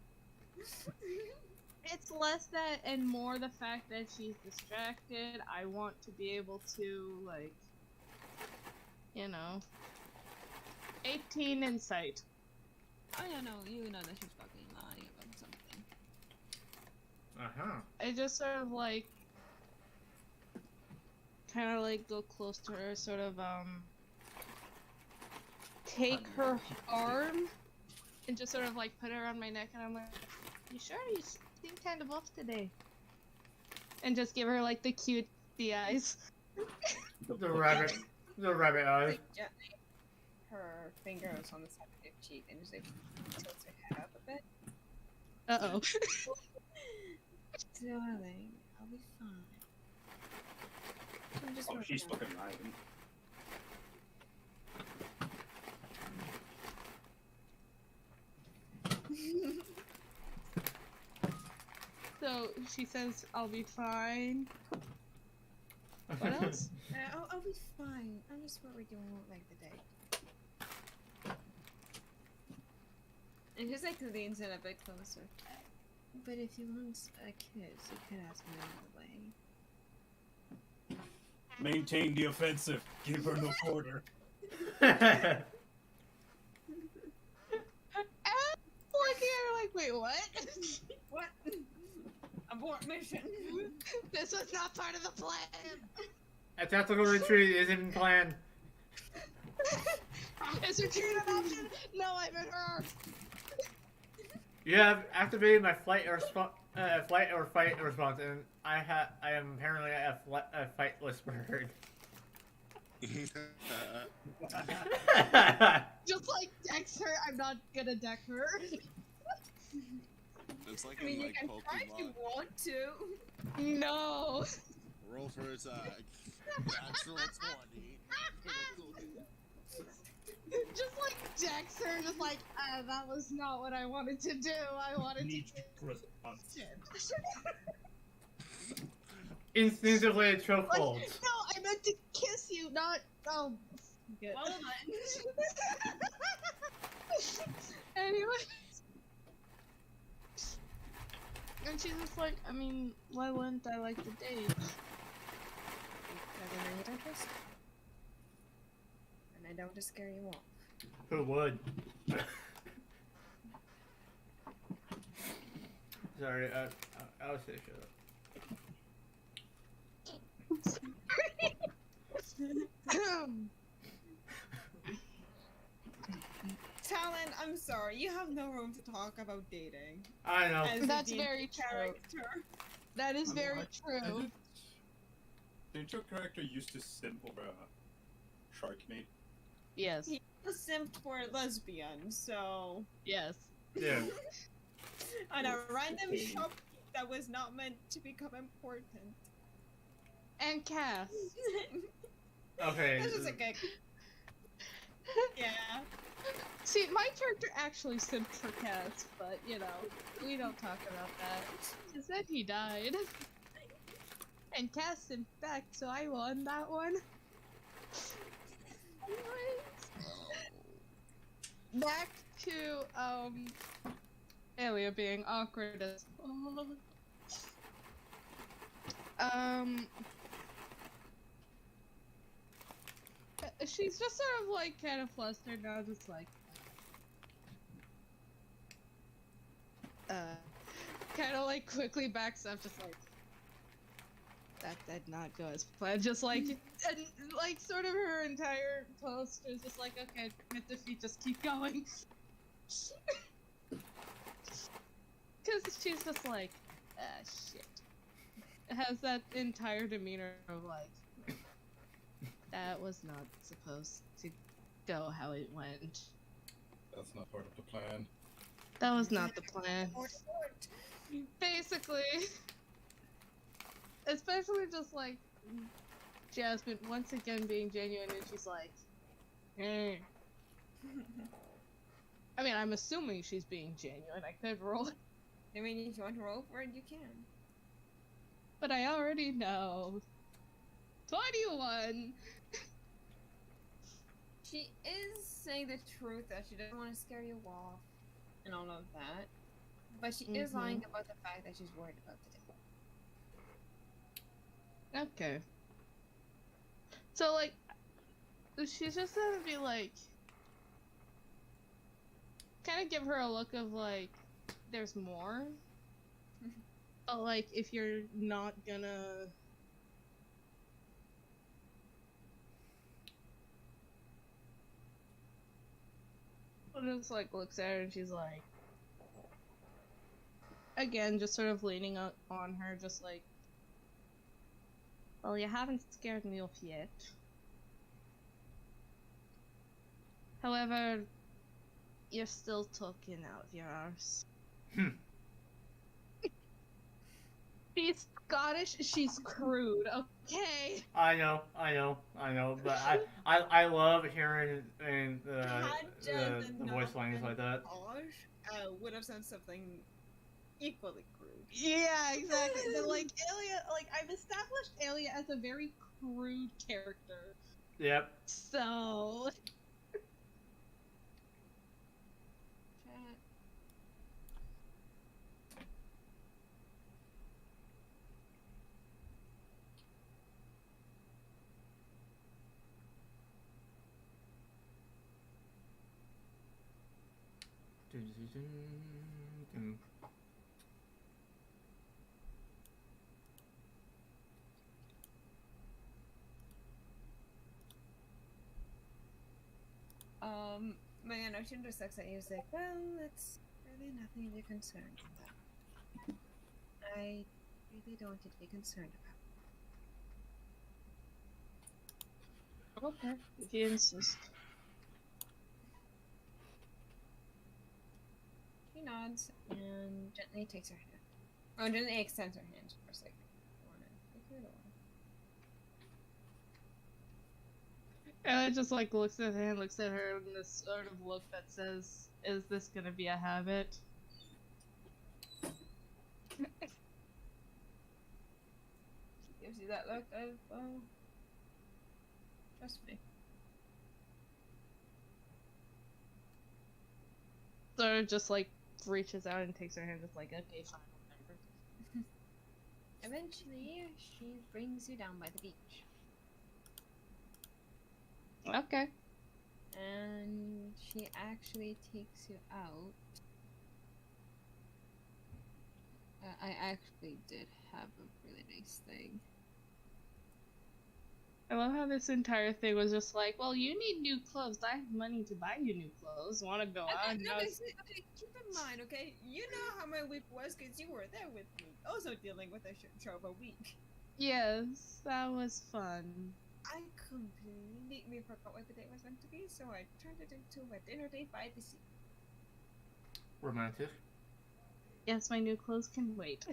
[SPEAKER 4] It's less that and more the fact that she's distracted. I want to be able to, like, you know, 18 insight.
[SPEAKER 1] Oh yeah, no, you know that she's fucking lying about something.
[SPEAKER 4] I just sort of like, kind of like go close to her, sort of take her arm and just sort of like put her on my neck, and I'm like, you sure? You seem kind of off today. And just give her like the cute eyes.
[SPEAKER 2] The rabbit eyes.
[SPEAKER 1] Like gently, her fingers on the side of your cheek and just like tilts her head up a bit.
[SPEAKER 4] Uh-oh.
[SPEAKER 1] Darling, I'll be fine. I'm just
[SPEAKER 5] Oh,
[SPEAKER 1] working
[SPEAKER 5] she's
[SPEAKER 1] on
[SPEAKER 5] fucking lying.
[SPEAKER 1] it.
[SPEAKER 4] So she says, I'll be fine. What else?
[SPEAKER 1] I'll be fine. I'm just worried you won't like the date. And just like leans in a bit closer. But if you want a kiss, you could ask me another way.
[SPEAKER 5] Maintain the offensive. Give her no quarter.
[SPEAKER 4] Looking at her like, wait, what?
[SPEAKER 1] What? Abort mission.
[SPEAKER 4] This was not part of the plan.
[SPEAKER 2] A tactical retreat isn't planned.
[SPEAKER 4] Is retreat an option? No, I meant her.
[SPEAKER 2] You have activated my flight or fight response, and I am apparently a fightless bird.
[SPEAKER 4] Just like dex her, I'm not gonna deck her.
[SPEAKER 3] It's like
[SPEAKER 1] I mean,
[SPEAKER 3] in
[SPEAKER 1] you
[SPEAKER 3] like
[SPEAKER 1] can try if you
[SPEAKER 3] Pokemon.
[SPEAKER 1] want to.
[SPEAKER 4] No.
[SPEAKER 3] Roll for attack. Natural 20.
[SPEAKER 4] Just like dex her, just like, that was not what I wanted to do. I wanted
[SPEAKER 5] Need
[SPEAKER 4] to
[SPEAKER 5] response.
[SPEAKER 2] Instinctively a chokehold.
[SPEAKER 4] Like, no, I meant to kiss you, not. Oh, good.
[SPEAKER 1] Well then.
[SPEAKER 4] Anyway. And she's just like, I mean, why wouldn't I like the date?
[SPEAKER 1] Because I know you don't trust me. And I don't want to scare you off.
[SPEAKER 2] Who would? Sorry, I'll say shut up.
[SPEAKER 1] Talon, I'm sorry, you have no room to talk about dating.
[SPEAKER 2] I know.
[SPEAKER 1] As a
[SPEAKER 4] That's
[SPEAKER 1] D&D
[SPEAKER 4] very true.
[SPEAKER 1] character.
[SPEAKER 4] That is very
[SPEAKER 5] I
[SPEAKER 4] true.
[SPEAKER 5] Didn't your character used to simp over a shark mate?
[SPEAKER 4] Yes.
[SPEAKER 1] He was simped for a lesbian, so
[SPEAKER 4] Yes.
[SPEAKER 2] Yeah.
[SPEAKER 1] on a random shop that was not meant to become important.
[SPEAKER 4] And Cass.
[SPEAKER 2] Okay.
[SPEAKER 1] This is a gig. Yeah.
[SPEAKER 4] See, my character actually simped for Cass, but, you know, we don't talk about that. Because then he died. and cast Infect, so I won that one. Back to Elia being awkward as she's just sort of like kind of flustered now, just like kind of like quickly backs up, just like that did not go as planned. Just like and like sort of her entire post is just like, okay, admit defeat, just keep going. Because she's just like, shit. It has that entire demeanor of like, that was not supposed to go how it went.
[SPEAKER 5] That's not part of the plan.
[SPEAKER 4] That was not the plan. Basically. Especially just like Jasmine once again being genuine, and she's like, I mean, I'm assuming she's being genuine. I could roll.
[SPEAKER 1] I mean, if you want to roll for it, you can.
[SPEAKER 4] But I already know. 21!
[SPEAKER 1] She is saying the truth that she doesn't want to scare you off and all of that. But she is lying about the fact that she's worried about the day.
[SPEAKER 4] Okay. So, like, she's just gonna be like, kind of give her a look of like, there's more. But like, if you're not gonna just like looks at her and she's like, again, just sort of leaning on her, just like, well, you haven't scared me off yet. However, you're still talking out of your arse. She's Scottish, she's crude, okay?
[SPEAKER 2] I know, but I love hearing the voice lines like that.
[SPEAKER 1] Would have said something equally crude.
[SPEAKER 4] Yeah, exactly. But like Elia, like I've established Elia as a very crude character.
[SPEAKER 2] Yep.
[SPEAKER 4] So.
[SPEAKER 1] Chat. My notion just looks at you, is like, well, it's really nothing to be concerned about. I really don't want you to be concerned about.
[SPEAKER 4] Okay, if you insist.
[SPEAKER 1] She nods and gently takes her hand. Oh, gently extends her hand for a second.
[SPEAKER 4] Ella just like looks at her and looks at her in this sort of look that says, is this gonna be a habit?
[SPEAKER 1] Gives you that look of, oh, trust me.
[SPEAKER 4] Sort of just like reaches out and takes her hand, just like, okay, fine, whatever.
[SPEAKER 1] Eventually, she brings you down by the beach.
[SPEAKER 4] Okay.
[SPEAKER 1] And she actually takes you out. I actually did have a really nice thing.
[SPEAKER 4] I love how this entire thing was just like, well, you need new clothes. I have money to buy you new clothes. Want to go out?
[SPEAKER 1] No, okay, keep in mind, okay? You know how my week was because you were there with me. Also dealing with a shit show of a week.
[SPEAKER 4] Yes, that was fun.
[SPEAKER 1] I completely forgot what the date was meant to be, so I turned it into a dinner date by the sea.
[SPEAKER 2] Romantic.
[SPEAKER 4] Yes, my new clothes can wait.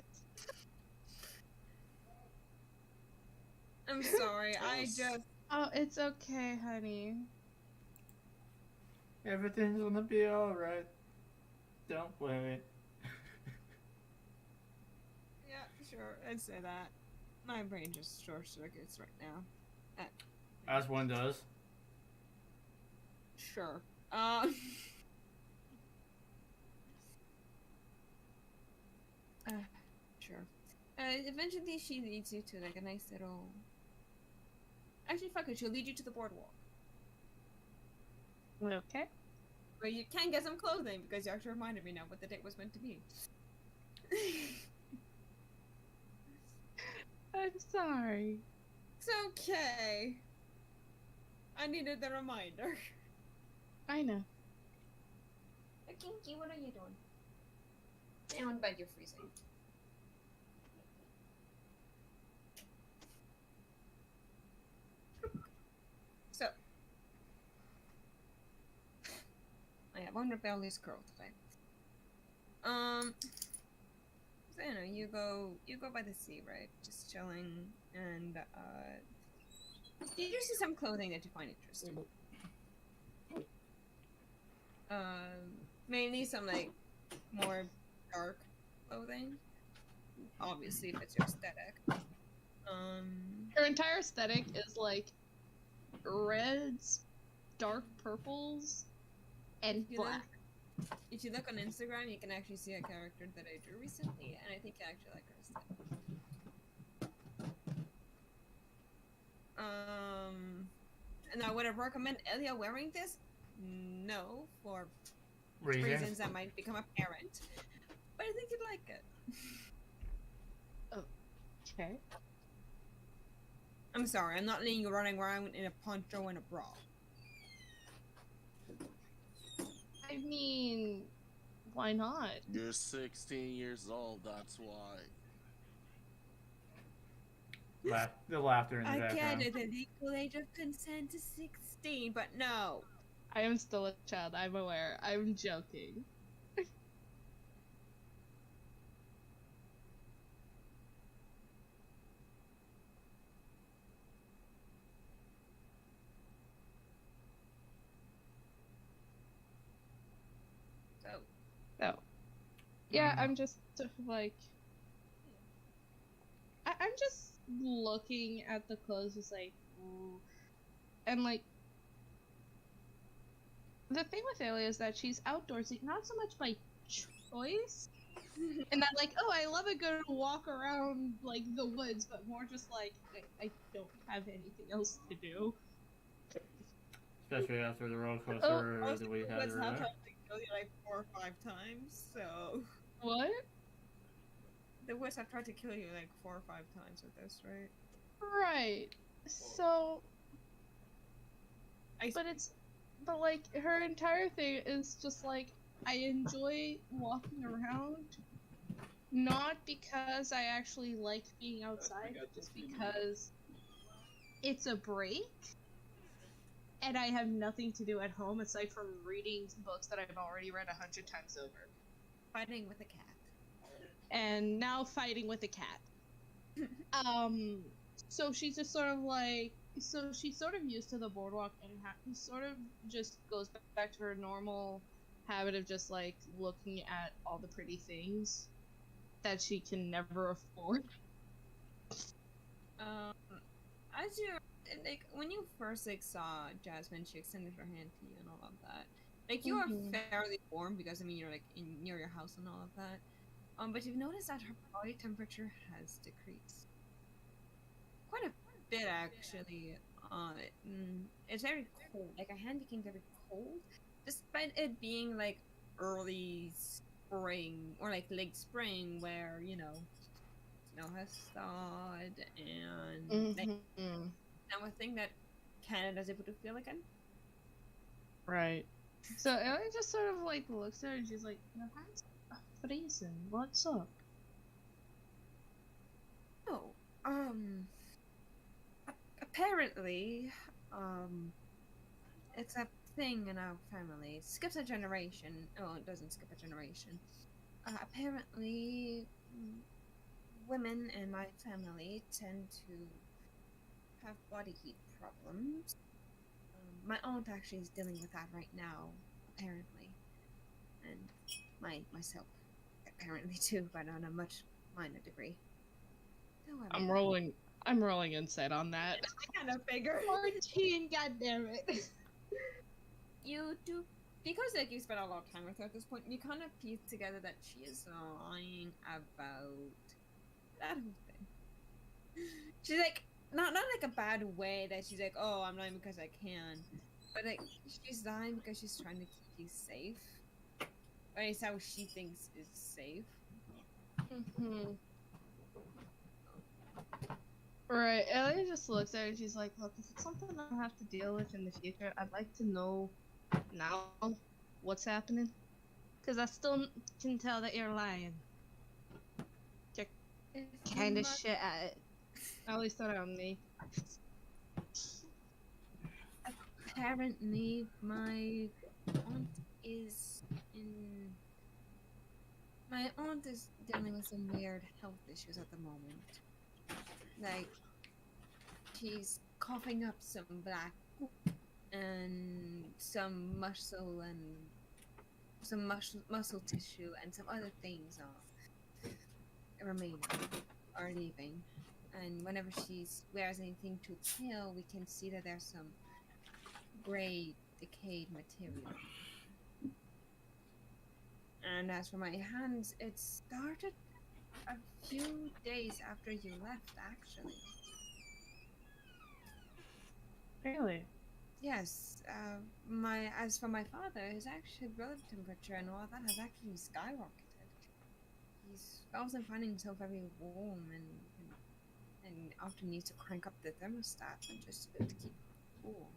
[SPEAKER 1] I'm sorry, I just...
[SPEAKER 4] Oh, it's okay, honey.
[SPEAKER 2] Everything's gonna be alright. Don't worry.
[SPEAKER 1] Yeah, sure, I'd say that. My brain just short circuits right now.
[SPEAKER 2] As one does.
[SPEAKER 1] Sure. Sure. Eventually she leads you to like a nice little. Actually, fuck it. She'll lead you to the boardwalk.
[SPEAKER 4] Okay.
[SPEAKER 1] Where you can get some clothing because you actually reminded me now what the date was meant to be.
[SPEAKER 4] I'm sorry.
[SPEAKER 1] It's okay. I needed the reminder.
[SPEAKER 4] I know.
[SPEAKER 1] Kinky, what are you doing? Down bed, you're freezing. So, I have one rebellious girl today. So, you go by the sea, right? Just chilling, and you see some clothing that you find interesting. Mainly some like more dark clothing. Obviously, if it's your aesthetic.
[SPEAKER 4] Her entire aesthetic is like reds, dark purples, and black.
[SPEAKER 1] If you look on Instagram, you can actually see a character that I drew recently, and I think you actually like her aesthetic. And I would have recommend Elia wearing this. No, for reasons that might become apparent. But I think you'd like it.
[SPEAKER 4] Okay.
[SPEAKER 1] I'm sorry, I'm not letting you running around in a poncho and a bra.
[SPEAKER 4] I mean, why not?
[SPEAKER 3] You're 16 years old, that's why.
[SPEAKER 2] The laughter in the background.
[SPEAKER 1] I get it, the legal age of consent is 16, but no.
[SPEAKER 4] I am still a child, I'm aware. I'm joking. Oh. Yeah, I'm just like... I'm just looking at the clothes, just like, ooh. And like, the thing with Ayla is that she's outdoorsy, not so much by choice, and that like, oh, I love a good walk around like the woods, but more just like I don't have anything else to do.
[SPEAKER 2] Especially after the roller coaster that we had.
[SPEAKER 1] I've tried to kill you like 4 or 5 times, so.
[SPEAKER 4] What?
[SPEAKER 1] The worst, I've tried to kill you like 4 or 5 times with this, right?
[SPEAKER 4] Right. So. But like, her entire thing is just like, I enjoy walking around, not because I actually like being outside, but just because it's a break, and I have nothing to do at home aside from reading books that I've already read 100 times over.
[SPEAKER 1] Fighting with a cat.
[SPEAKER 4] And now fighting with a cat. So she's just sort of like, so she's sort of used to the boardwalk and sort of just goes back to her normal habit of just like looking at all the pretty things that she can never afford.
[SPEAKER 1] As you like, when you first like saw Jasmine, she extended her hand to you and all of that. Like, you are fairly warm because I mean you're like near your house and all of that. But you've noticed that her body temperature has decreased quite a bit, actually. It's very cold. Like, her hand became very cold, despite it being like early spring or like late spring, where snow has thawed and like, now a thing that Canada's able to feel again.
[SPEAKER 4] Right. So Ellie just sort of like looks at her and she's like, "Your hand's freezing. What's up?"
[SPEAKER 1] Oh, apparently, it's a thing in our family. It skips a generation. Oh, it doesn't skip a generation. Apparently, women in my family tend to have body heat problems. My aunt actually is dealing with that right now, apparently, and myself apparently too, but on a much minor degree.
[SPEAKER 4] I'm rolling insight on that.
[SPEAKER 1] I kind of figured.
[SPEAKER 4] 14, goddammit.
[SPEAKER 1] You do, because like you spent a lot of time with her at this point, you kind of piece together that she is lying about that whole thing. She's like, not like a bad way that she's like, oh, I'm lying because I can, but like she's lying because she's trying to keep you safe. Or it's how she thinks is safe.
[SPEAKER 4] Mm-hmm. Right, Ellie just looks at her and she's like, look, if it's something I'll have to deal with in the future, I'd like to know now what's happening. Because I still can tell that you're lying. You're kind of shit at it. At least around me.
[SPEAKER 1] Apparently, my aunt is in... My aunt is dealing with some weird health issues at the moment. Like, she's coughing up some black and some muscle and some muscle tissue and some other things are remaining or leaving. And whenever she wears anything too pale, we can see that there's some gray, decayed material. And as for my hands, it started a few days after you left, actually.
[SPEAKER 4] Really?
[SPEAKER 1] Yes. As for my father, his actual blood temperature and all that has actually skyrocketed. He's also finding himself very warm and often needs to crank up the thermostat and just to keep cool.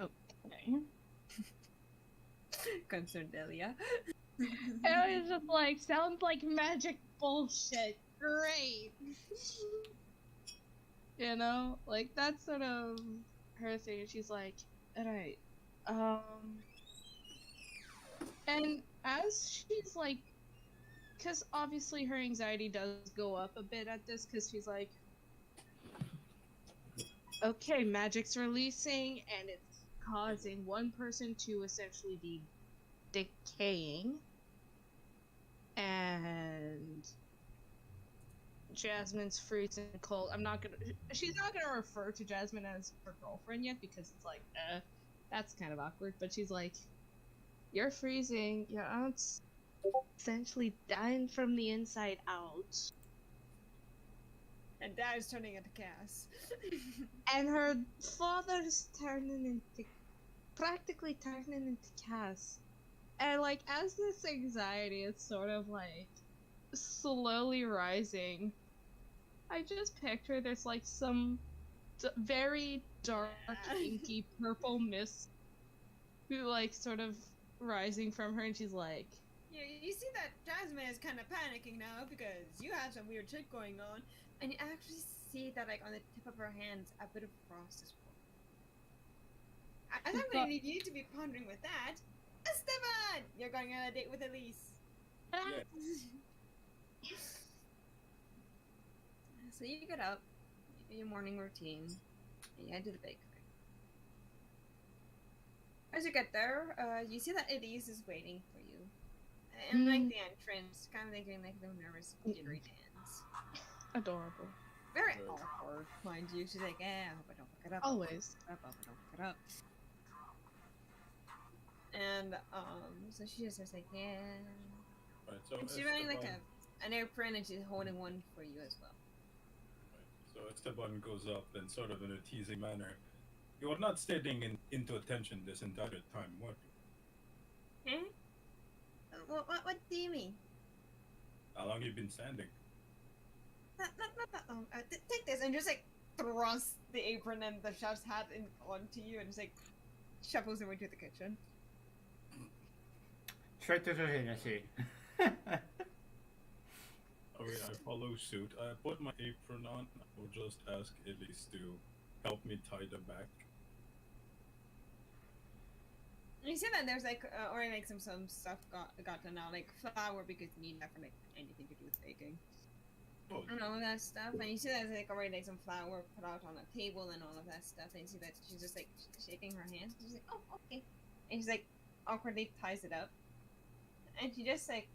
[SPEAKER 4] Okay.
[SPEAKER 1] Concerned Delia.
[SPEAKER 4] It was just like, sounds like magic bullshit. Great. You know? Like, that's sort of her thing. She's like, alright. And as she's like, because obviously her anxiety does go up a bit at this, because she's like, okay, magic's releasing, and it's causing one person to essentially be decaying, and Jasmine's freezing cold. She's not gonna refer to Jasmine as her girlfriend yet, because it's like, that's kind of awkward, but she's like, you're freezing, your aunt's essentially dying from the inside out.
[SPEAKER 1] And Dad is turning into Cass.
[SPEAKER 4] And her father's practically turning into Cass. And like, as this anxiety is sort of like slowly rising, I just picture there's like some very dark, inky purple mist like sort of rising from her, and she's like,
[SPEAKER 1] Yeah, you see that Jasmine is kind of panicking now because you have some weird shit going on, and you actually see that like on the tip of her hands a bit of frost is forming. I'm gonna need you to be pondering with that. Esteban, you're going on a date with Elise.
[SPEAKER 5] Yes.
[SPEAKER 1] So you get up, you do your morning routine, and you head to the bakery. As you get there, you see that Elise is waiting for you. And like the entrance, kind of making like the nervous jittery dance.
[SPEAKER 4] adorable.
[SPEAKER 1] Very awkward, mind you. She's like, I hope I don't fuck it up.
[SPEAKER 4] Always.
[SPEAKER 1] I hope I don't fuck it up. And so she just says like, yeah.
[SPEAKER 5] Right, so
[SPEAKER 1] And she's wearing like an apron, and she's holding one for you as well.
[SPEAKER 5] Right, so Esteban goes up and sort of in a teasing manner. You are not staring into attention this entire time, were you?
[SPEAKER 1] Hmm? What do you mean?
[SPEAKER 5] How long have you been standing?
[SPEAKER 1] Not that long. Take this, and just like thrusts the apron and the chef's hat onto you, and just like shuffles away to the kitchen.
[SPEAKER 2] Straight to the dignity.
[SPEAKER 5] Okay, I follow suit. I put my apron on. I will just ask Elise to help me tie the back.
[SPEAKER 1] You see that there's like already like some stuff got done now, like flour, because you need that for like anything to do with baking.
[SPEAKER 5] Oh,
[SPEAKER 1] And all of that stuff, and you see that there's like already like some flour put out on a table and all of that stuff, and you see that she's just like shaking her hands. She's like, oh, okay. And she's like awkwardly ties it up. And she just like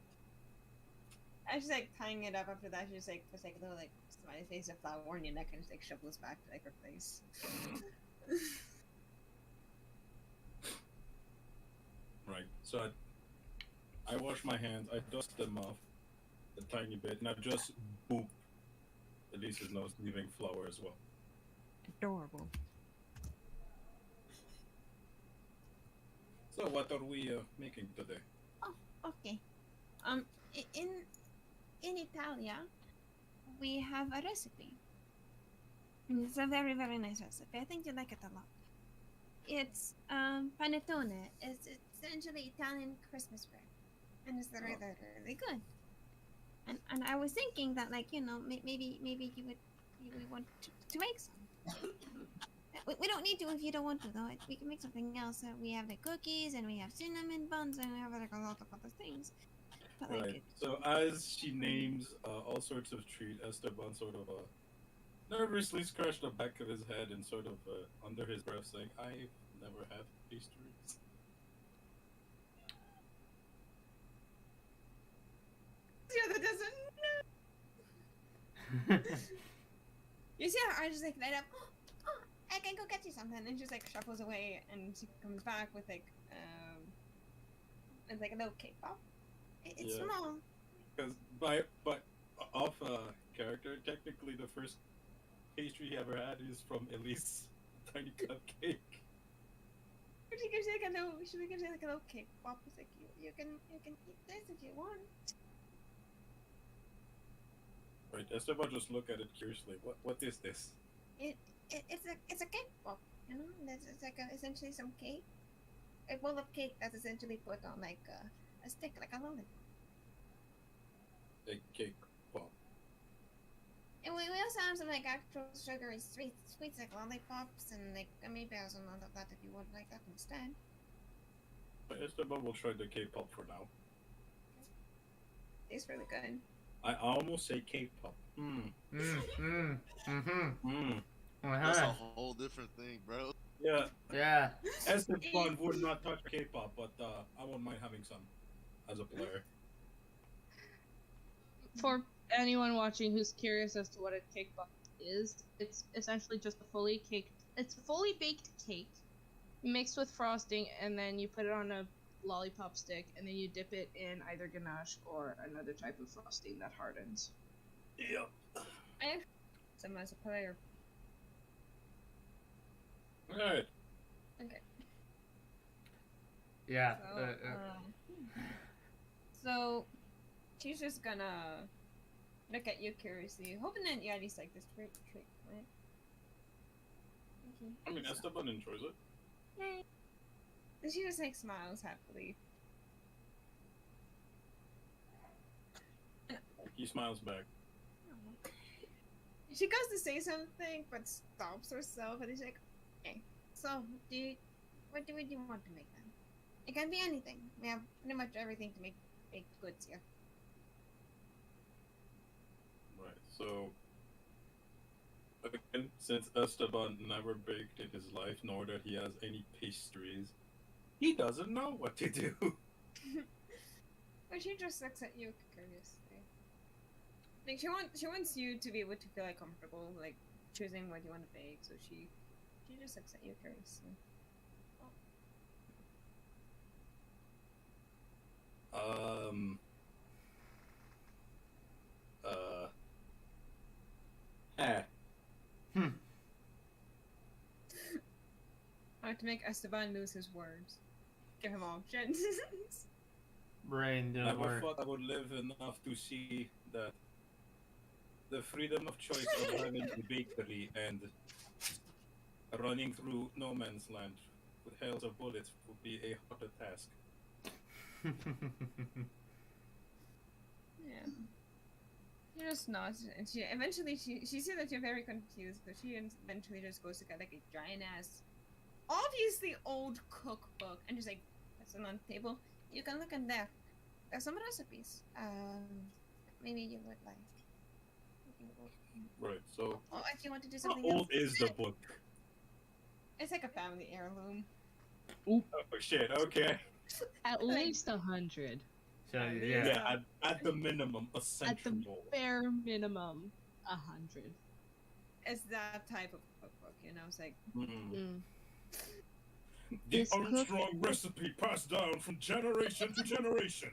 [SPEAKER 1] I just like tying it up after that. She just like puts like a little like smiley face, a flower on your neck, and just like shovels back to like her place.
[SPEAKER 5] Right. So I wash my hands. I dust them off a tiny bit, and I just boop Elise's nose, leaving flour as well.
[SPEAKER 4] Adorable.
[SPEAKER 5] So what are we making today?
[SPEAKER 1] Oh, okay. In Italia, we have a recipe. It's a very very nice recipe. I think you like it a lot. It's panettone. It's essentially Italian Christmas bread, and it's really really good. And I was thinking that like maybe you would want to make some. We don't need to if you don't want to though. We can make something else. We have like cookies and we have cinnamon buns and we have like a lot of other things. But, like,
[SPEAKER 5] Right. So as she names all sorts of treat, Esteban sort of nervously scratched the back of his head and sort of under his breath saying, "I've never had pastries."
[SPEAKER 1] the other doesn't. You see how I just like light up. Oh, I can go get you something, and she just like shuffles away, and she comes back with like it's like a little cake pop. It's small.
[SPEAKER 5] Because but off character, technically the first pastry he ever had is from Elise tiny cupcake.
[SPEAKER 1] She gives you like a little. She gives you like a little cake pop. It's like you can eat this if you want.
[SPEAKER 5] Right, Esteban just look at it curiously. What is this?
[SPEAKER 1] It's a cake pop. You know, it's like essentially some cake. A bowl of cake that's essentially put on like a stick, like a lollipop.
[SPEAKER 5] A cake pop.
[SPEAKER 1] And we also have some like actual sugary sweets like lollipops and like gummy bears and all of that if you would like that instead.
[SPEAKER 5] But Esteban will try the cake pop for now.
[SPEAKER 1] Tastes really good.
[SPEAKER 5] I almost say cake pop.
[SPEAKER 3] That's a whole different thing, bro.
[SPEAKER 5] Yeah.
[SPEAKER 2] Yeah.
[SPEAKER 5] Esteban would not touch cake pop, but I won't mind having some as a player.
[SPEAKER 4] For anyone watching who's curious as to what a cake pop is, it's essentially just a fully baked cake mixed with frosting, and then you put it on a lollipop stick, and then you dip it in either ganache or another type of frosting that hardens.
[SPEAKER 5] Yep.
[SPEAKER 1] I have some as a player.
[SPEAKER 5] Alright.
[SPEAKER 1] Okay.
[SPEAKER 2] Yeah.
[SPEAKER 1] So she's just gonna look at you curiously, hoping that you at least like this trick, right?
[SPEAKER 5] I mean, Esteban enjoys it.
[SPEAKER 1] Yay. And she just like smiles happily.
[SPEAKER 5] He smiles back.
[SPEAKER 1] She goes to say something, but stops herself, and she's like, "Okay, so what do we want to make then? It can be anything. We have pretty much everything to make baked goods here."
[SPEAKER 5] Right, so again, since Esteban never baked in his life, nor that he has any pastries, he doesn't know what to do.
[SPEAKER 1] But she just looks at you curiously. Like she wants you to be able to feel like comfortable, like choosing what you want to bake. So she just looks at you curiously. I have to make Esteban lose his words. Give him options.
[SPEAKER 2] Brain don't
[SPEAKER 5] Never
[SPEAKER 2] work.
[SPEAKER 5] thought I would live enough to see that the freedom of choice of running a bakery and running through no man's land with hails of bullets would be a harder task.
[SPEAKER 1] Yeah. She just nods, and she eventually she sees that you're very confused, so she eventually just goes to get like a giant ass, obviously old cookbook, and just like puts it on the table. You can look in there. There's some recipes. Maybe you would like.
[SPEAKER 5] Right, so
[SPEAKER 1] Oh, if you want to do
[SPEAKER 5] how
[SPEAKER 1] something else.
[SPEAKER 5] old is the book?
[SPEAKER 1] It's like a family heirloom.
[SPEAKER 5] Oh shit, okay.
[SPEAKER 4] At
[SPEAKER 1] Like-
[SPEAKER 4] least 100.
[SPEAKER 2] So,
[SPEAKER 1] Yeah.
[SPEAKER 5] Yeah, at the minimum, a
[SPEAKER 4] At the
[SPEAKER 5] central.
[SPEAKER 4] bare minimum, 100.
[SPEAKER 1] It's that type of cookbook, you know. It's like
[SPEAKER 5] Mm. The
[SPEAKER 4] This
[SPEAKER 5] Armstrong recipe passed down from generation to generation.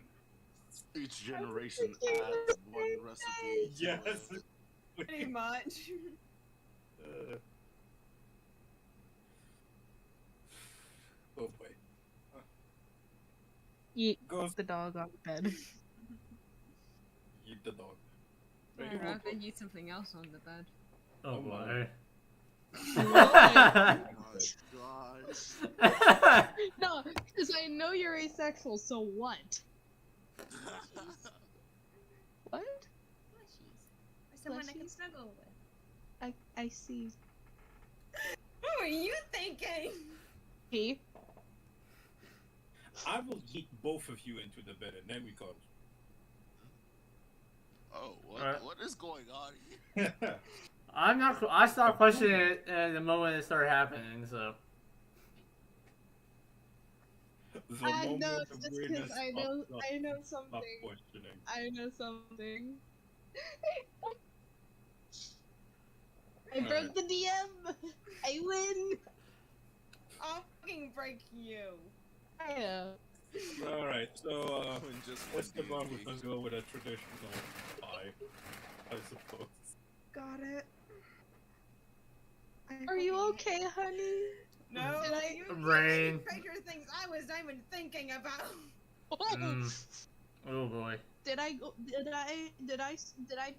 [SPEAKER 3] Each generation adds one recipe. to
[SPEAKER 5] Yes.
[SPEAKER 3] it.
[SPEAKER 1] pretty much.
[SPEAKER 5] Oh boy.
[SPEAKER 4] Eat
[SPEAKER 5] Goes
[SPEAKER 4] the dog on the bed.
[SPEAKER 5] eat the dog.
[SPEAKER 1] I'd rather eat something else on the bed.
[SPEAKER 2] Oh
[SPEAKER 5] Oh,
[SPEAKER 2] boy.
[SPEAKER 3] Oh my gosh.
[SPEAKER 4] No, because I know you're asexual, so what? What?
[SPEAKER 1] Plushies. Or someone I can
[SPEAKER 4] Plushies?
[SPEAKER 1] snuggle with.
[SPEAKER 4] I see.
[SPEAKER 1] What were you thinking?
[SPEAKER 4] He?
[SPEAKER 5] I will yeet both of you into the bed and then we cuddle.
[SPEAKER 3] Oh,
[SPEAKER 2] Alright.
[SPEAKER 3] what is going on here?
[SPEAKER 2] I'm not. I stopped questioning it the moment it started happening. So.
[SPEAKER 5] The
[SPEAKER 4] I
[SPEAKER 5] moment
[SPEAKER 4] know,
[SPEAKER 5] of
[SPEAKER 4] just because
[SPEAKER 5] weirdness
[SPEAKER 4] I know
[SPEAKER 5] stop
[SPEAKER 4] something.
[SPEAKER 5] questioning.
[SPEAKER 4] I know something. I broke the DM! I win!
[SPEAKER 1] I'll fucking break you.
[SPEAKER 4] I know.
[SPEAKER 5] Alright, so
[SPEAKER 3] Just
[SPEAKER 5] let's
[SPEAKER 3] fucking
[SPEAKER 5] go
[SPEAKER 3] weak.
[SPEAKER 5] let's go with a traditional pie, I suppose.
[SPEAKER 1] Got it.
[SPEAKER 4] Are you okay, honey?
[SPEAKER 1] No,
[SPEAKER 4] Did I-
[SPEAKER 1] you
[SPEAKER 2] Brain.
[SPEAKER 1] treasure things I was not even thinking about.
[SPEAKER 2] Oh boy.
[SPEAKER 4] Did I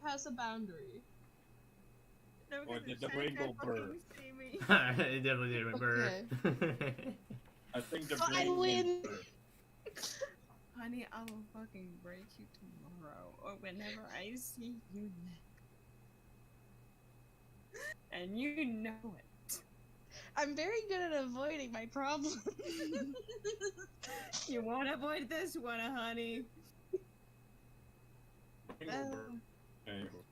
[SPEAKER 4] pass a boundary?
[SPEAKER 1] No,
[SPEAKER 5] Or
[SPEAKER 1] because
[SPEAKER 5] did the
[SPEAKER 1] Shan
[SPEAKER 5] rainbow
[SPEAKER 1] can't fucking
[SPEAKER 5] bird?
[SPEAKER 1] see me.
[SPEAKER 2] It definitely did remember.
[SPEAKER 5] I think the
[SPEAKER 4] So I
[SPEAKER 5] brain
[SPEAKER 4] win.
[SPEAKER 1] Honey, I will fucking break you tomorrow or whenever I see you next. And you know it.
[SPEAKER 4] I'm very good at avoiding my problems.
[SPEAKER 1] You want to avoid this one, honey?
[SPEAKER 5] Rainbow bird. Anywho.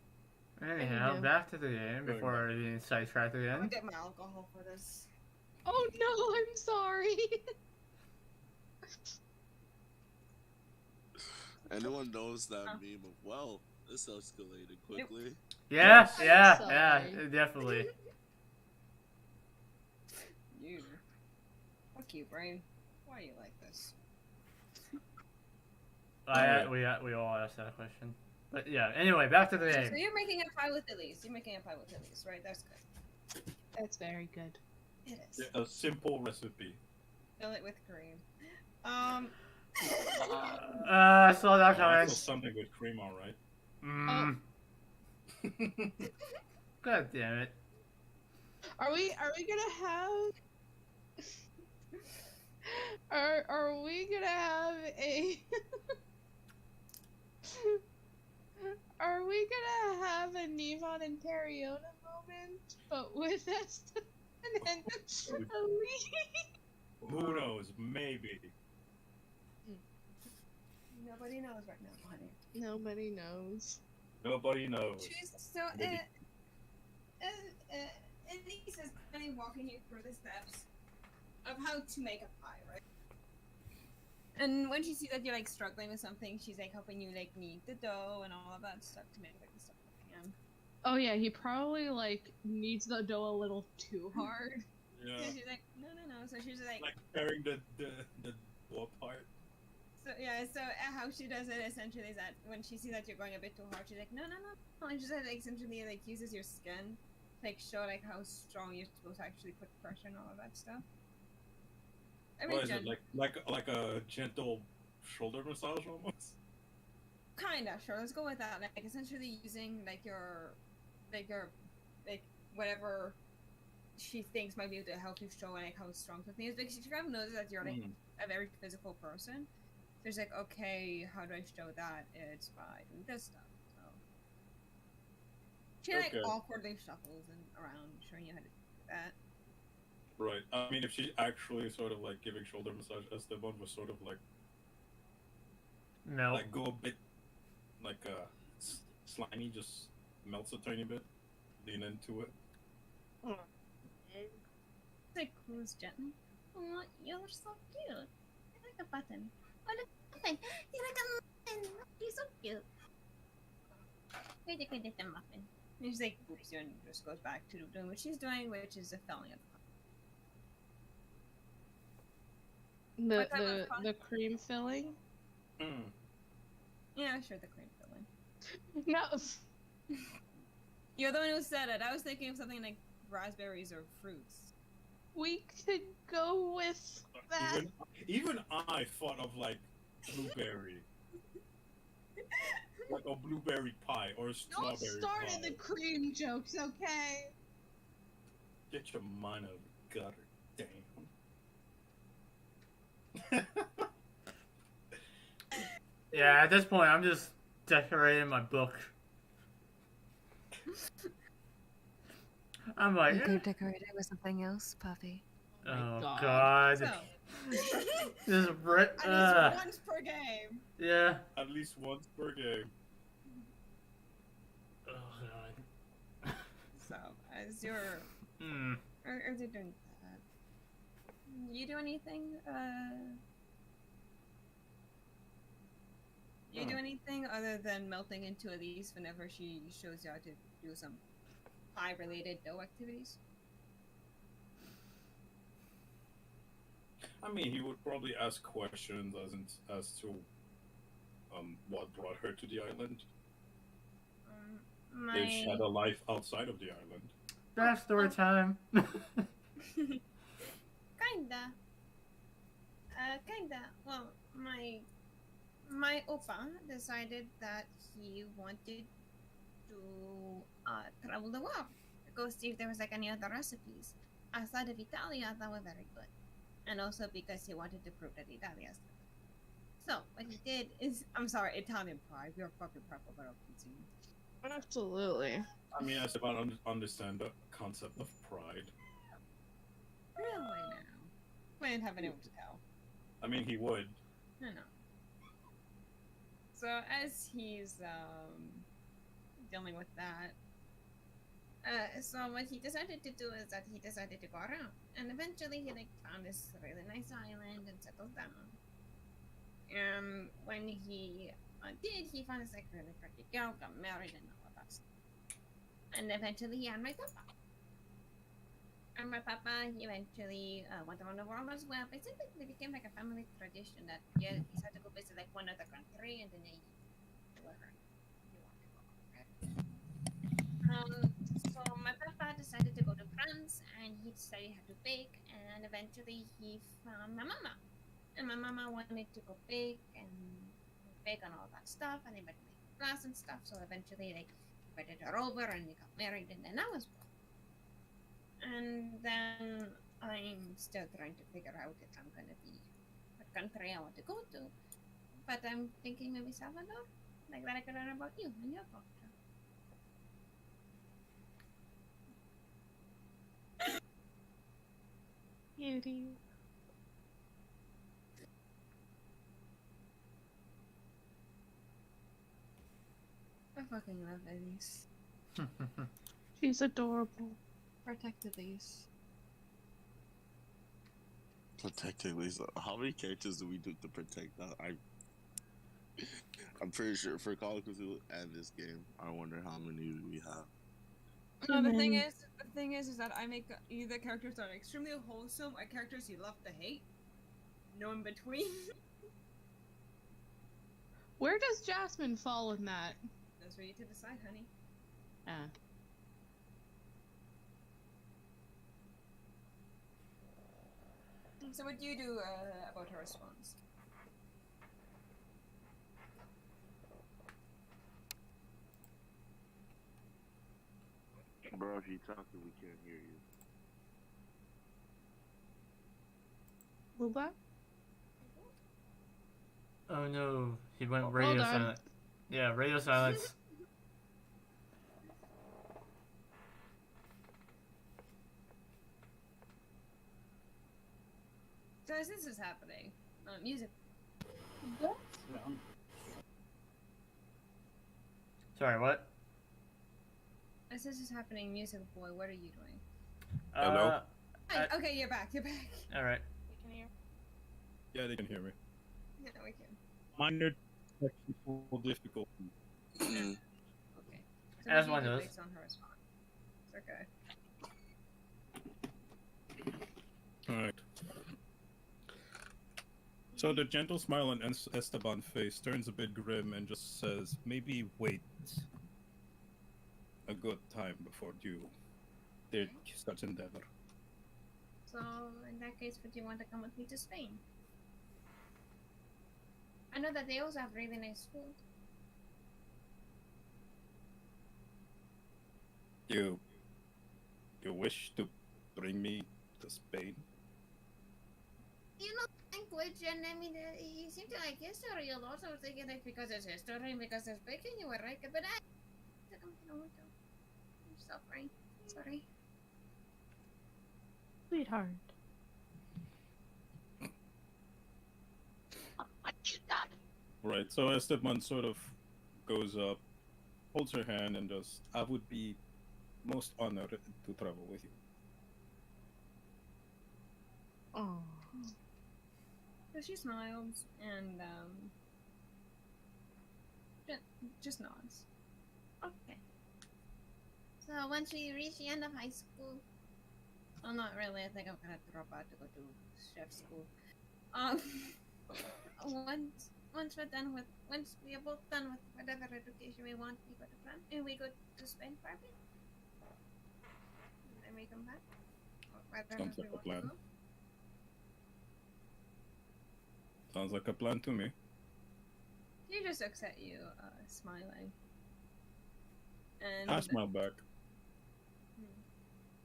[SPEAKER 2] Anyhow,
[SPEAKER 4] Anywho.
[SPEAKER 2] back to the game before being sidetracked
[SPEAKER 1] I'll
[SPEAKER 2] again.
[SPEAKER 1] get my alcohol for this.
[SPEAKER 4] Oh no, I'm sorry.
[SPEAKER 3] Anyone knows that meme of, well, this escalated quickly.
[SPEAKER 2] Yeah,
[SPEAKER 4] I'm
[SPEAKER 2] yeah,
[SPEAKER 4] sorry.
[SPEAKER 2] yeah, definitely.
[SPEAKER 1] You. Fuck you, brain. Why are you like this?
[SPEAKER 2] We all asked that question. But yeah, anyway, back to the
[SPEAKER 1] So
[SPEAKER 2] game.
[SPEAKER 1] you're making a pie with Elise. You're making a pie with Elise, right? That's good.
[SPEAKER 4] That's very good.
[SPEAKER 1] It is.
[SPEAKER 5] A simple recipe.
[SPEAKER 1] Fill it with cream.
[SPEAKER 2] I saw that
[SPEAKER 5] I
[SPEAKER 2] coming.
[SPEAKER 5] saw something with cream, alright.
[SPEAKER 2] Mm. God damn it.
[SPEAKER 4] Are we gonna have are we gonna have a are we gonna have a Nevon and Periona moment, but with Eston and Elise?
[SPEAKER 5] Who knows? Maybe.
[SPEAKER 1] Nobody knows right now, honey.
[SPEAKER 4] Nobody knows.
[SPEAKER 5] Nobody knows.
[SPEAKER 1] She's so.
[SPEAKER 5] Maybe.
[SPEAKER 1] Elise is kind of walking you through the steps of how to make a pie, right? And when she sees that you're like struggling with something, she's like helping you like knead the dough and all of that stuff to make like the stuff you can.
[SPEAKER 4] Oh yeah, he probably like kneads the dough a little too hard.
[SPEAKER 5] Yeah.
[SPEAKER 1] So she's like, no. So she's like,
[SPEAKER 5] Like tearing the dough apart.
[SPEAKER 1] so yeah. So how she does it essentially is that when she sees that you're going a bit too hard, she's like, no. And she said like essentially like uses your skin, like show like how strong you're supposed to actually put pressure and all of that stuff. I mean,
[SPEAKER 5] What is it like a gentle shoulder massage almost?
[SPEAKER 1] kinda sure. Let's go with that. Like essentially using like whatever she thinks might be able to help you show like how strong something is. Like she kind of knows that you're like a very physical person. So she's like, okay, how do I show that? It's by doing this stuff. So she like
[SPEAKER 5] Okay.
[SPEAKER 1] awkwardly shuffles around, showing you how to do that.
[SPEAKER 5] Right. I mean, if she's actually sort of like giving shoulder massage, Esteban was sort of like
[SPEAKER 2] No.
[SPEAKER 5] like go a bit like slimy, just melts a tiny bit, lean into it.
[SPEAKER 1] Like close gently. Oh, you're so cute. I like a button. Oh, look, button. You're like a muffin. He's so cute. Where'd you get the muffin? And she's like, oops, and just goes back to doing what she's doing, which is the filling of
[SPEAKER 4] The cream filling?
[SPEAKER 5] Mm.
[SPEAKER 1] Yeah, sure, the cream filling.
[SPEAKER 4] No.
[SPEAKER 1] You're the one who said it. I was thinking of something like raspberries or fruits.
[SPEAKER 4] We could go with that.
[SPEAKER 5] Even I thought of like blueberry. Like a blueberry pie or a
[SPEAKER 4] Don't
[SPEAKER 5] strawberry
[SPEAKER 4] start
[SPEAKER 5] pie.
[SPEAKER 4] in the cream jokes, okay?
[SPEAKER 5] Get your mind out of the gutter, damn.
[SPEAKER 2] Yeah, at this point, I'm just decorating my book. I'm like,
[SPEAKER 1] You could have decorated it with something else, Puffy.
[SPEAKER 2] oh god.
[SPEAKER 1] So,
[SPEAKER 2] This is
[SPEAKER 1] at least once per game.
[SPEAKER 2] Yeah.
[SPEAKER 5] At least once per game.
[SPEAKER 2] Oh god.
[SPEAKER 1] So, as you're... As you're doing that, you do anything, You do anything other than melting into Elise whenever she shows you how to do some pie-related dough activities?
[SPEAKER 5] I mean, he would probably ask questions as to what brought her to the island. If she had a life outside of the island.
[SPEAKER 2] Backstory time.
[SPEAKER 1] Kinda. Well, my oppa decided that he wanted to travel the world, go see if there was like any other recipes outside of Italia that were very good, and also because he wanted to prove that Italia is good. So what he did is, I'm sorry, Italian pride. We are fucking purple, but open.
[SPEAKER 4] Absolutely.
[SPEAKER 5] I mean, I suppose I understand the concept of pride.
[SPEAKER 1] Really now, we didn't have anyone to tell.
[SPEAKER 5] I mean, he would.
[SPEAKER 1] No. So as he's dealing with that, so what he decided to do is that he decided to go around, and eventually he like found this really nice island and settled down. When he did, he found this like really pretty girl, got married, and all of that stuff. And eventually he had my papa. And my papa, he eventually went around the world as well. Basically, it became like a family tradition that he had to go visit like one other country, and then they wherever he wanted to go. Right? So my papa decided to go to France, and he decided how to bake, and eventually he found my mama. And my mama wanted to go bake and all that stuff, and they went to make glass and stuff. So eventually, like, invited her over, and they got married, and then I was born. And then I'm still trying to figure out if I'm gonna be what country I want to go to. But I'm thinking maybe Salvador. Like that I could learn about you and your culture.
[SPEAKER 4] Beauty.
[SPEAKER 1] I fucking love Elise.
[SPEAKER 4] She's adorable.
[SPEAKER 1] Protect Elise.
[SPEAKER 3] Protect Elise. How many characters do we do to protect that? I'm pretty sure for Call of Cthulhu and this game, I wonder how many we have.
[SPEAKER 1] No, the thing is that I make either characters that are extremely wholesome or characters you love to hate. No in between.
[SPEAKER 4] Where does Jasmine fall in that?
[SPEAKER 1] That's for you to decide, honey. So what do you do about her response?
[SPEAKER 3] Bro, if you talking, we can't hear you.
[SPEAKER 4] Luba?
[SPEAKER 2] Oh no, he went radio silent. Yeah, radio silence.
[SPEAKER 1] So as this is happening, music.
[SPEAKER 2] Sorry, what?
[SPEAKER 1] As this is happening, music boy, what are you doing?
[SPEAKER 5] Hello?
[SPEAKER 1] Okay, you're back.
[SPEAKER 2] Alright.
[SPEAKER 1] We can hear.
[SPEAKER 5] Yeah, they can hear me.
[SPEAKER 1] Yeah, we can.
[SPEAKER 5] Minor technical difficulty.
[SPEAKER 3] Mhm.
[SPEAKER 1] Okay.
[SPEAKER 2] As
[SPEAKER 1] So
[SPEAKER 2] one
[SPEAKER 1] maybe
[SPEAKER 2] does.
[SPEAKER 1] based on her response. It's okay.
[SPEAKER 5] Alright. So the gentle smile on Esteban's face turns a bit grim and just says, maybe wait a good time before you did such endeavor.
[SPEAKER 1] So in that case, would you want to come with me to Spain? I know that they also have really nice food.
[SPEAKER 5] You wish to bring me to Spain?
[SPEAKER 1] You know language, and I mean, you seem to like history a lot. So I was thinking that because it's history and because it's baking, you were right. But I don't want to. I'm suffering. Sorry.
[SPEAKER 4] Sweetheart. What you done?
[SPEAKER 5] Right, so Esteban sort of goes up, holds her hand, and just, I would be most honored to travel with you.
[SPEAKER 4] Oh.
[SPEAKER 1] So she smiles and just nods. Okay. So once we reach the end of high school, well, not really. I think I'm gonna drop out to go to chef school. Once we are both done with whatever education we want, we go to France and we go to Spain for a bit. And then we come back. Wherever
[SPEAKER 5] Sounds
[SPEAKER 1] we
[SPEAKER 5] like a
[SPEAKER 1] want to
[SPEAKER 5] plan.
[SPEAKER 1] go.
[SPEAKER 5] Sounds like a plan to me.
[SPEAKER 1] He just looks at you, smiling. And
[SPEAKER 5] I smile back.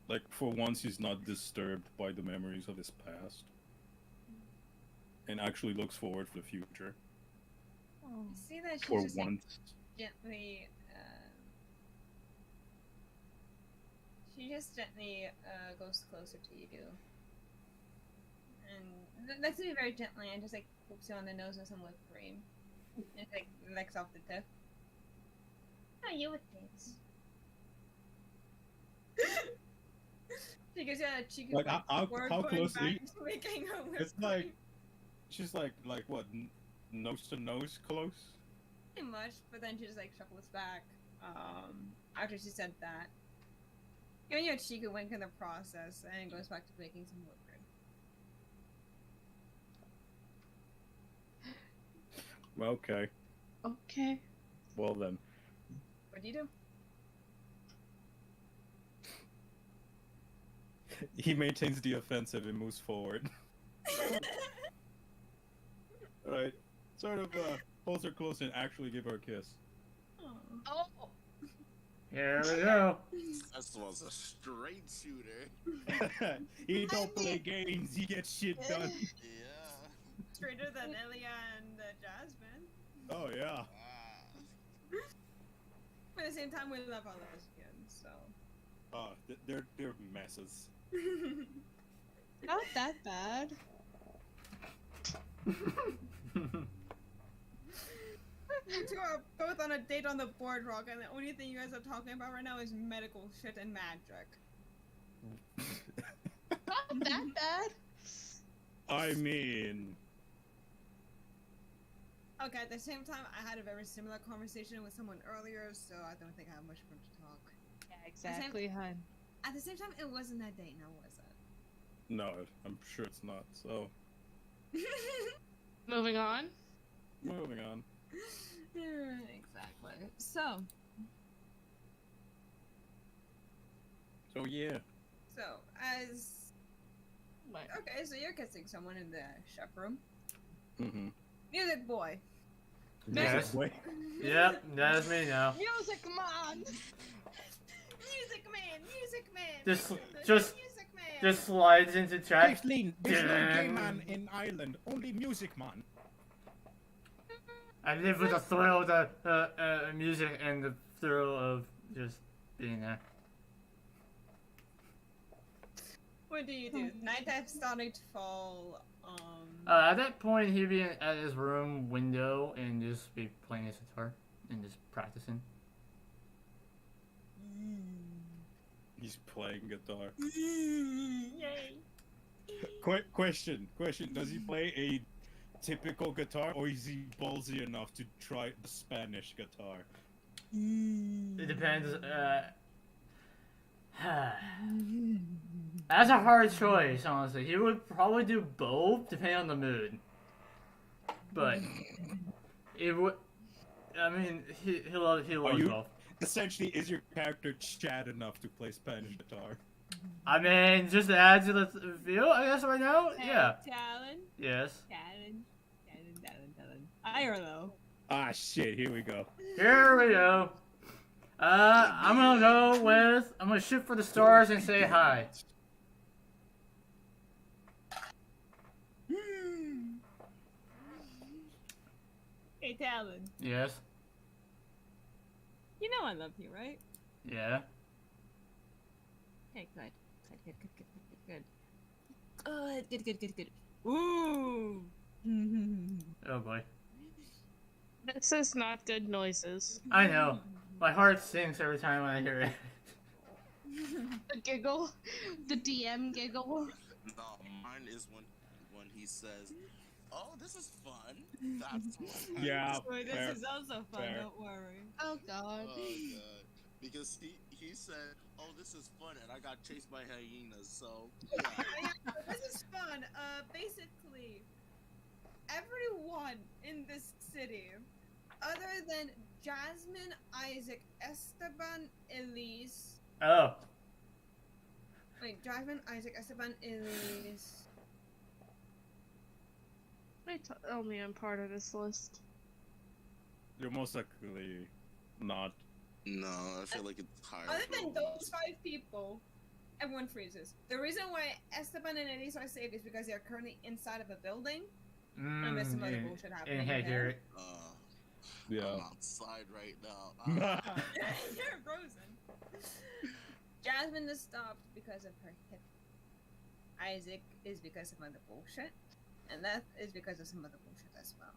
[SPEAKER 5] Like, for once, he's not disturbed by the memories of his past. And actually looks forward for the future.
[SPEAKER 1] you see that she
[SPEAKER 5] For
[SPEAKER 1] just like,
[SPEAKER 5] once.
[SPEAKER 1] gently, she just gently goes closer to you, and that's to be very gently, and just like pokes you on the nose with some whipped cream, and like licks off the tip. How are you with things? She gives you a cheeky
[SPEAKER 5] Like,
[SPEAKER 1] look
[SPEAKER 5] how
[SPEAKER 1] before
[SPEAKER 5] close
[SPEAKER 1] going
[SPEAKER 5] is
[SPEAKER 1] back
[SPEAKER 5] he?
[SPEAKER 1] to making her whipped
[SPEAKER 5] It's like,
[SPEAKER 1] cream.
[SPEAKER 5] she's like what, nose to nose close?
[SPEAKER 1] Pretty much, but then she just like chuckles back. After she said that, giving you a cheeky wink in the process, and goes back to making some whipped cream.
[SPEAKER 5] Okay,
[SPEAKER 4] Okay.
[SPEAKER 5] well then.
[SPEAKER 1] What do you do?
[SPEAKER 5] He maintains the offensive and moves forward. Right. Sort of pulls her close and actually give her a kiss.
[SPEAKER 1] Oh.
[SPEAKER 4] Oh.
[SPEAKER 2] Here we go.
[SPEAKER 3] This was a straight shooter.
[SPEAKER 5] He don't play games, he gets shit done.
[SPEAKER 3] Yeah.
[SPEAKER 1] Straighter than Elia and Jasmine.
[SPEAKER 5] Oh yeah.
[SPEAKER 3] Wow.
[SPEAKER 1] But at the same time, we love our lesbians, so.
[SPEAKER 5] They're messes.
[SPEAKER 4] Not that bad.
[SPEAKER 1] You two are both on a date on the boardwalk, and the only thing you guys are talking about right now is medical shit and magic.
[SPEAKER 4] Not that bad.
[SPEAKER 5] I mean,
[SPEAKER 1] Okay, at the same time, I had a very similar conversation with someone earlier, so I don't think I have much room to talk.
[SPEAKER 4] Yeah, exactly, hun.
[SPEAKER 1] At the same time, it wasn't that date, now was it?
[SPEAKER 5] no, I'm sure it's not. So,
[SPEAKER 4] Moving on.
[SPEAKER 5] moving on.
[SPEAKER 1] Exactly. So,
[SPEAKER 5] So yeah.
[SPEAKER 1] as...
[SPEAKER 4] What?
[SPEAKER 1] Okay, so you're kissing someone in the chef room.
[SPEAKER 5] Mm-hmm.
[SPEAKER 1] Music boy.
[SPEAKER 2] Yes.
[SPEAKER 5] Wait.
[SPEAKER 2] Yep, that's me now.
[SPEAKER 4] Music man.
[SPEAKER 1] Music man, music man.
[SPEAKER 2] Just-
[SPEAKER 1] the
[SPEAKER 2] just-
[SPEAKER 1] music man.
[SPEAKER 2] Just slides into chat.
[SPEAKER 5] There's no gay man in Ireland, only music man.
[SPEAKER 2] I live with the thrill of the music and the thrill of just being there.
[SPEAKER 1] What do you do? Night time's starting to fall.
[SPEAKER 2] At that point, he'd be at his room window and just be playing his guitar and just practicing.
[SPEAKER 5] He's playing guitar.
[SPEAKER 1] Yay.
[SPEAKER 5] Question. Does he play a typical guitar, or is he ballsy enough to try the Spanish guitar?
[SPEAKER 2] It depends. That's a hard choice, honestly. He would probably do both, depending on the mood. But it would. I mean, he loves both.
[SPEAKER 5] Essentially, is your character Chad enough to play Spanish guitar?
[SPEAKER 2] I mean, just to add to the feel, I guess right now, yeah.
[SPEAKER 1] Talon.
[SPEAKER 2] Yes.
[SPEAKER 1] Talon. I don't know.
[SPEAKER 5] Ah, shit! Here we go.
[SPEAKER 2] Here we go. I'm gonna shoot for the stars and say hi.
[SPEAKER 1] Hey, Talon.
[SPEAKER 2] Yes.
[SPEAKER 1] You know I love you, right?
[SPEAKER 2] Yeah.
[SPEAKER 1] Okay, good. Good. Ooh.
[SPEAKER 2] Oh boy.
[SPEAKER 4] This is not good noises.
[SPEAKER 2] I know. My heart sinks every time I hear it.
[SPEAKER 4] The giggle, the DM giggle.
[SPEAKER 3] No, mine is when he says, "Oh, this is fun." That's one.
[SPEAKER 5] Yeah.
[SPEAKER 1] This is also fun.
[SPEAKER 5] Fair.
[SPEAKER 1] Don't worry.
[SPEAKER 4] Oh god.
[SPEAKER 3] Oh god. Because he said, "Oh, this is fun," and I got chased by hyenas. So yeah.
[SPEAKER 1] This is fun. Basically, everyone in this city, other than Jasmine, Isaac, Esteban, Elise.
[SPEAKER 2] Oh.
[SPEAKER 1] Wait, Jasmine, Isaac, Esteban, Elise.
[SPEAKER 4] Wait, tell me I'm part of this list.
[SPEAKER 5] You're most likely not.
[SPEAKER 3] No, I feel like it's higher.
[SPEAKER 1] Other
[SPEAKER 3] for
[SPEAKER 1] than
[SPEAKER 3] all
[SPEAKER 1] those 5 people, everyone freezes. The reason why Esteban and Elise are safe is because they are currently inside of a building. Unless some other bullshit happening.
[SPEAKER 2] And hey, Garrett.
[SPEAKER 5] Yeah.
[SPEAKER 3] I'm outside right now.
[SPEAKER 1] You're frozen. Jasmine is stopped because of her hip. Isaac is because of other bullshit. And that is because of some other bullshit as well.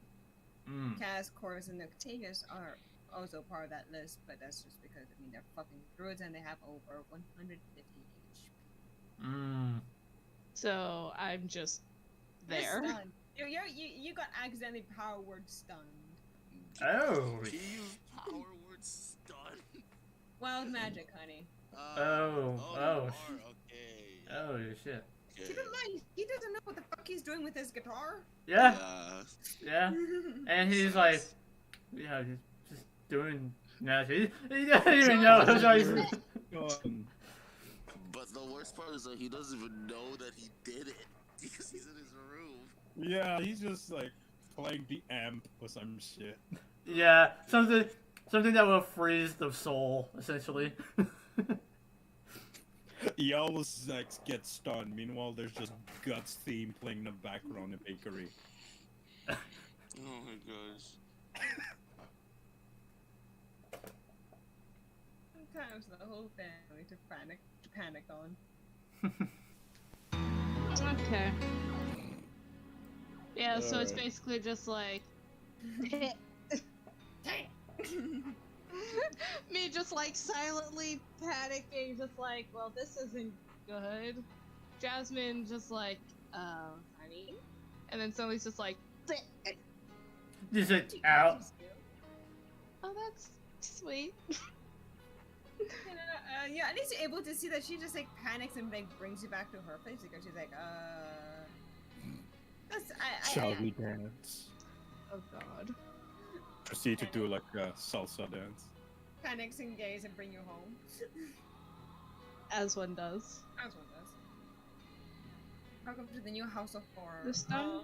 [SPEAKER 1] Cass, Chorus, and Octavius are also part of that list, but that's just because, I mean, they're fucking druids and they have over 150 HP.
[SPEAKER 4] So I'm just
[SPEAKER 1] You're
[SPEAKER 4] there.
[SPEAKER 1] stunned. You got accidentally power word stunned.
[SPEAKER 2] Oh.
[SPEAKER 3] He used power word stun.
[SPEAKER 1] Wild magic, honey.
[SPEAKER 2] Oh.
[SPEAKER 3] Okay.
[SPEAKER 2] Oh shit.
[SPEAKER 1] Keep in mind, he doesn't know what the fuck he's doing with his guitar.
[SPEAKER 2] Yeah. And he's like, yeah, he's just doing nothing. He doesn't even know.
[SPEAKER 3] But the worst part is that he doesn't even know that he did it because he's in his room.
[SPEAKER 5] Yeah, he's just like playing the amp or some shit.
[SPEAKER 2] Yeah, something that will freeze the soul, essentially.
[SPEAKER 5] He always like gets stunned. Meanwhile, there's just Guts theme playing in the background in bakery.
[SPEAKER 3] Oh my gosh.
[SPEAKER 1] Sometimes the whole family to panic on.
[SPEAKER 4] Okay. Yeah, so it's
[SPEAKER 5] Alright.
[SPEAKER 4] basically just like me just like silently panicking, just like, well, this isn't good. Jasmine just like, honey, and then somebody's just like,
[SPEAKER 2] Just like, out.
[SPEAKER 4] oh, that's sweet.
[SPEAKER 1] Yeah, at least you're able to see that she just like panics and like brings you back to her place because she's like, that's
[SPEAKER 5] Shall we dance?
[SPEAKER 4] Oh god.
[SPEAKER 5] Proceed to do like a salsa dance.
[SPEAKER 1] panics and gays and bring you home.
[SPEAKER 4] As one does.
[SPEAKER 1] As one does. Welcome to the new House of Horror.
[SPEAKER 4] This time.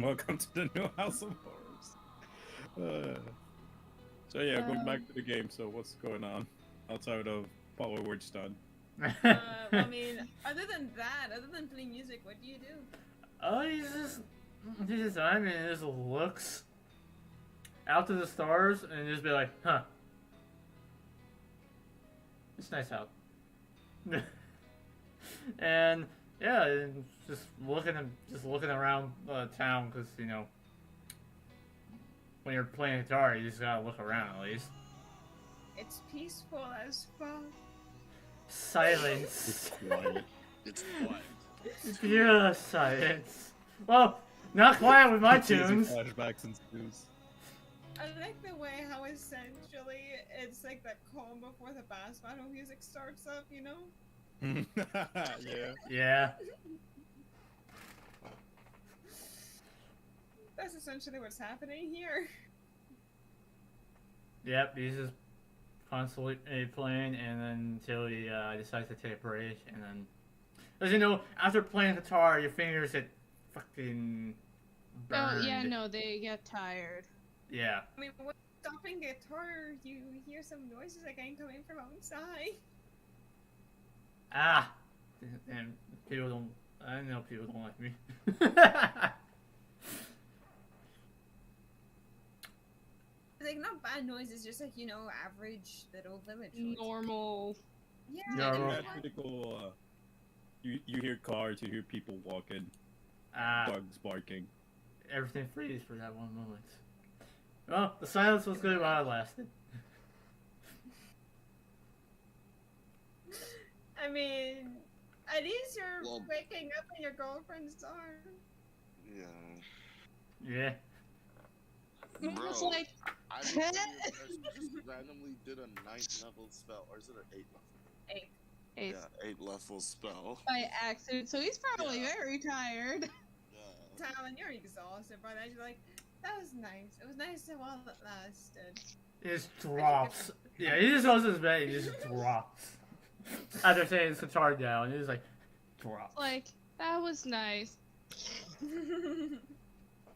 [SPEAKER 5] Welcome to the new House of Horrors. So yeah, going back to the game. So what's going on outside of power word stun?
[SPEAKER 1] I mean, other than playing music, what do you do?
[SPEAKER 2] Oh, he's just, I mean, he just looks out to the stars and just be like, huh. It's nice out. And yeah, and just looking around town because, you know, when you're playing guitar, you just gotta look around at least.
[SPEAKER 1] It's peaceful as fuck.
[SPEAKER 2] Silence.
[SPEAKER 5] It's quiet.
[SPEAKER 3] It's quiet.
[SPEAKER 2] Pure silence. Well, Not quite with my
[SPEAKER 6] Crazy
[SPEAKER 2] tunes.
[SPEAKER 6] flashbacks and stews.
[SPEAKER 1] I like the way how essentially it's like that calm before the bass battle music starts up, you know?
[SPEAKER 6] Yeah.
[SPEAKER 2] Yeah.
[SPEAKER 1] That's essentially what's happening here.
[SPEAKER 2] Yep, he's just constantly playing, and then until he decides to take a break, and then, as you know, after playing guitar, your fingers get fucking burned.
[SPEAKER 4] Oh yeah, no, they get tired.
[SPEAKER 2] Yeah.
[SPEAKER 1] I mean, when stopping guitar, you hear some noises again coming from outside.
[SPEAKER 2] Ah. And people don't. I know people don't like me.
[SPEAKER 1] Like, not bad noises, just like, you know, average little village noises.
[SPEAKER 4] Normal.
[SPEAKER 1] Yeah,
[SPEAKER 2] Yeah,
[SPEAKER 1] they're
[SPEAKER 2] well-
[SPEAKER 6] That's pretty cool. You hear cars, you hear people walking,
[SPEAKER 2] Ah.
[SPEAKER 6] dogs barking.
[SPEAKER 2] Everything freezes for that one moment. Well, the silence was good while it lasted.
[SPEAKER 1] I mean, at least you're
[SPEAKER 3] Well-
[SPEAKER 1] waking up in your girlfriend's arms.
[SPEAKER 3] Yeah.
[SPEAKER 2] Yeah.
[SPEAKER 3] Bro,
[SPEAKER 4] It's like,
[SPEAKER 3] I was wondering if I just randomly did a 9th level spell, or is it an 8th level?
[SPEAKER 4] eighth
[SPEAKER 3] Yeah, 8th level spell.
[SPEAKER 4] by accident, so he's probably
[SPEAKER 3] Yeah.
[SPEAKER 4] very tired.
[SPEAKER 3] Yeah.
[SPEAKER 1] Talon, you're exhausted by that. You're like, that was nice. It was nice while it lasted.
[SPEAKER 2] He just drops. Yeah, he just goes to his bed and he just drops. After saying his guitar down, he just like drops.
[SPEAKER 4] Like, that was nice.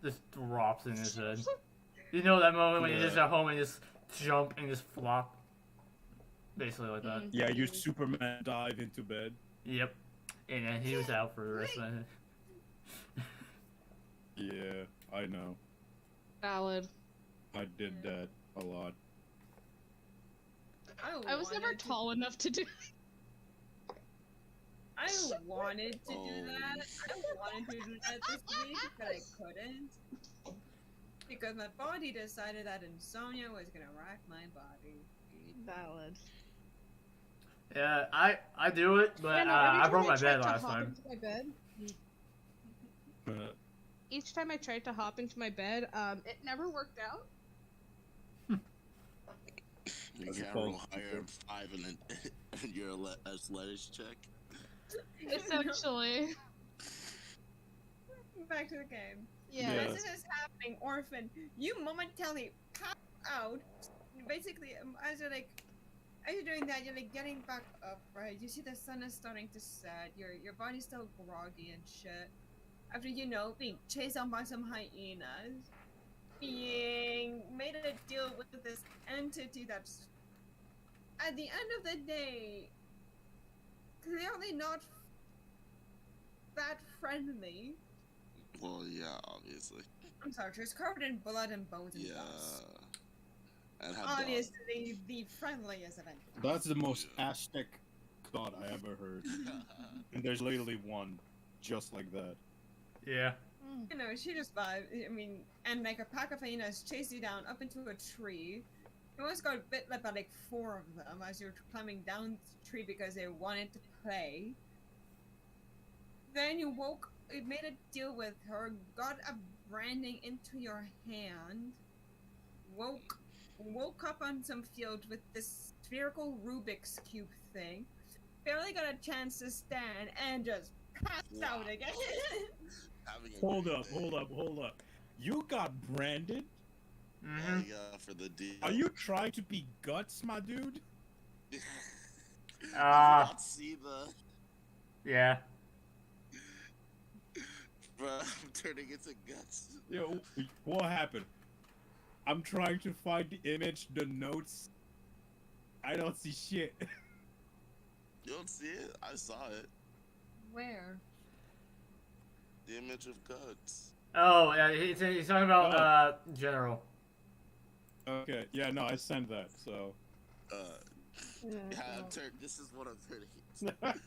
[SPEAKER 2] Just drops in his head. You know that moment when you just at home and just jump and just flop? Basically like that.
[SPEAKER 6] Yeah, you Superman dive into bed.
[SPEAKER 2] Yep. And then he was out for the rest of the night.
[SPEAKER 6] Yeah, I know.
[SPEAKER 4] Valid.
[SPEAKER 6] I did that a lot.
[SPEAKER 4] I was never
[SPEAKER 1] wanted to-
[SPEAKER 4] tall enough to do.
[SPEAKER 1] I wanted to do
[SPEAKER 3] Oh.
[SPEAKER 1] that. I wanted to do that this week, but I couldn't. Because my body decided that insomnia was gonna rack my body.
[SPEAKER 4] Valid.
[SPEAKER 2] Yeah, I do it, but I broke my bed last time.
[SPEAKER 4] My bed,
[SPEAKER 6] Uh,
[SPEAKER 4] each time I tried to hop into my bed, it never worked out.
[SPEAKER 3] You
[SPEAKER 6] That's
[SPEAKER 3] can't
[SPEAKER 6] called
[SPEAKER 3] roll higher than 5 in your athletics check.
[SPEAKER 4] Essentially.
[SPEAKER 1] Back to the game.
[SPEAKER 4] Yeah.
[SPEAKER 6] Yeah.
[SPEAKER 1] As this is happening, Orphan, you momentarily pop out. Basically, as you're doing that, you're like getting back up, right? You see the sun is starting to set. Your body's still groggy and shit. After being chased down by some hyenas, being made a deal with this entity that's, at the end of the day, clearly not that friendly.
[SPEAKER 3] Well, yeah, obviously.
[SPEAKER 1] I'm sorry, she's covered in blood and bones and
[SPEAKER 3] Yeah.
[SPEAKER 1] dust.
[SPEAKER 3] And have dogs.
[SPEAKER 1] Obviously, the friendliest of entities.
[SPEAKER 6] that's the most Aztec god I ever heard. And there's literally one just like that.
[SPEAKER 2] Yeah.
[SPEAKER 1] You know, she just vibes. I mean, and like a pack of hyenas chased you down up into a tree. You almost got bit by like 4 of them as you were climbing down the tree because they wanted to play. Then you made a deal with her, got a branding into your hand, woke up on some field with this spherical Rubik's Cube thing, barely got a chance to stand, and just passed out again.
[SPEAKER 3] Having a
[SPEAKER 6] Hold
[SPEAKER 3] great
[SPEAKER 6] up,
[SPEAKER 3] day.
[SPEAKER 6] hold up. You got branded?
[SPEAKER 2] Mm-hmm.
[SPEAKER 3] Yeah, for the deal.
[SPEAKER 6] Are you trying to be Guts, my dude?
[SPEAKER 2] Ah.
[SPEAKER 3] See the.
[SPEAKER 2] Yeah.
[SPEAKER 3] Bruh, I'm turning into guts.
[SPEAKER 6] Yo, what happened? I'm trying to find the image, the notes. I don't see shit.
[SPEAKER 3] You don't see it? I saw it.
[SPEAKER 1] Where?
[SPEAKER 3] The image of guts.
[SPEAKER 2] Oh, yeah, he's talking about General.
[SPEAKER 6] Okay, yeah, no, I sent that, so.
[SPEAKER 3] Yeah, this is what I'm turning into.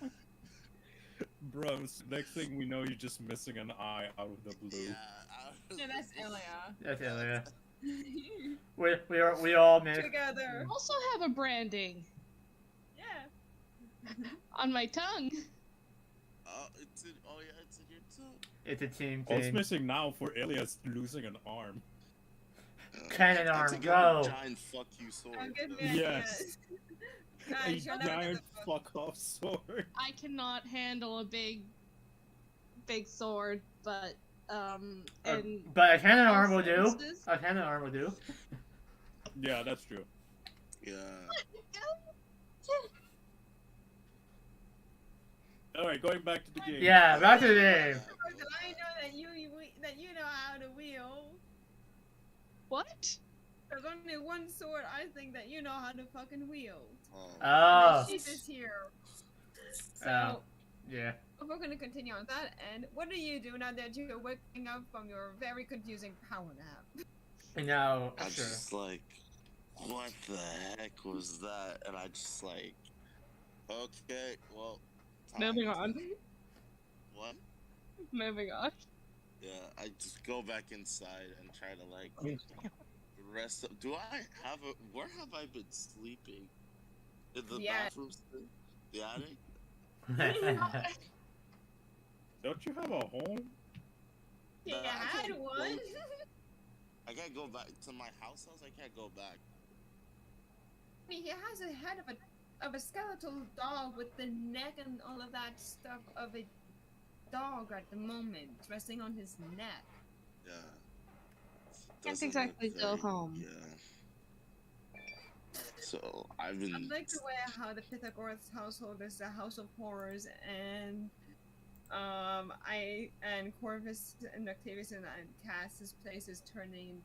[SPEAKER 6] Bros, next thing we know, you're just missing an eye out of the blue.
[SPEAKER 1] Yeah, that's Elia.
[SPEAKER 2] That's it, yeah. We all made.
[SPEAKER 1] Together.
[SPEAKER 4] Also have a branding
[SPEAKER 1] Yeah.
[SPEAKER 4] on my tongue.
[SPEAKER 3] Oh yeah, it's in your too.
[SPEAKER 2] It's a team
[SPEAKER 6] What's
[SPEAKER 2] thing.
[SPEAKER 6] missing now for Ilias losing an arm?
[SPEAKER 2] Cannon
[SPEAKER 3] I
[SPEAKER 2] arm,
[SPEAKER 3] think
[SPEAKER 2] go!
[SPEAKER 3] a giant fuck you sword.
[SPEAKER 1] Don't give me
[SPEAKER 6] Yes. A
[SPEAKER 1] Guys, you'll never
[SPEAKER 6] giant
[SPEAKER 1] get the book.
[SPEAKER 6] fuck off sword.
[SPEAKER 4] I cannot handle a big sword, but and
[SPEAKER 2] But a cannon arm will do.
[SPEAKER 4] Services?
[SPEAKER 2] A cannon arm will do.
[SPEAKER 6] Yeah, that's true.
[SPEAKER 3] Yeah.
[SPEAKER 6] Alright, going back to the game.
[SPEAKER 2] Yeah, back to the game.
[SPEAKER 1] Because I know that you know how to wheel.
[SPEAKER 4] What?
[SPEAKER 1] There's only one sword I think that you know how to fucking wield.
[SPEAKER 2] Oh.
[SPEAKER 1] She's just here. So,
[SPEAKER 2] Oh. Yeah.
[SPEAKER 1] if we're gonna continue on that end, what do you do now that you're waking up from your very confusing power nap?
[SPEAKER 2] And now,
[SPEAKER 3] I'm
[SPEAKER 2] sure.
[SPEAKER 3] just like, what the heck was that? And I just like, okay, well.
[SPEAKER 4] Moving on.
[SPEAKER 3] What?
[SPEAKER 4] Moving on.
[SPEAKER 3] Yeah, I just go back inside and try to like rest up. Do I have a? Where have I been sleeping? In the bathroom? Still? The attic?
[SPEAKER 6] Don't you have a home?
[SPEAKER 1] Yeah,
[SPEAKER 3] I
[SPEAKER 1] I had
[SPEAKER 3] can't
[SPEAKER 1] one.
[SPEAKER 3] go- I can't go back to my house. I can't go back.
[SPEAKER 1] He has a head of a skeletal dog with the neck and all of that stuff of a dog at the moment, resting on his neck.
[SPEAKER 3] Yeah.
[SPEAKER 4] Can't
[SPEAKER 3] Doesn't
[SPEAKER 4] exactly
[SPEAKER 3] look
[SPEAKER 4] go
[SPEAKER 3] very-
[SPEAKER 4] home.
[SPEAKER 3] Yeah. So I've
[SPEAKER 1] I
[SPEAKER 3] been.
[SPEAKER 1] like the way how the Pythagoras household is a house of horrors, and Corvus and Octavius and Cass's place is turning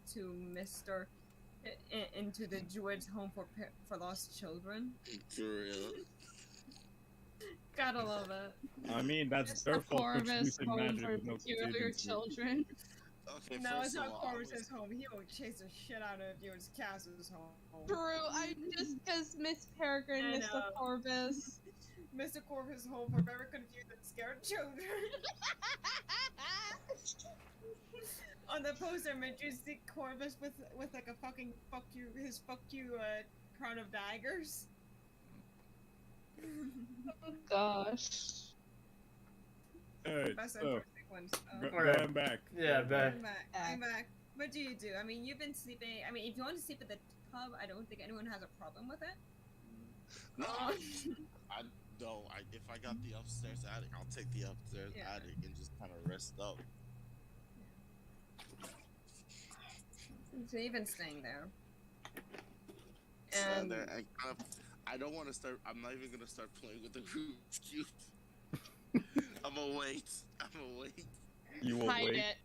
[SPEAKER 1] into the Druids' home for lost children.
[SPEAKER 3] For real.
[SPEAKER 1] Gotta love it.
[SPEAKER 6] I mean, that's
[SPEAKER 4] It's
[SPEAKER 6] their
[SPEAKER 4] the
[SPEAKER 6] fault for
[SPEAKER 4] Corvus
[SPEAKER 6] choosing
[SPEAKER 4] home
[SPEAKER 6] magic
[SPEAKER 4] for
[SPEAKER 6] with no
[SPEAKER 4] peculiar
[SPEAKER 6] contingency.
[SPEAKER 4] children.
[SPEAKER 3] Okay,
[SPEAKER 1] No,
[SPEAKER 3] first
[SPEAKER 1] it's
[SPEAKER 3] of
[SPEAKER 1] not
[SPEAKER 3] all, I
[SPEAKER 1] Corvus's
[SPEAKER 3] was-
[SPEAKER 1] home. He will chase the shit out of you. It's Cass's home.
[SPEAKER 4] True, I just because Miss Peregrine,
[SPEAKER 1] I
[SPEAKER 4] Mr.
[SPEAKER 1] know.
[SPEAKER 4] Corvus.
[SPEAKER 1] Mr. Corvus' home for very confused and scared children. On the poster image, you see Corvus with like a fucking his fuck you crown of daggers.
[SPEAKER 4] Oh gosh.
[SPEAKER 6] Alright,
[SPEAKER 1] Best
[SPEAKER 6] so,
[SPEAKER 1] interesting ones.
[SPEAKER 6] going back.
[SPEAKER 2] Yeah, back.
[SPEAKER 1] I'm back. What do you do? I mean, you've been sleeping. I mean, if you want to sleep at the tub, I don't think anyone has a problem with it.
[SPEAKER 3] No, if I got the upstairs attic, I'll take the upstairs
[SPEAKER 1] Yeah.
[SPEAKER 3] attic and just kind of rest up.
[SPEAKER 1] So you've been staying there.
[SPEAKER 3] Stand
[SPEAKER 1] And
[SPEAKER 3] there and kind of. I don't want to start. I'm not even gonna start playing with the Rubik's cube. I'm gonna wait.
[SPEAKER 6] You will
[SPEAKER 4] Hide
[SPEAKER 6] wait.
[SPEAKER 4] it.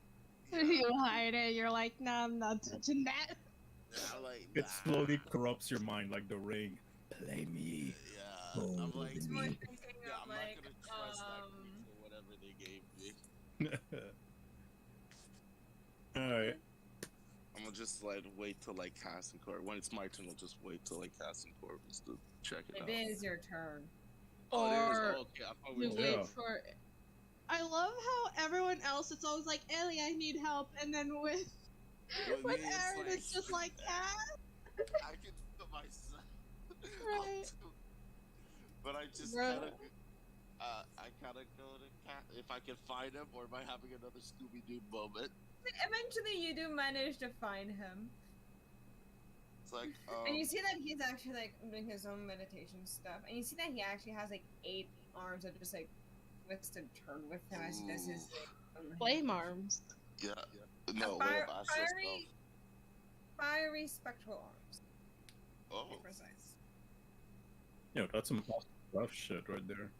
[SPEAKER 4] You hide it. You're like, nah, I'm not touching that.
[SPEAKER 3] Yeah, I'm like,
[SPEAKER 6] It
[SPEAKER 3] nah.
[SPEAKER 6] slowly corrupts your mind like the ring. Play me.
[SPEAKER 3] Yeah, I'm like,
[SPEAKER 1] it's more thinking
[SPEAKER 3] yeah,
[SPEAKER 1] of
[SPEAKER 3] I'm
[SPEAKER 1] like,
[SPEAKER 3] not gonna trust that key for whatever they gave me.
[SPEAKER 6] Alright.
[SPEAKER 3] I'm gonna just like wait till like Cass and Corvus. When it's my turn, I'll just wait till like Cass and Corvus to check it out.
[SPEAKER 1] it is your turn.
[SPEAKER 3] Oh, it is?
[SPEAKER 4] Or
[SPEAKER 3] Oh, okay, I thought we
[SPEAKER 4] you
[SPEAKER 3] were
[SPEAKER 6] Yeah.
[SPEAKER 4] wait for. I love how everyone else, it's always like, Ellie, I need help, and then with
[SPEAKER 3] With me,
[SPEAKER 4] Aaron,
[SPEAKER 3] like-
[SPEAKER 4] it's just like, ah,
[SPEAKER 3] I can do it myself.
[SPEAKER 4] Right.
[SPEAKER 3] But I just
[SPEAKER 4] Bruh.
[SPEAKER 3] gotta go to Cat if I can find him, or am I having another Scooby-Doo moment?
[SPEAKER 1] Eventually, you do manage to find him,
[SPEAKER 3] It's like,
[SPEAKER 1] and you see that he's actually like doing his own meditation stuff, and you see that he actually has like 8 arms that just like twist and turn with him as he does his like,
[SPEAKER 4] flame arms.
[SPEAKER 3] yeah, no,
[SPEAKER 1] Fire-
[SPEAKER 3] what Astro
[SPEAKER 1] fiery- fiery spectral arms.
[SPEAKER 3] stuff.
[SPEAKER 1] To be
[SPEAKER 3] Oh,
[SPEAKER 1] precise.
[SPEAKER 6] Yo, that's some awesome rough shit right there.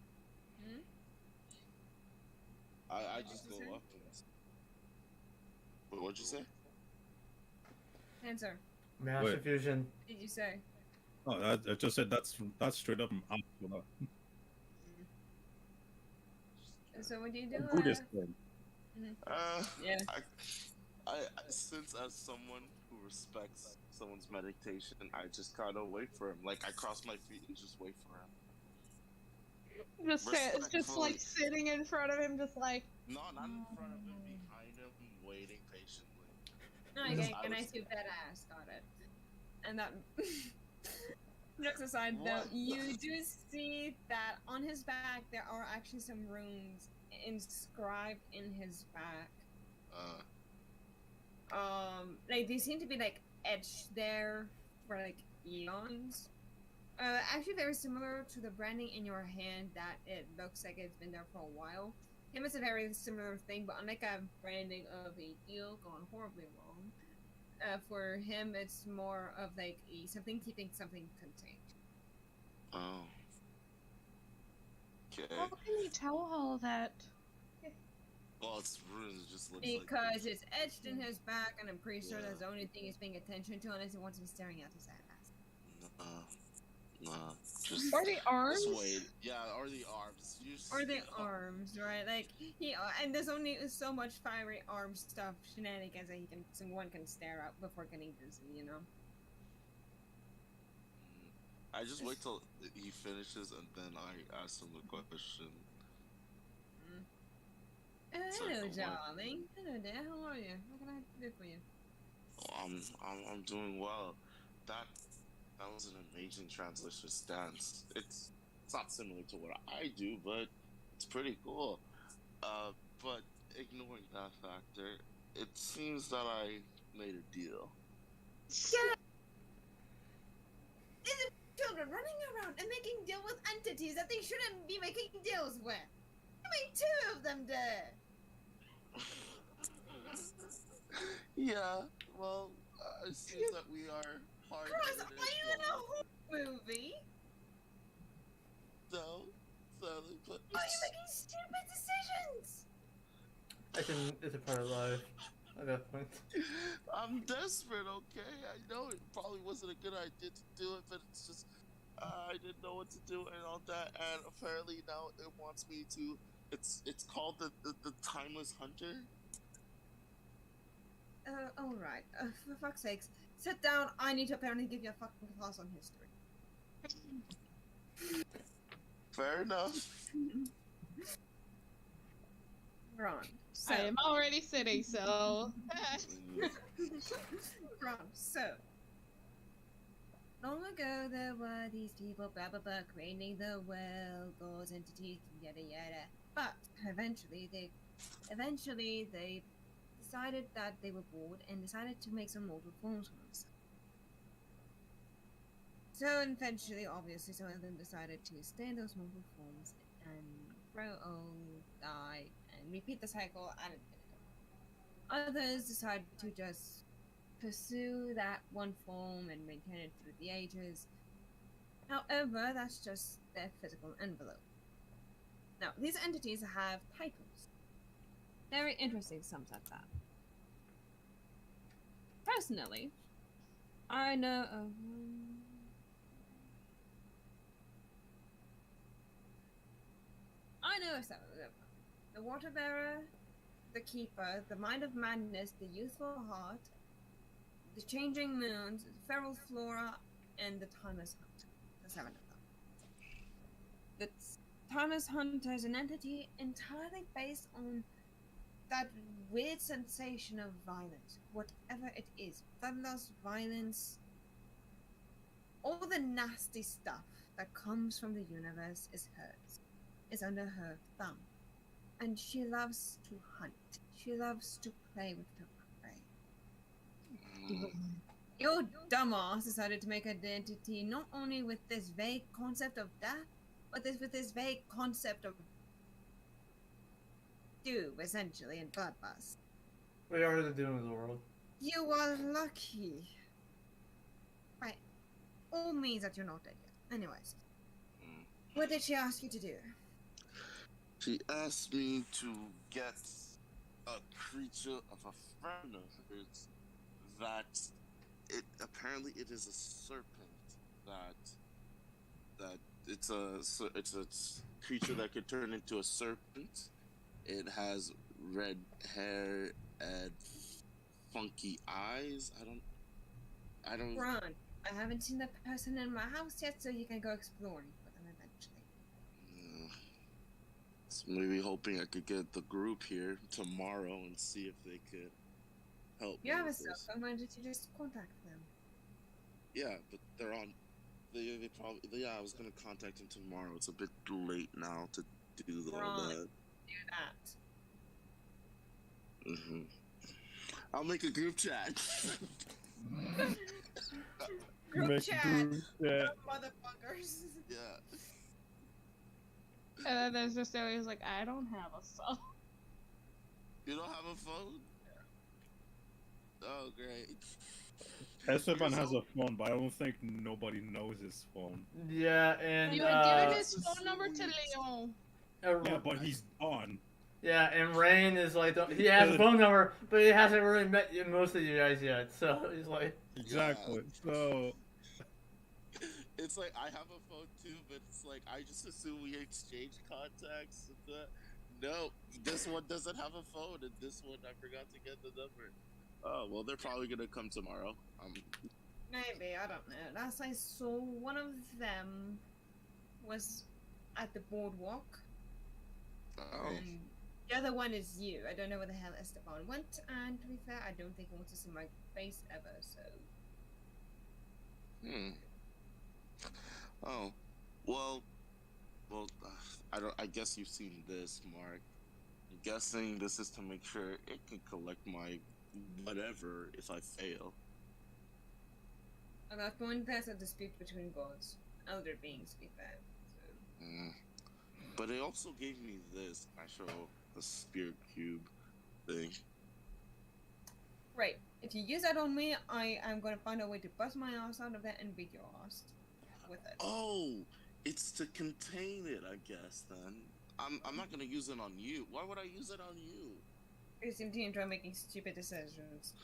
[SPEAKER 3] I just go
[SPEAKER 1] What'd you
[SPEAKER 3] up to this. Wait, what'd you say?
[SPEAKER 1] Answer.
[SPEAKER 2] Mass
[SPEAKER 6] Wait.
[SPEAKER 2] fusion.
[SPEAKER 1] What did you say?
[SPEAKER 6] Oh, I just said that's straight up an Aquila.
[SPEAKER 1] So what do you do?
[SPEAKER 6] A Buddhist thing.
[SPEAKER 1] Yeah.
[SPEAKER 3] I since as someone who respects someone's meditation, I just kind of wait for him. Like I cross my feet and just wait for him.
[SPEAKER 4] Just
[SPEAKER 3] Respectfully.
[SPEAKER 4] like sitting in front of him, just like,
[SPEAKER 3] No, not in front of him, behind him, waiting patiently.
[SPEAKER 1] Okay,
[SPEAKER 3] I
[SPEAKER 1] and I
[SPEAKER 3] was-
[SPEAKER 1] see that ass. Got it. And that. Jokes aside, though,
[SPEAKER 3] What?
[SPEAKER 1] you do see that on his back there are actually some runes inscribed in his back.
[SPEAKER 3] Uh,
[SPEAKER 1] Like they seem to be like etched there for like eons. Actually very similar to the branding in your hand that it looks like it's been there for a while. Him is a very similar thing, but unlike a branding of a deal gone horribly wrong, for him it's more of like something keeping something contained.
[SPEAKER 3] oh. Okay.
[SPEAKER 4] How can you tell all that?
[SPEAKER 3] Well, it's ruined. It just looks
[SPEAKER 1] Because
[SPEAKER 3] like
[SPEAKER 1] it's etched in his back, and I'm pretty sure
[SPEAKER 3] Yeah.
[SPEAKER 1] that's the only thing he's paying attention to unless he wants him staring at his ass.
[SPEAKER 3] Nah, just
[SPEAKER 4] Or the arms?
[SPEAKER 3] just wait. Yeah, or the arms.
[SPEAKER 1] Or the arms, right? Like he and there's only so much fiery arm stuff shenanigans that someone can stare at before getting dizzy, you know.
[SPEAKER 3] I just wait till he finishes and then I ask him the question.
[SPEAKER 1] Hello,
[SPEAKER 3] It's like,
[SPEAKER 1] darling. Hello there. How are you? What can I do for you?
[SPEAKER 3] I'm doing well. That was an amazing translation stance. It's not similar to what I do, but it's pretty cool. But ignoring that factor, it seems that I made a deal.
[SPEAKER 1] Yeah. These are children running around and making deals with entities that they shouldn't be making deals with. I made 2 of them there.
[SPEAKER 3] Yeah, well, it seems that we are hard.
[SPEAKER 1] Cross, are you in a horror movie?
[SPEAKER 3] No, sadly, but
[SPEAKER 1] Are you making stupid decisions?
[SPEAKER 2] It's a part of life at that point.
[SPEAKER 3] I'm desperate, okay? I know it probably wasn't a good idea to do it, but it's just I didn't know what to do and all that, and apparently now it wants me to. It's called the Timeless Hunter.
[SPEAKER 1] Alright. For fuck's sakes. Sit down. I need to apparently give you a fucking class on history.
[SPEAKER 3] Fair enough.
[SPEAKER 1] Ron. So,
[SPEAKER 4] I am already sitting, so.
[SPEAKER 1] Ron, so. Long ago there were these people, blah blah blah, creating the world, gods, entities, yada yada. But eventually they decided that they were bored and decided to make some mortal forms for themselves. So eventually, obviously, some of them decided to stay in those mortal forms and grow old, die, and repeat the cycle ad infinitum. Others decided to just pursue that one form and maintain it through the ages. However, that's just their physical envelope. Now, these entities have titles. Very interesting sums at that. Personally, I know of seven of them. The Water Bearer, the Keeper, the Mind of Madness, the Youthful Heart, the Changing Moons, the Feral Flora, and the Timeless Hunter. The 7 of them. The Timeless Hunter is an entity entirely based on that weird sensation of violence, whatever it is. Bloodlust, violence, all the nasty stuff that comes from the universe is hers. Is under her thumb. And she loves to hunt. She loves to play with her prey. Your dumbass decided to make identity not only with this vague concept of death, but with this vague concept of doom, essentially, and bloodlust.
[SPEAKER 2] We are the doom of the world.
[SPEAKER 1] You are lucky. By all means that you're not dead yet. Anyways. What did she ask you to do?
[SPEAKER 3] She asked me to get a creature of a friend of hers that apparently it is a serpent that it's a creature that could turn into a serpent. It has red hair and funky eyes. I don't.
[SPEAKER 1] Ron, I haven't seen the person in my house yet, so you can go exploring with them eventually.
[SPEAKER 3] So maybe hoping I could get the group here tomorrow and see if they could help.
[SPEAKER 1] You have a cell phone. Why don't you just contact them?
[SPEAKER 3] Yeah, but they're on. They probably. Yeah, I was gonna contact them tomorrow. It's a bit late now to do all
[SPEAKER 1] Ron,
[SPEAKER 3] that.
[SPEAKER 1] do that.
[SPEAKER 3] I'll make a group chat.
[SPEAKER 1] Group
[SPEAKER 6] Make
[SPEAKER 1] chat,
[SPEAKER 6] group chat.
[SPEAKER 1] motherfuckers.
[SPEAKER 3] Yeah.
[SPEAKER 4] And then there's just always like, I don't have a phone.
[SPEAKER 3] You don't have a phone? Oh, great.
[SPEAKER 6] Esteban has a phone, but I don't think nobody knows his phone.
[SPEAKER 2] Yeah, and
[SPEAKER 4] You had given his phone number to Leon.
[SPEAKER 6] Yeah, but he's on.
[SPEAKER 2] Yeah, and Rain is like, he has a phone number, but he hasn't really met most of you guys yet. So he's like,
[SPEAKER 6] Exactly. So
[SPEAKER 3] It's like I have a phone too, but it's like I just assume we exchange contacts. No, this one doesn't have a phone, and this one I forgot to get the number. Oh well, they're probably gonna come tomorrow.
[SPEAKER 1] Maybe, I don't know. Last I saw, one of them was at the boardwalk.
[SPEAKER 3] Oh.
[SPEAKER 1] And the other one is you. I don't know where the hell Esteban went, and to be fair, I don't think he wants to see my face ever, so...
[SPEAKER 3] Oh. Well, I guess you've seen this, Mark. I'm guessing this is to make sure it can collect my whatever if I fail.
[SPEAKER 1] At that point, there's a dispute between gods. Elder beings, to be fair. So.
[SPEAKER 3] But it also gave me this actual the spirit cube thing.
[SPEAKER 1] Right. If you use that on me, I am going to find a way to bust my ass out of that and beat your ass with it.
[SPEAKER 3] Oh, it's to contain it, I guess. Then I'm not gonna use it on you. Why would I use it on you?
[SPEAKER 1] You seem to enjoy making stupid decisions.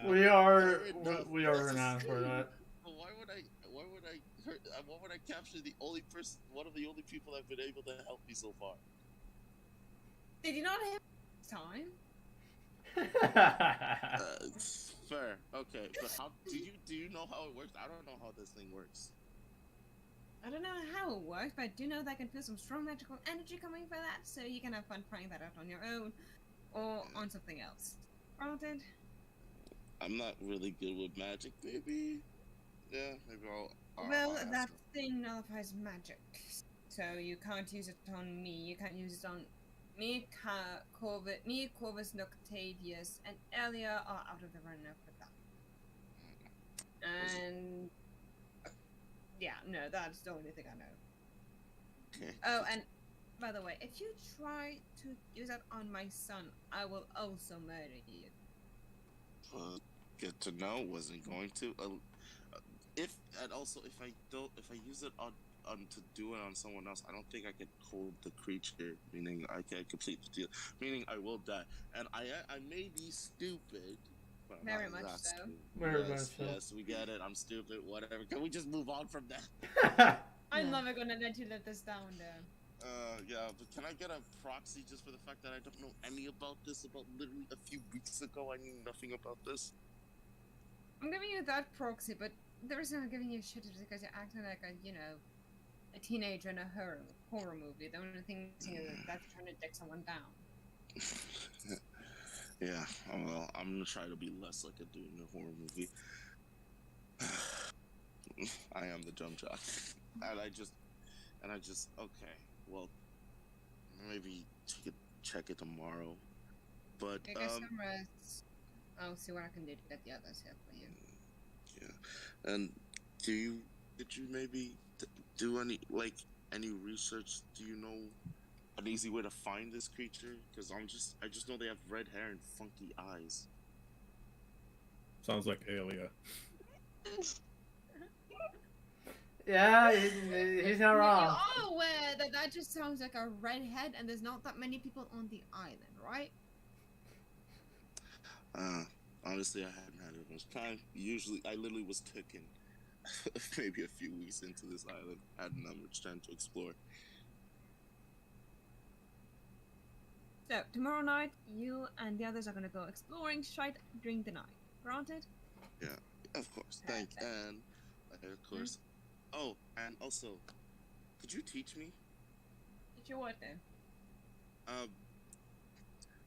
[SPEAKER 2] we are renowned for that.
[SPEAKER 3] But why would I capture one of the only people that've been able to help me so far?
[SPEAKER 1] Did you not have time?
[SPEAKER 3] Fair, okay, but how do you know how it works? I don't know how this thing works.
[SPEAKER 1] I don't know how it works, but I do know that I can feel some strong magical energy coming for that, so you can have fun trying that out on your own, or on something else. Granted?
[SPEAKER 3] I'm not really good with magic, maybe? Yeah, maybe I'll
[SPEAKER 1] Well,
[SPEAKER 3] ask
[SPEAKER 1] that
[SPEAKER 3] her.
[SPEAKER 1] thing nullifies magic, so you can't use it on me, you can't use it on me, Corvus, Noctavius, and Elia are out of the running for that. And... yeah, no, that's the only thing I know.
[SPEAKER 3] Okay.
[SPEAKER 1] Oh, and by the way, if you try to use that on my son, I will also murder you.
[SPEAKER 3] Good to know. Wasn't going to. If I use it on to do it on someone else, I don't think I could hold the creature. Meaning I can complete the deal. Meaning I will die, and I may be stupid. But I'm
[SPEAKER 1] Very
[SPEAKER 3] not
[SPEAKER 1] much
[SPEAKER 3] that
[SPEAKER 1] so.
[SPEAKER 3] stupid.
[SPEAKER 2] Very
[SPEAKER 3] Yes,
[SPEAKER 2] much so.
[SPEAKER 3] yes, we get it. I'm stupid. Whatever. Can we just move on from that?
[SPEAKER 1] I'm never gonna let you let this down, though.
[SPEAKER 3] Yeah, but can I get a proxy just for the fact that I don't know any about this? About literally a few weeks ago, I knew nothing about this.
[SPEAKER 1] I'm giving you that proxy, but the reason I'm giving you shit is because you're acting like a, a teenager in a horror movie. The only thing is that's trying to dick someone down.
[SPEAKER 3] Yeah, well, I'm gonna try to be less like a dude in a horror movie. I am the jump jock, and I just okay. Well, maybe check it tomorrow. But
[SPEAKER 1] Take some rest. I'll see what I can do to get the others here for you.
[SPEAKER 3] Yeah, and did you maybe do any research? Do you know an easy way to find this creature? Because I just know they have red hair and funky eyes.
[SPEAKER 6] sounds like Alia.
[SPEAKER 2] Yeah, he's not wrong.
[SPEAKER 1] You are aware that that just sounds like a redhead, and there's not that many people on the island, right?
[SPEAKER 3] Honestly, I hadn't had as much time. I literally was taken maybe a few weeks into this island. I hadn't that much time to explore.
[SPEAKER 1] So, tomorrow night, you and the others are gonna go exploring straight during the night. Granted?
[SPEAKER 3] Yeah, of course. Thank and of course. Oh, and also, could you teach me?
[SPEAKER 1] Did you what then?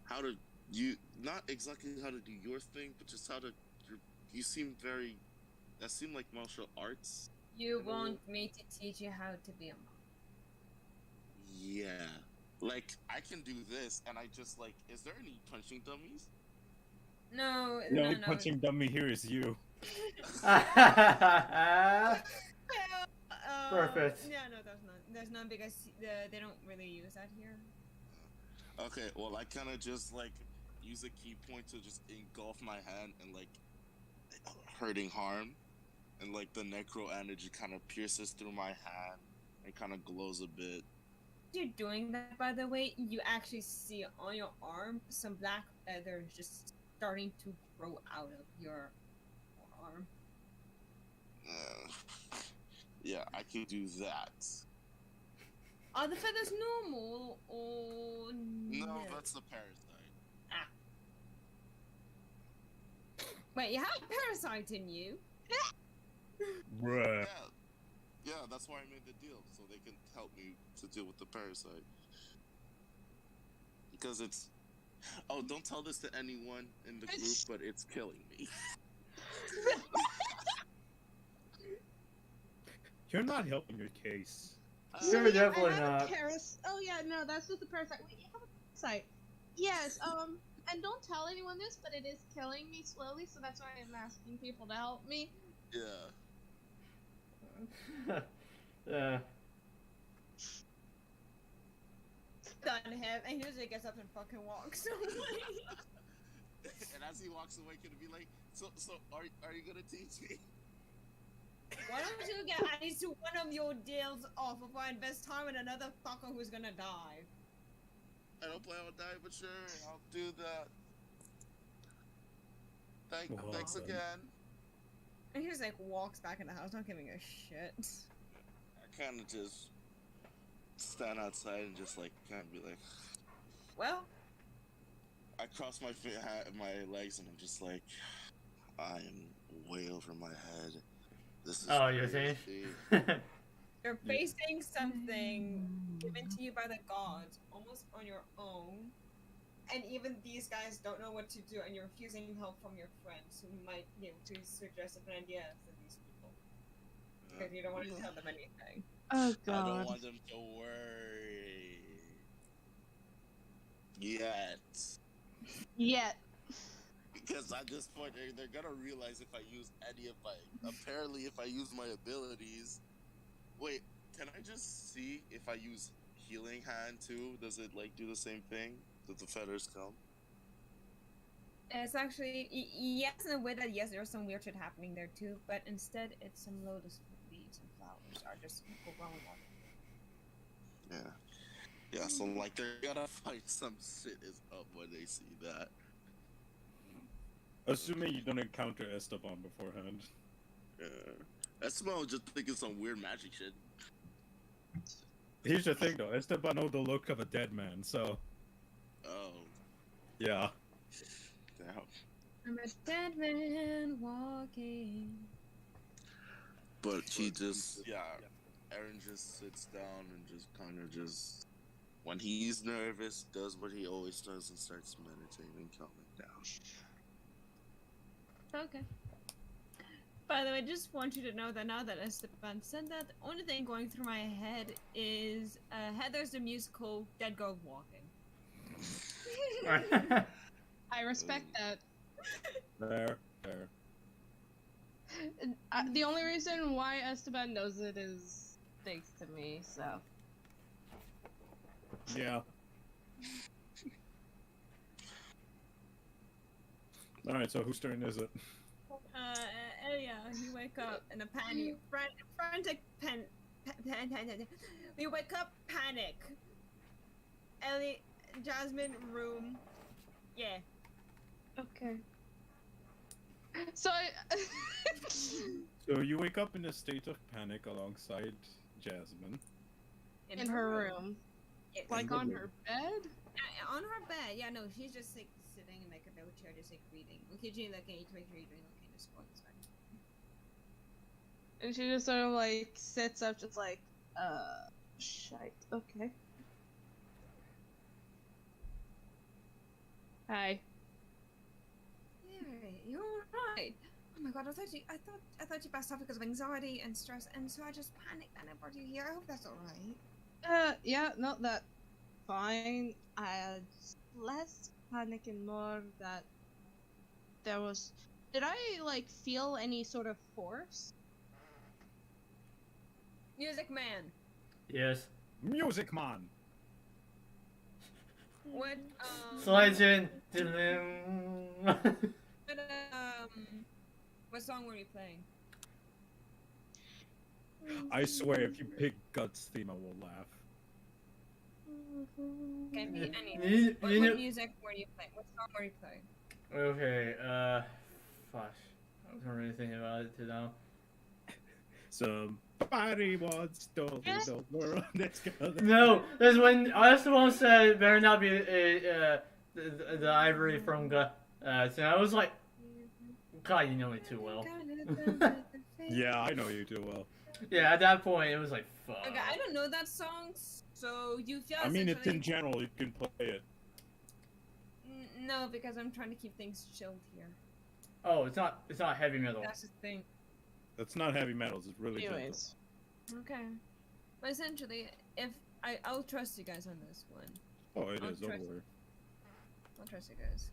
[SPEAKER 3] How to not exactly how to do your thing, but just how to. You seem very. That seemed like martial arts.
[SPEAKER 1] You want me to teach you how to be a monk?
[SPEAKER 3] Yeah, Like, I can do this, and I just like. Is there any punching dummies?
[SPEAKER 1] No,
[SPEAKER 6] The only
[SPEAKER 1] no.
[SPEAKER 6] punching dummy here is you.
[SPEAKER 2] Perfect.
[SPEAKER 1] Yeah, no, there's none. There's none because they don't really use that here.
[SPEAKER 3] Okay, well, I kind of just like use a key point to just engulf my hand and like hurting harm, and like the necro energy kind of pierces through my hand and kind of glows a bit.
[SPEAKER 1] You're doing that, by the way, you actually see on your arm some black feathers just starting to grow out of your arm.
[SPEAKER 3] Yeah, I could do that.
[SPEAKER 1] Are the feathers normal or
[SPEAKER 3] No, that's the parasite.
[SPEAKER 1] Ah. Wait, you have parasite in you?
[SPEAKER 6] Bruh.
[SPEAKER 3] Yeah, that's why I made the deal, so they can help me to deal with the parasite. Because it's... Oh, don't tell this to anyone in the group, but it's killing me.
[SPEAKER 6] You're not helping your case.
[SPEAKER 2] You're definitely
[SPEAKER 4] I have
[SPEAKER 2] not.
[SPEAKER 4] Oh yeah, no, that's just the parasite. Wait, you have a parasite? Yes. And don't tell anyone this, but it is killing me slowly, so that's why I'm asking people to help me.
[SPEAKER 3] Yeah.
[SPEAKER 2] Yeah.
[SPEAKER 1] Done him, and he usually gets up and fucking walks away.
[SPEAKER 3] And as he walks away, can it be like, so are you gonna teach me?
[SPEAKER 1] Why don't you get at least one of your deals off before I invest time in another fucker who's gonna die?
[SPEAKER 3] I don't plan on dying, but sure, I'll do that. Thanks again.
[SPEAKER 1] And he just like walks back in the house, not giving a shit.
[SPEAKER 3] I kind of just stand outside and just like kind of be like,
[SPEAKER 1] Well,
[SPEAKER 3] I cross my legs and I'm just like, I am way over my head. This is
[SPEAKER 2] You're saying?
[SPEAKER 3] crazy.
[SPEAKER 1] you're facing something given to you by the gods, almost on your own. And even these guys don't know what to do, and you're refusing help from your friends who might be able to suggest different ideas to these people. Because you don't want to tell them anything.
[SPEAKER 4] Oh
[SPEAKER 3] I don't
[SPEAKER 4] god.
[SPEAKER 3] want them to worry. Yet. Because at this point, they're gonna realize if I use any of my... Apparently, if I use my abilities... Wait, can I just see if I use Healing Hand too? Does it, like, do the same thing? Does the feathers come?
[SPEAKER 1] It's actually, yes, in a way that, yes, there's some weird shit happening there too, but instead it's some lotus leaves and flowers are just growing up.
[SPEAKER 3] Yeah, so, like, they're gonna find some shit is up when they see that.
[SPEAKER 6] Assuming you don't encounter Esteban beforehand.
[SPEAKER 3] That smell just thinking some weird magic shit.
[SPEAKER 6] Here's the thing though, Esteban knows the look of a dead man, so...
[SPEAKER 3] Oh.
[SPEAKER 6] Yeah.
[SPEAKER 3] Damn.
[SPEAKER 1] I'm a dead man walking.
[SPEAKER 3] But he just, Aaron just sits down and just kind of just, when he's nervous, does what he always does and starts meditating, calming down.
[SPEAKER 1] Okay. By the way, just want you to know that now that Esteban said that, the only thing going through my head is Heather's the musical Dead Girl Walking.
[SPEAKER 4] I respect that.
[SPEAKER 6] Fair.
[SPEAKER 4] The only reason why Esteban knows it is thanks to me, so.
[SPEAKER 6] Yeah. Alright, so whose turn is it?
[SPEAKER 1] Elia, you wake up in a panic, frantic you wake up, panic. Ellie, Jasmine, room. Yeah.
[SPEAKER 4] Okay. So
[SPEAKER 6] So you wake up in a state of panic alongside Jasmine.
[SPEAKER 4] in her room.
[SPEAKER 1] Yes.
[SPEAKER 4] Like on her bed?
[SPEAKER 1] On her bed, yeah, no, she's just like sitting in like a wheelchair, just like reading. Occasionally looking to make sure you're doing okay, just going this way.
[SPEAKER 4] And she just sort of like sits up, just like, shite. Okay. Hi.
[SPEAKER 1] Yeah, you're alright. Oh my god, I thought you passed out because of anxiety and stress, and so I just panicked and I brought you here. I hope that's alright.
[SPEAKER 4] Yeah, not that. fine. I had less panic and more that there was. Did I like feel any sort of force?
[SPEAKER 1] Music Man.
[SPEAKER 2] Yes.
[SPEAKER 6] Music Man.
[SPEAKER 1] What
[SPEAKER 2] Slides in.
[SPEAKER 1] what, what song were you playing?
[SPEAKER 6] I swear, if you pick Guts theme, I will laugh.
[SPEAKER 1] Can be anything. What music were you playing? What song were you playing?
[SPEAKER 2] Okay, gosh. I wasn't really thinking about it too now.
[SPEAKER 6] Somebody wants to the world. Let's go.
[SPEAKER 2] No, that's when I the one said better not be the ivory from so I was like, God, you know me too well.
[SPEAKER 6] Yeah, I know you too well.
[SPEAKER 2] Yeah, at that point it was like, fuck.
[SPEAKER 1] Okay, I don't know that song, so you feel.
[SPEAKER 6] I mean, it's in general. You can play it.
[SPEAKER 1] No, because I'm trying to keep things chilled here.
[SPEAKER 2] Oh, it's not heavy metal.
[SPEAKER 1] That's the thing.
[SPEAKER 6] That's not heavy metals. It's really
[SPEAKER 4] Anyways.
[SPEAKER 1] Okay. But essentially, if I'll trust you guys on this one.
[SPEAKER 6] gentle. Oh, it is. Don't worry.
[SPEAKER 1] I'll trust you guys.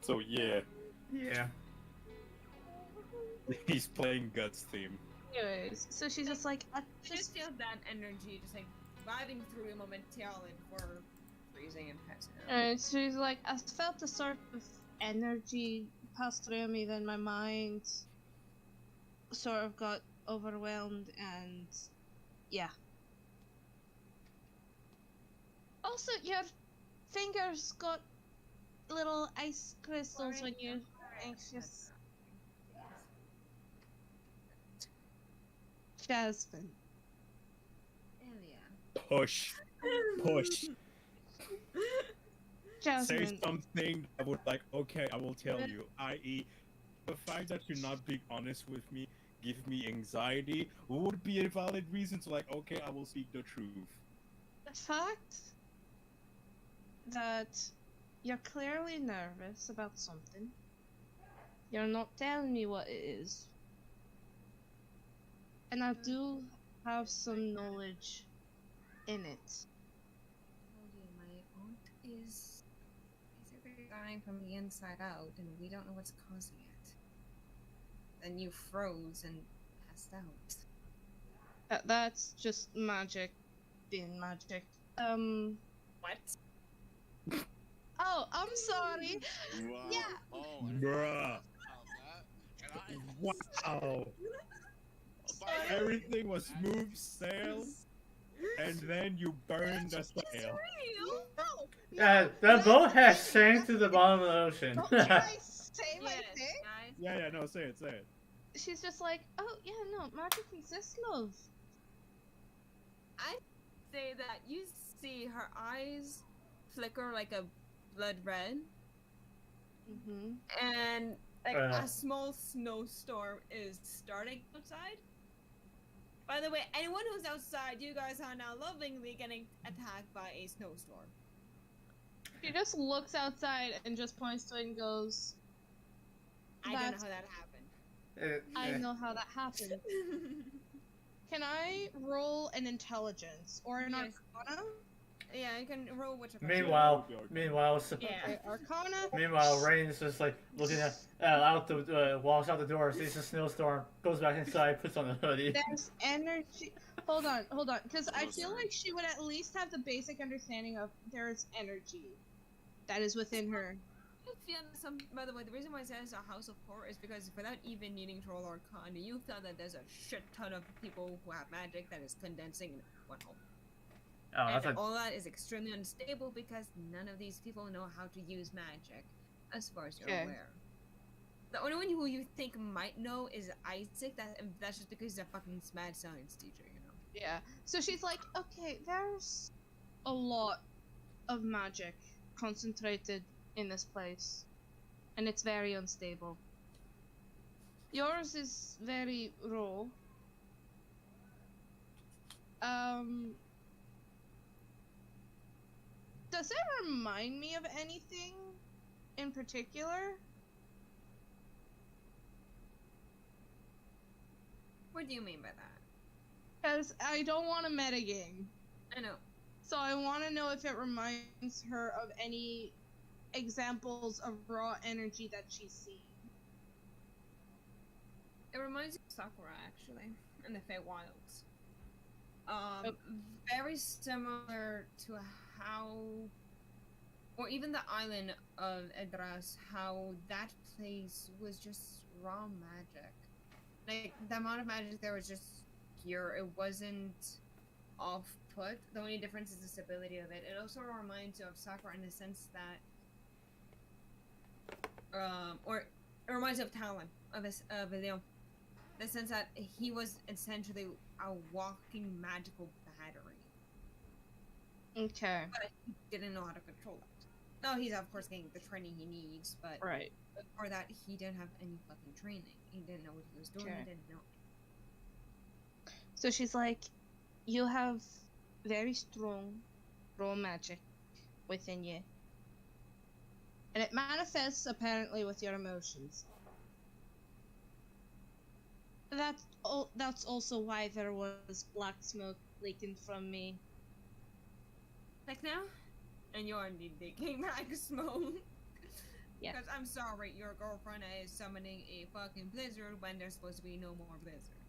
[SPEAKER 6] So yeah,
[SPEAKER 2] Yeah.
[SPEAKER 6] he's playing Guts theme.
[SPEAKER 4] Anyways, so she's just like, I
[SPEAKER 1] Just feel that energy, just like vibing through momentarily before freezing and passing out.
[SPEAKER 4] And she's like, I felt a sort of energy pass through me, then my mind sort of got overwhelmed, and yeah. Also, your fingers got little ice crystals when you're anxious. Jasmine.
[SPEAKER 1] Hell yeah.
[SPEAKER 6] Push. Push.
[SPEAKER 4] Jasmine.
[SPEAKER 6] Say something that would like, okay, I will tell you. I.e., the fact that you're not being honest with me, give me anxiety, would be a valid reason to like, okay, I will speak the truth.
[SPEAKER 4] The fact that you're clearly nervous about something. You're not telling me what it is. And I do have some knowledge in it.
[SPEAKER 1] Told you, my aunt is basically dying from the inside out, and we don't know what's causing it. Then you froze and passed out.
[SPEAKER 4] That's just magic being magic.
[SPEAKER 1] What?
[SPEAKER 4] Oh, I'm sorry.
[SPEAKER 3] Wow.
[SPEAKER 4] Yeah.
[SPEAKER 3] Oh,
[SPEAKER 6] Bruh. Wow. Everything was smooth sail, and then you burned the sail.
[SPEAKER 4] No.
[SPEAKER 2] Yeah, the boat has sank to the bottom of the ocean.
[SPEAKER 4] Don't can I say my
[SPEAKER 1] Yes,
[SPEAKER 4] thing?
[SPEAKER 1] guys.
[SPEAKER 6] Yeah, no, say it, say it.
[SPEAKER 4] She's just like, oh yeah, no, magic exists, love.
[SPEAKER 1] I say that you see her eyes flicker like a blood red,
[SPEAKER 4] Mm-hmm.
[SPEAKER 1] and like a small snowstorm is starting outside. By the way, anyone who's outside, you guys are now lovingly getting attacked by a snowstorm.
[SPEAKER 4] She just looks outside and just points to it and goes,
[SPEAKER 1] I don't know
[SPEAKER 4] That's-
[SPEAKER 1] how that happened.
[SPEAKER 4] I know how that happened. Can I roll an intelligence or an
[SPEAKER 1] Yes.
[SPEAKER 4] arcana?
[SPEAKER 1] Yeah, you can roll whichever.
[SPEAKER 2] Meanwhile,
[SPEAKER 1] Yeah.
[SPEAKER 4] Arcana?
[SPEAKER 2] Rain's just like looking at out the walks out the door, sees a snowstorm, goes back inside, puts on a hoodie.
[SPEAKER 4] There's energy. Hold on, because I feel like she would at least have the basic understanding of there's energy that is within her.
[SPEAKER 1] I feel some. By the way, the reason why it says a house of horror is because without even needing to roll arcana, you feel that there's a shit ton of people who have magic that is condensing in one home.
[SPEAKER 2] Oh, that's
[SPEAKER 1] And
[SPEAKER 2] a,
[SPEAKER 1] all that is extremely unstable because none of these people know how to use magic, as far as you're
[SPEAKER 4] Okay.
[SPEAKER 1] aware. The only one who you think might know is Isaac. That's just because he's a fucking mad science teacher, you know.
[SPEAKER 4] Yeah. So she's like, okay, there's a lot of magic concentrated in this place, and it's very unstable. Yours is very raw. Does it remind me of anything in particular?
[SPEAKER 1] What do you mean by that?
[SPEAKER 4] Because I don't want a metagame.
[SPEAKER 1] I know.
[SPEAKER 4] So I want to know if it reminds her of any examples of raw energy that she's seen.
[SPEAKER 1] It reminds me of Sakura, actually, in the Feywilds. Very similar to how, or even the island of Edras, how that place was just raw magic. Like, the amount of magic there was just pure. It wasn't off-put. The only difference is the stability of it. It also reminds you of Sakura in the sense that, or it reminds you of Talon, of Leon. The sense that he was essentially a walking magical battery.
[SPEAKER 4] Okay.
[SPEAKER 1] But he didn't know how to control it. No, he's of course getting the training he needs, but
[SPEAKER 4] Right.
[SPEAKER 1] for that he didn't have any fucking training. He didn't know what he was doing.
[SPEAKER 4] Okay.
[SPEAKER 1] He didn't know.
[SPEAKER 4] So she's like, you have very strong raw magic within you. And it manifests apparently with your emotions. That's also why there was black smoke leaking from me.
[SPEAKER 1] Like now? And you're digging like smoke.
[SPEAKER 4] Yeah.
[SPEAKER 1] Because I'm sorry, your girlfriend is summoning a fucking blizzard when there's supposed to be no more blizzard.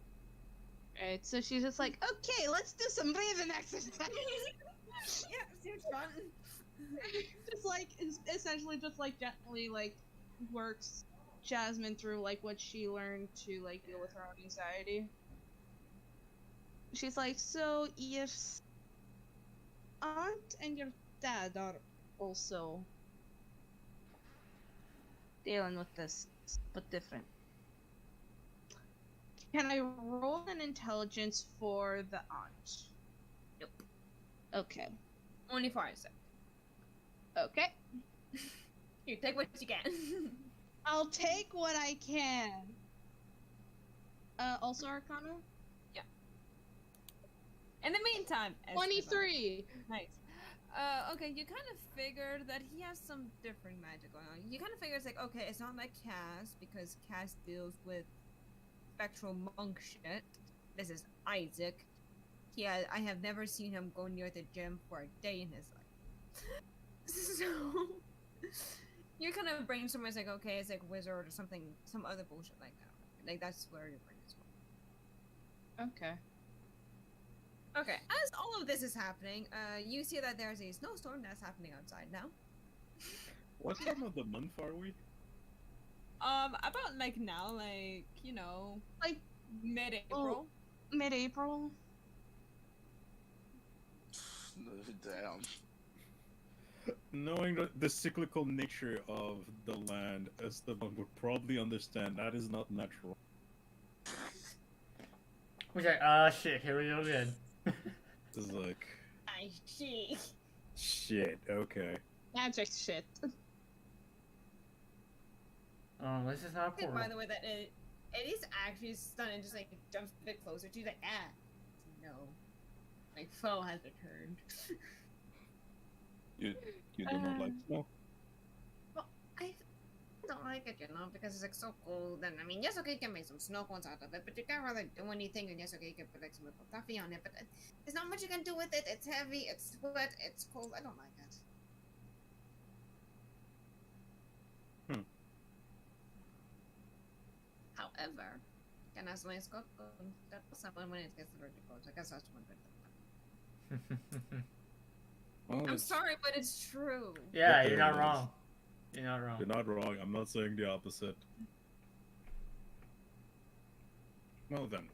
[SPEAKER 4] Right, so she's just like, okay, let's do some breathing exercise.
[SPEAKER 1] Yeah, seems fun.
[SPEAKER 4] Just like, essentially just like gently like works Jasmine through like what she learned to like deal with her own anxiety. She's like, so your aunt and your dad are also dealing with this, but different. Can I roll an intelligence for the aunt?
[SPEAKER 1] Nope.
[SPEAKER 4] Okay.
[SPEAKER 1] Only for a sec.
[SPEAKER 4] Okay.
[SPEAKER 1] You take what you can.
[SPEAKER 4] I'll take what I can. Also Arcana?
[SPEAKER 1] Yeah. In the meantime,
[SPEAKER 4] 23!
[SPEAKER 1] Nice. Okay, you kind of figured that he has some different magic going on. You kind of figure it's like, okay, it's not like Cass, because Cass deals with spectral monk shit. This is Isaac. I have never seen him go near the gym for a day in his life. So you're kind of brainstorming, it's like, okay, it's like wizard or something, some other bullshit like that. Like, that's where your brain is going.
[SPEAKER 4] Okay.
[SPEAKER 1] Okay, as all of this is happening, you see that there's a snowstorm that's happening outside now.
[SPEAKER 6] What time of the month are we?
[SPEAKER 1] About like now, like, you know,
[SPEAKER 4] Like
[SPEAKER 1] mid-April.
[SPEAKER 4] Mid-April?
[SPEAKER 3] Damn.
[SPEAKER 6] Knowing the cyclical nature of the land, Esteban would probably understand that is not natural.
[SPEAKER 2] Okay, shit, here we go again.
[SPEAKER 6] It's like,
[SPEAKER 1] I see.
[SPEAKER 6] shit, okay.
[SPEAKER 4] Magic shit.
[SPEAKER 2] This is not
[SPEAKER 1] I think,
[SPEAKER 2] portal.
[SPEAKER 1] by the way, that it is actually stunned and just like jumps a bit closer. She's like, ah, no, my foe has returned.
[SPEAKER 6] You do not like snow?
[SPEAKER 1] Well, I don't like it, you know, because it's like so cold. And I mean, yes, okay, you can make some snow cones out of it, but you can't really do anything. And yes, okay, you can put like some little toffee on it, but there's not much you can do with it. It's heavy, it's wet, it's cold. I don't like it. However, can I my Scott that was someone when it gets really cold. I guess that's one good.
[SPEAKER 6] Well,
[SPEAKER 1] I'm sorry, but it's true.
[SPEAKER 2] Yeah,
[SPEAKER 6] Yeah,
[SPEAKER 2] you're not
[SPEAKER 6] it is.
[SPEAKER 2] wrong. You're not wrong.
[SPEAKER 6] You're not wrong. I'm not saying the opposite. Well then.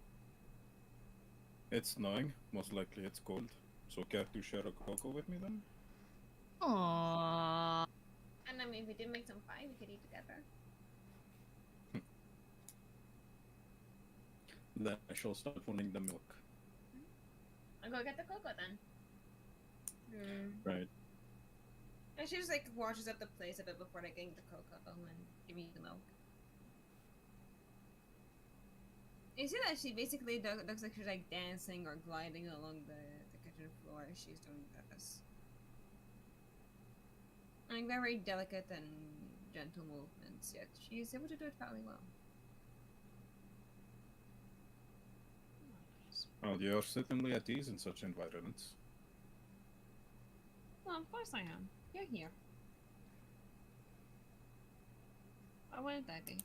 [SPEAKER 6] It's snowing. Most likely it's cold. So care to share a cocoa with me then?
[SPEAKER 4] Aww.
[SPEAKER 1] And I mean, if we did make some pie, we could eat together.
[SPEAKER 6] Then I shall start wanting the milk.
[SPEAKER 1] I'll go get the cocoa then.
[SPEAKER 6] Right.
[SPEAKER 1] And she just like washes up the place a bit before like getting the cocoa and give me the milk. You see that she basically looks like she's like dancing or gliding along the kitchen floor as she's doing this. Like very delicate and gentle movements, yet she's able to do it fairly well.
[SPEAKER 6] Well, you're certainly at ease in such environments.
[SPEAKER 1] Well, of course I am. You're here. Why wouldn't I be?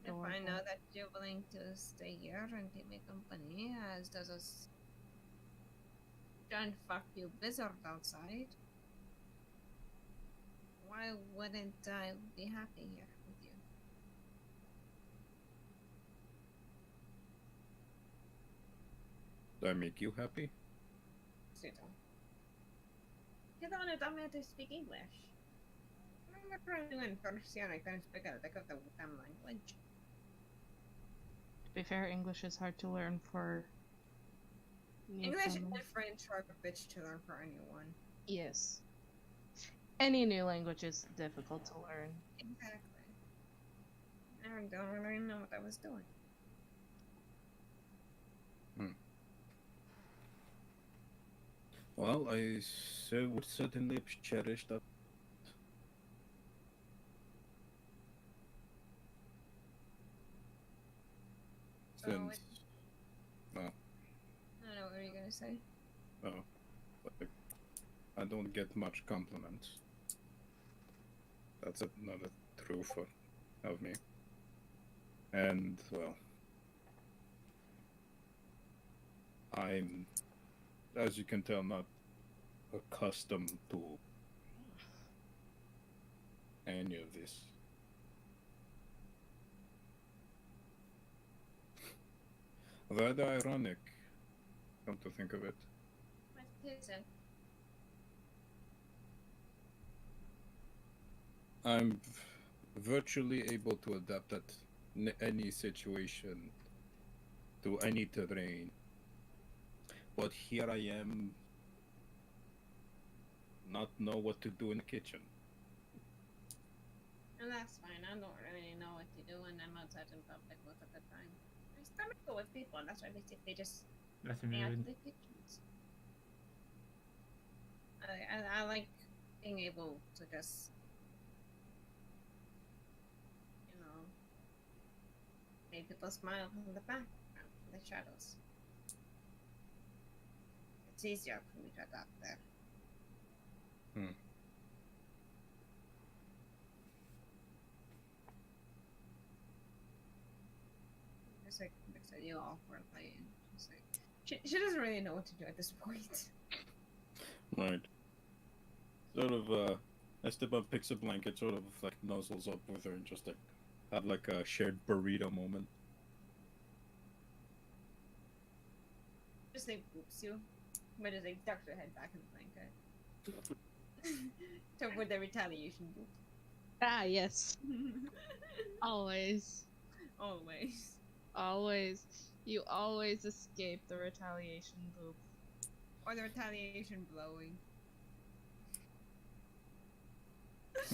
[SPEAKER 1] If I know that you're willing to stay here and keep me company, as does a giant fuck you blizzard outside, why wouldn't I be happy here with you?
[SPEAKER 6] Do I make you happy?
[SPEAKER 1] Suto. You're the one who taught me how to speak English. I remember doing first year I couldn't speak a lick of the damn language.
[SPEAKER 4] To be fair, English is hard to learn for
[SPEAKER 1] English and French are a bitch to learn for anyone.
[SPEAKER 4] Yes. Any new language is difficult to learn.
[SPEAKER 1] Exactly. I don't really know what I was doing.
[SPEAKER 6] Well, I would certainly cherish that. Since,
[SPEAKER 1] I don't know, what were you gonna say?
[SPEAKER 6] like, I don't get much compliments. That's another truth of me. And, well, I'm, as you can tell, not accustomed to any of this. Rather ironic, come to think of it.
[SPEAKER 1] What is it?
[SPEAKER 6] I'm virtually able to adapt at any situation, to any terrain. But here I am, not know what to do in the kitchen.
[SPEAKER 1] And that's fine. I don't really know what to do when I'm outside in public most of the time. I stomach go with people, and that's why they just hang out in the kitchens. I like being able to just, you know, make people smile from the background, in the shadows. It's easier for me to adapt there. Just like you awkwardly, and just like she doesn't really know what to do at this point.
[SPEAKER 6] Right. Sort of, Esteban picks a blanket, sort of like nuzzles up with her, and just like have like a shared burrito moment.
[SPEAKER 1] Just like whoops you, but just like ducks her head back in the blanket. To avoid the retaliation boop.
[SPEAKER 4] Ah, yes. Always.
[SPEAKER 1] Always.
[SPEAKER 4] Always. You always escape the retaliation boop.
[SPEAKER 1] Or the retaliation blowing.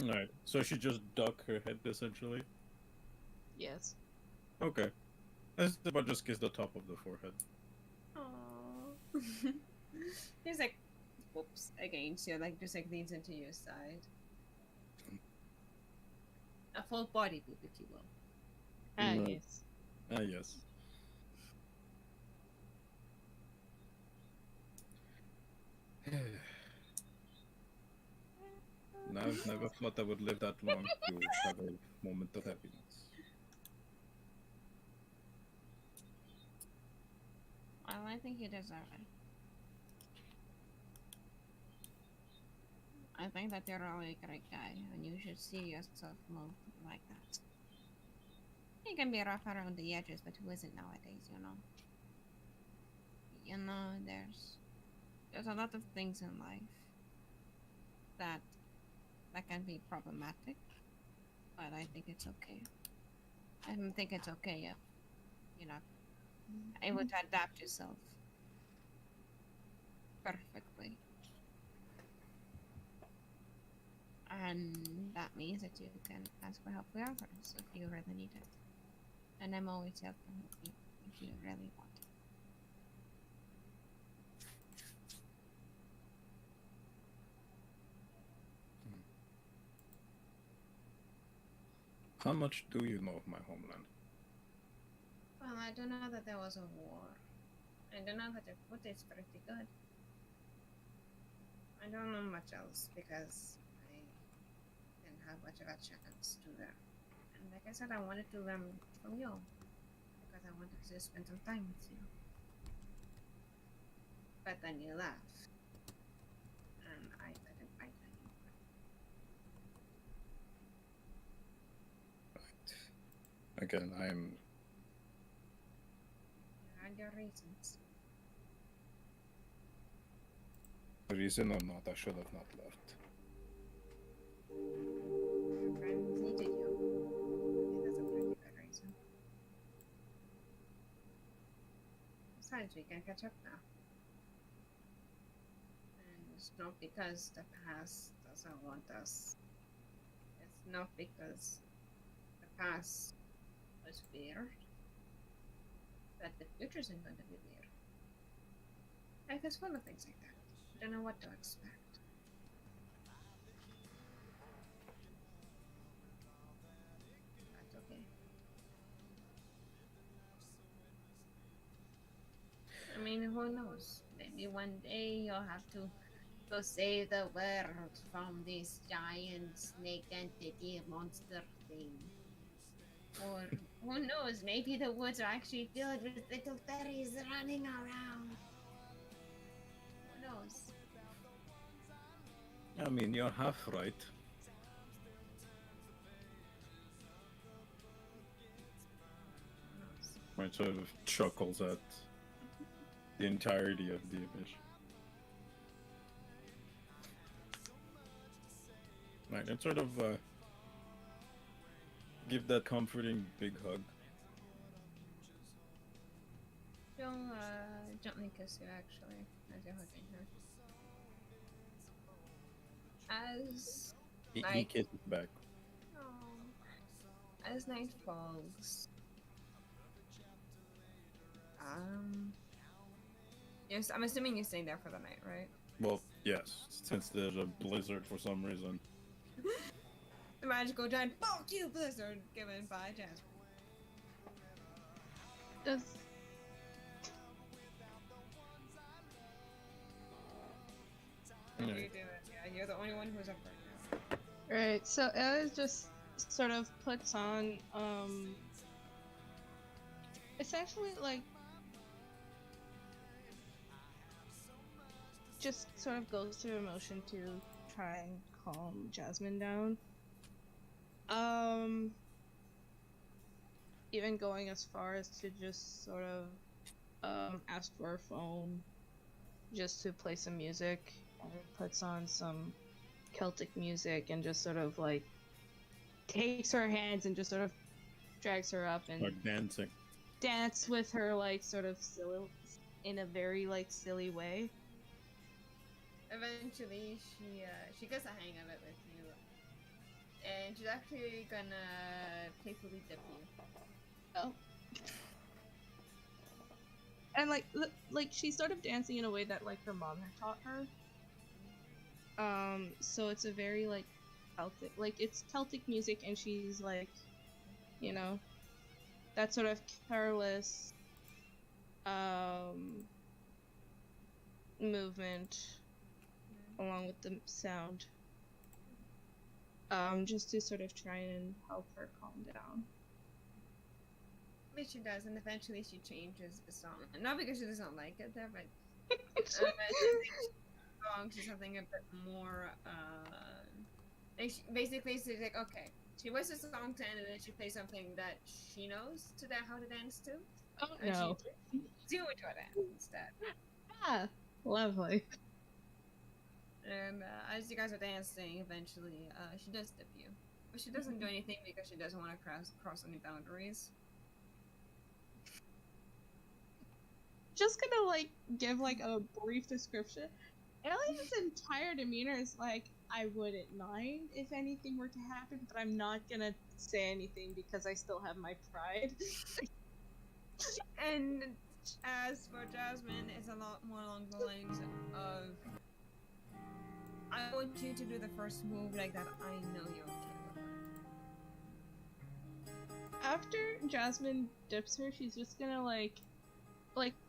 [SPEAKER 6] Alright, so she just duck her head essentially?
[SPEAKER 4] Yes.
[SPEAKER 6] Okay. Esteban just kiss the top of the forehead.
[SPEAKER 1] Aww. There's like whoops against you, like just like leans into your side. A full body boop, if you will.
[SPEAKER 4] Ah,
[SPEAKER 6] Right.
[SPEAKER 4] yes.
[SPEAKER 6] Ah, yes. No, I've never thought I would live that long to have a moment of happiness.
[SPEAKER 1] Well, I think you deserve it. I think that you're a really great guy, and you should see yourself move like that. You can be rough around the edges, but who isn't nowadays, you know? You know, there's a lot of things in life that can be problematic, but I think it's okay. I don't think it's okay if you're not able to adapt yourself perfectly. And that means that you can ask for help with others if you really need it. And I'm always here to help you if you really want it.
[SPEAKER 6] How much do you know of my homeland?
[SPEAKER 1] Well, Well, I don't know that there was a war. I don't know that the food is pretty good. I don't know much else because I didn't have much of a chance to learn. And like I said, I wanted to learn from you because I wanted to spend some time with you. But then you left, and I didn't find anymore.
[SPEAKER 5] Again, I'm.
[SPEAKER 1] You had your reasons.
[SPEAKER 5] Reason or not, I should have not left.
[SPEAKER 1] Your friends needed you. I think that's a pretty good reason. Besides, we can catch up now. And it's not because the past doesn't want us. It's not because the past was weird. That the future isn't going to be weird. Life is full of things like that. You don't know what to expect. That's okay. I mean, who knows? Maybe one day you'll have to go save the world from this giant snake entity monster thing. Or who knows? Maybe the woods are actually filled with little fairies running around. Who knows?
[SPEAKER 5] I mean, you're half right.
[SPEAKER 1] Who knows?
[SPEAKER 5] Right, sort of chuckles at the entirety of the image. Right, and sort of give that comforting big hug.
[SPEAKER 1] She'll gently kiss you, actually, as you're hugging her. As
[SPEAKER 5] He
[SPEAKER 1] Like-
[SPEAKER 5] kisses back.
[SPEAKER 1] as night falls, yes, I'm assuming you're staying there for the night, right?
[SPEAKER 5] Well, yes, since there's a blizzard for some reason.
[SPEAKER 1] The magical giant fuck you blizzard given by Jasmine.
[SPEAKER 4] Does
[SPEAKER 1] What are you doing? Yeah, you're the only one who's up right now.
[SPEAKER 4] right? So Ella just sort of puts on essentially like just sort of goes through emotion to try and calm Jasmine down. Even going as far as to just sort of ask for her phone just to play some music, and puts on some Celtic music and just sort of like takes her hands and just sort of drags her up and
[SPEAKER 5] Like dancing.
[SPEAKER 4] dance with her like sort of silly in a very like silly way.
[SPEAKER 1] Eventually, she gets a hang of it with you, and she's actually gonna playfully dip you.
[SPEAKER 4] Oh. And like she's sort of dancing in a way that like her mom had taught her. So it's a very like Celtic, like it's Celtic music, and she's like, you know, that sort of careless movement along with the sound. Just to sort of try and help her calm down.
[SPEAKER 1] Which she does, and eventually she changes the song. Not because she doesn't like it there, but song to something a bit more like basically she's like, okay, she was a song to end, and then she plays something that she knows to how to dance to,
[SPEAKER 4] Oh
[SPEAKER 1] and
[SPEAKER 4] no.
[SPEAKER 1] she do it to a dance instead.
[SPEAKER 4] Ah, lovely.
[SPEAKER 1] And as you guys are dancing, eventually she does dip you, but she doesn't do anything because she doesn't want to cross any boundaries.
[SPEAKER 4] Just gonna like give like a brief description. Ellie's entire demeanor is like, I wouldn't mind if anything were to happen, but I'm not gonna say anything because I still have my pride.
[SPEAKER 1] And as for Jasmine, it's a lot more along the lines of, I want you to do the first move like that. I know you're okay with
[SPEAKER 4] after Jasmine dips her, she's just gonna like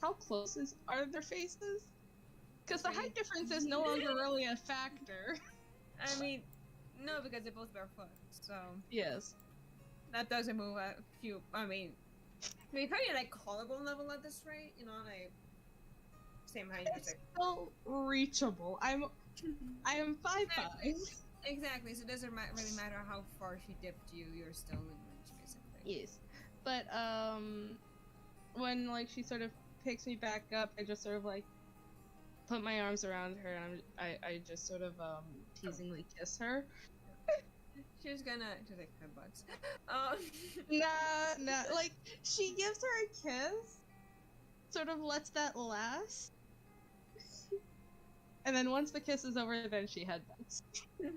[SPEAKER 4] how close are their faces? Because the height difference is no longer really a factor.
[SPEAKER 1] I mean, no, because they're both barefoot, so
[SPEAKER 4] Yes.
[SPEAKER 1] that doesn't move a few. I mean, probably like collarbone level at this rate, you know, like same height.
[SPEAKER 4] It's still reachable. I am 5'5".
[SPEAKER 1] Exactly. So it doesn't really matter how far she dipped you. You're still in range, basically.
[SPEAKER 4] Yes, but when like she sort of picks me back up, I just sort of like put my arms around her and I just sort of teasingly kiss her.
[SPEAKER 1] She's like headbutts.
[SPEAKER 4] Nah, like she gives her a kiss, sort of lets that last, and then once the kiss is over, then she headbutts.
[SPEAKER 1] Yeah.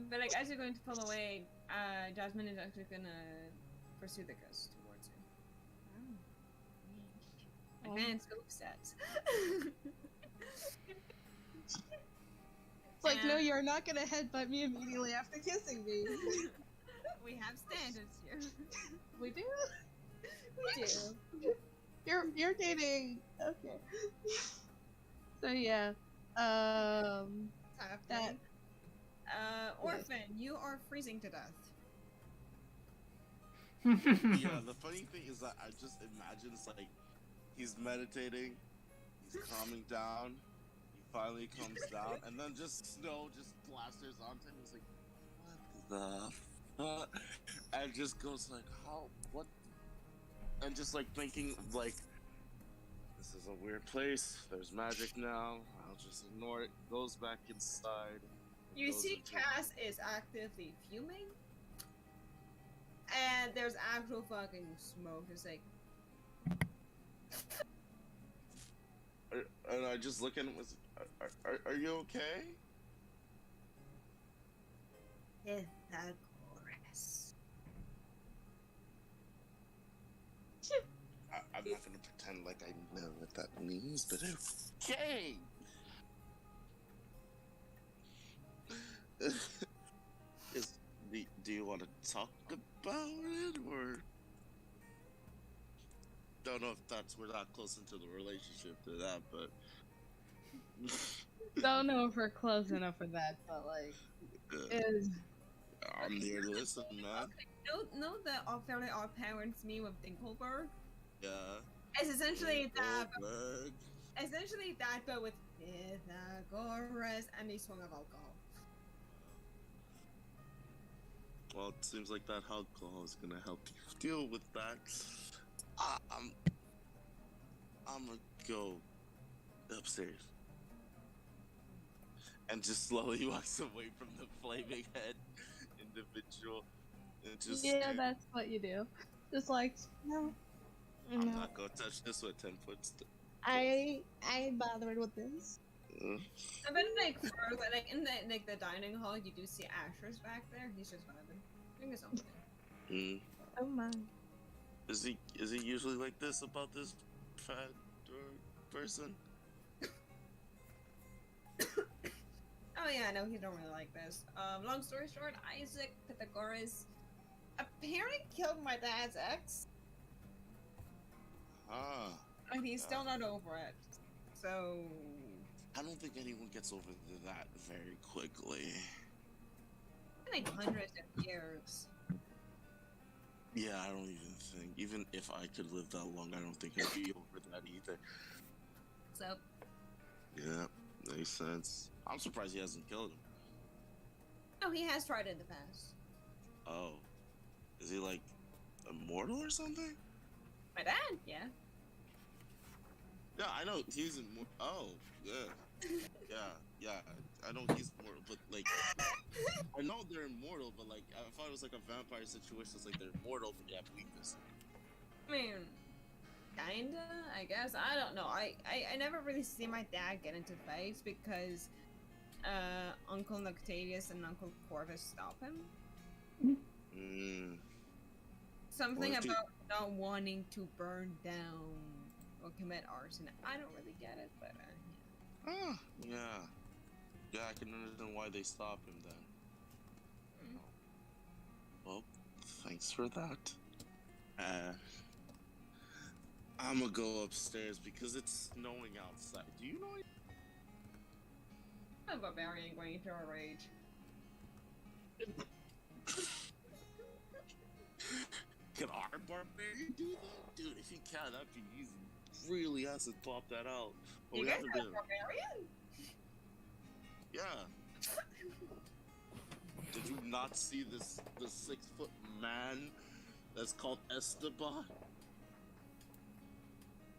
[SPEAKER 1] But like as you're going to pull away, Jasmine is actually gonna pursue the kiss towards you. Advanced scope sets.
[SPEAKER 4] It's like, no, you're not gonna headbutt me immediately after kissing me.
[SPEAKER 1] We have standards here.
[SPEAKER 4] We do?
[SPEAKER 1] We do.
[SPEAKER 4] You're dating. Okay. So yeah. That.
[SPEAKER 1] Orphan, you are freezing to death.
[SPEAKER 3] Yeah, the funny thing is that I just imagine it's like he's meditating, he's calming down, he finally comes down, and then just snow just blasters onto him. He's like, what the fuck? And just goes like, how, what? And just like thinking like, this is a weird place, there's magic now, I'll just ignore it, goes back inside.
[SPEAKER 1] You see Cass is actively fuming, and there's actual fucking smoke. It's like,
[SPEAKER 3] and I just look at him with, are you okay?
[SPEAKER 1] Pythagoras.
[SPEAKER 3] I'm not gonna pretend like I know what that means, but okay. Do you want to talk about it, or don't know if that's we're not close into the relationship to that, but
[SPEAKER 4] Don't know if we're close enough for that, but like, is.
[SPEAKER 3] I'm here to listen, man.
[SPEAKER 1] Know the fairly odd parents meme with Dinkelberg?
[SPEAKER 3] Yeah.
[SPEAKER 1] It's essentially that.
[SPEAKER 3] Dinkelberg.
[SPEAKER 1] Essentially that, but with Pythagoras and a swung of alcohol.
[SPEAKER 3] Well, it seems like that alcohol is gonna help you deal with that. I'm gonna go upstairs and just slowly walks away from the flaming head individual. And just
[SPEAKER 4] That's what you do. Just like, no.
[SPEAKER 3] I'm not gonna touch this with 10 foot.
[SPEAKER 4] I ain't bothered with this.
[SPEAKER 1] And then like further, like in the dining hall, you do see Asher's back there. He's just vibing, doing his own thing.
[SPEAKER 4] Oh my.
[SPEAKER 3] Is he usually like this about this fat person?
[SPEAKER 1] Oh yeah, no, he don't really like this. Long story short, Isaac Pythagoras apparently killed my dad's ex, and he's still not over it. So
[SPEAKER 3] I don't think anyone gets over that very quickly.
[SPEAKER 1] like hundreds of years.
[SPEAKER 3] Yeah, I don't even if I could live that long, I don't think I'd be over that either.
[SPEAKER 1] So
[SPEAKER 3] Yeah, makes sense. I'm surprised he hasn't killed him.
[SPEAKER 1] no, he has tried in the past.
[SPEAKER 3] Oh. Is he like immortal or something?
[SPEAKER 1] My dad, yeah.
[SPEAKER 3] Yeah, I know he's immortal. Oh, yeah. Yeah. I know he's immortal, but like, I know they're immortal, but like, I thought it was like a vampire situation. It's like they're immortal, but you have weakness.
[SPEAKER 1] I mean, kinda, I guess. I don't know. I never really see my dad get into fights because Uncle Octavius and Uncle Corvus stop him. Something
[SPEAKER 3] Well,
[SPEAKER 1] about not wanting to burn down or commit arson. I don't really get it, but
[SPEAKER 3] Yeah. Yeah, I can understand why they stop him then. Well, thanks for that. I'm gonna go upstairs because it's snowing outside. Do you know?
[SPEAKER 1] A barbarian going into a rage.
[SPEAKER 3] Can our barbarian do that? Dude, if he can, that'd be easy. Really has to pop that out. But
[SPEAKER 1] You
[SPEAKER 3] we
[SPEAKER 1] guys
[SPEAKER 3] haven't
[SPEAKER 1] have
[SPEAKER 3] been.
[SPEAKER 1] a barbarian?
[SPEAKER 3] Yeah. Did you not see this 6-foot man that's called Esteban?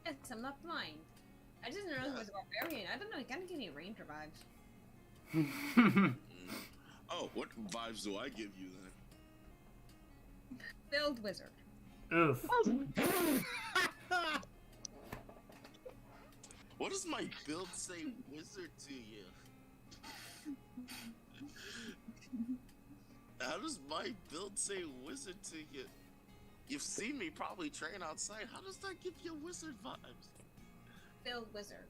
[SPEAKER 1] Yes, I'm not blind. I just didn't know he was a barbarian. I don't know, he kind of gave me ranger vibes.
[SPEAKER 3] Oh, what vibes do I give you then?
[SPEAKER 1] Build wizard.
[SPEAKER 2] Oof.
[SPEAKER 3] What does my build say wizard to you? How does my build say wizard to you? You've seen me probably train outside. How does that give you wizard vibes?
[SPEAKER 1] Build wizard.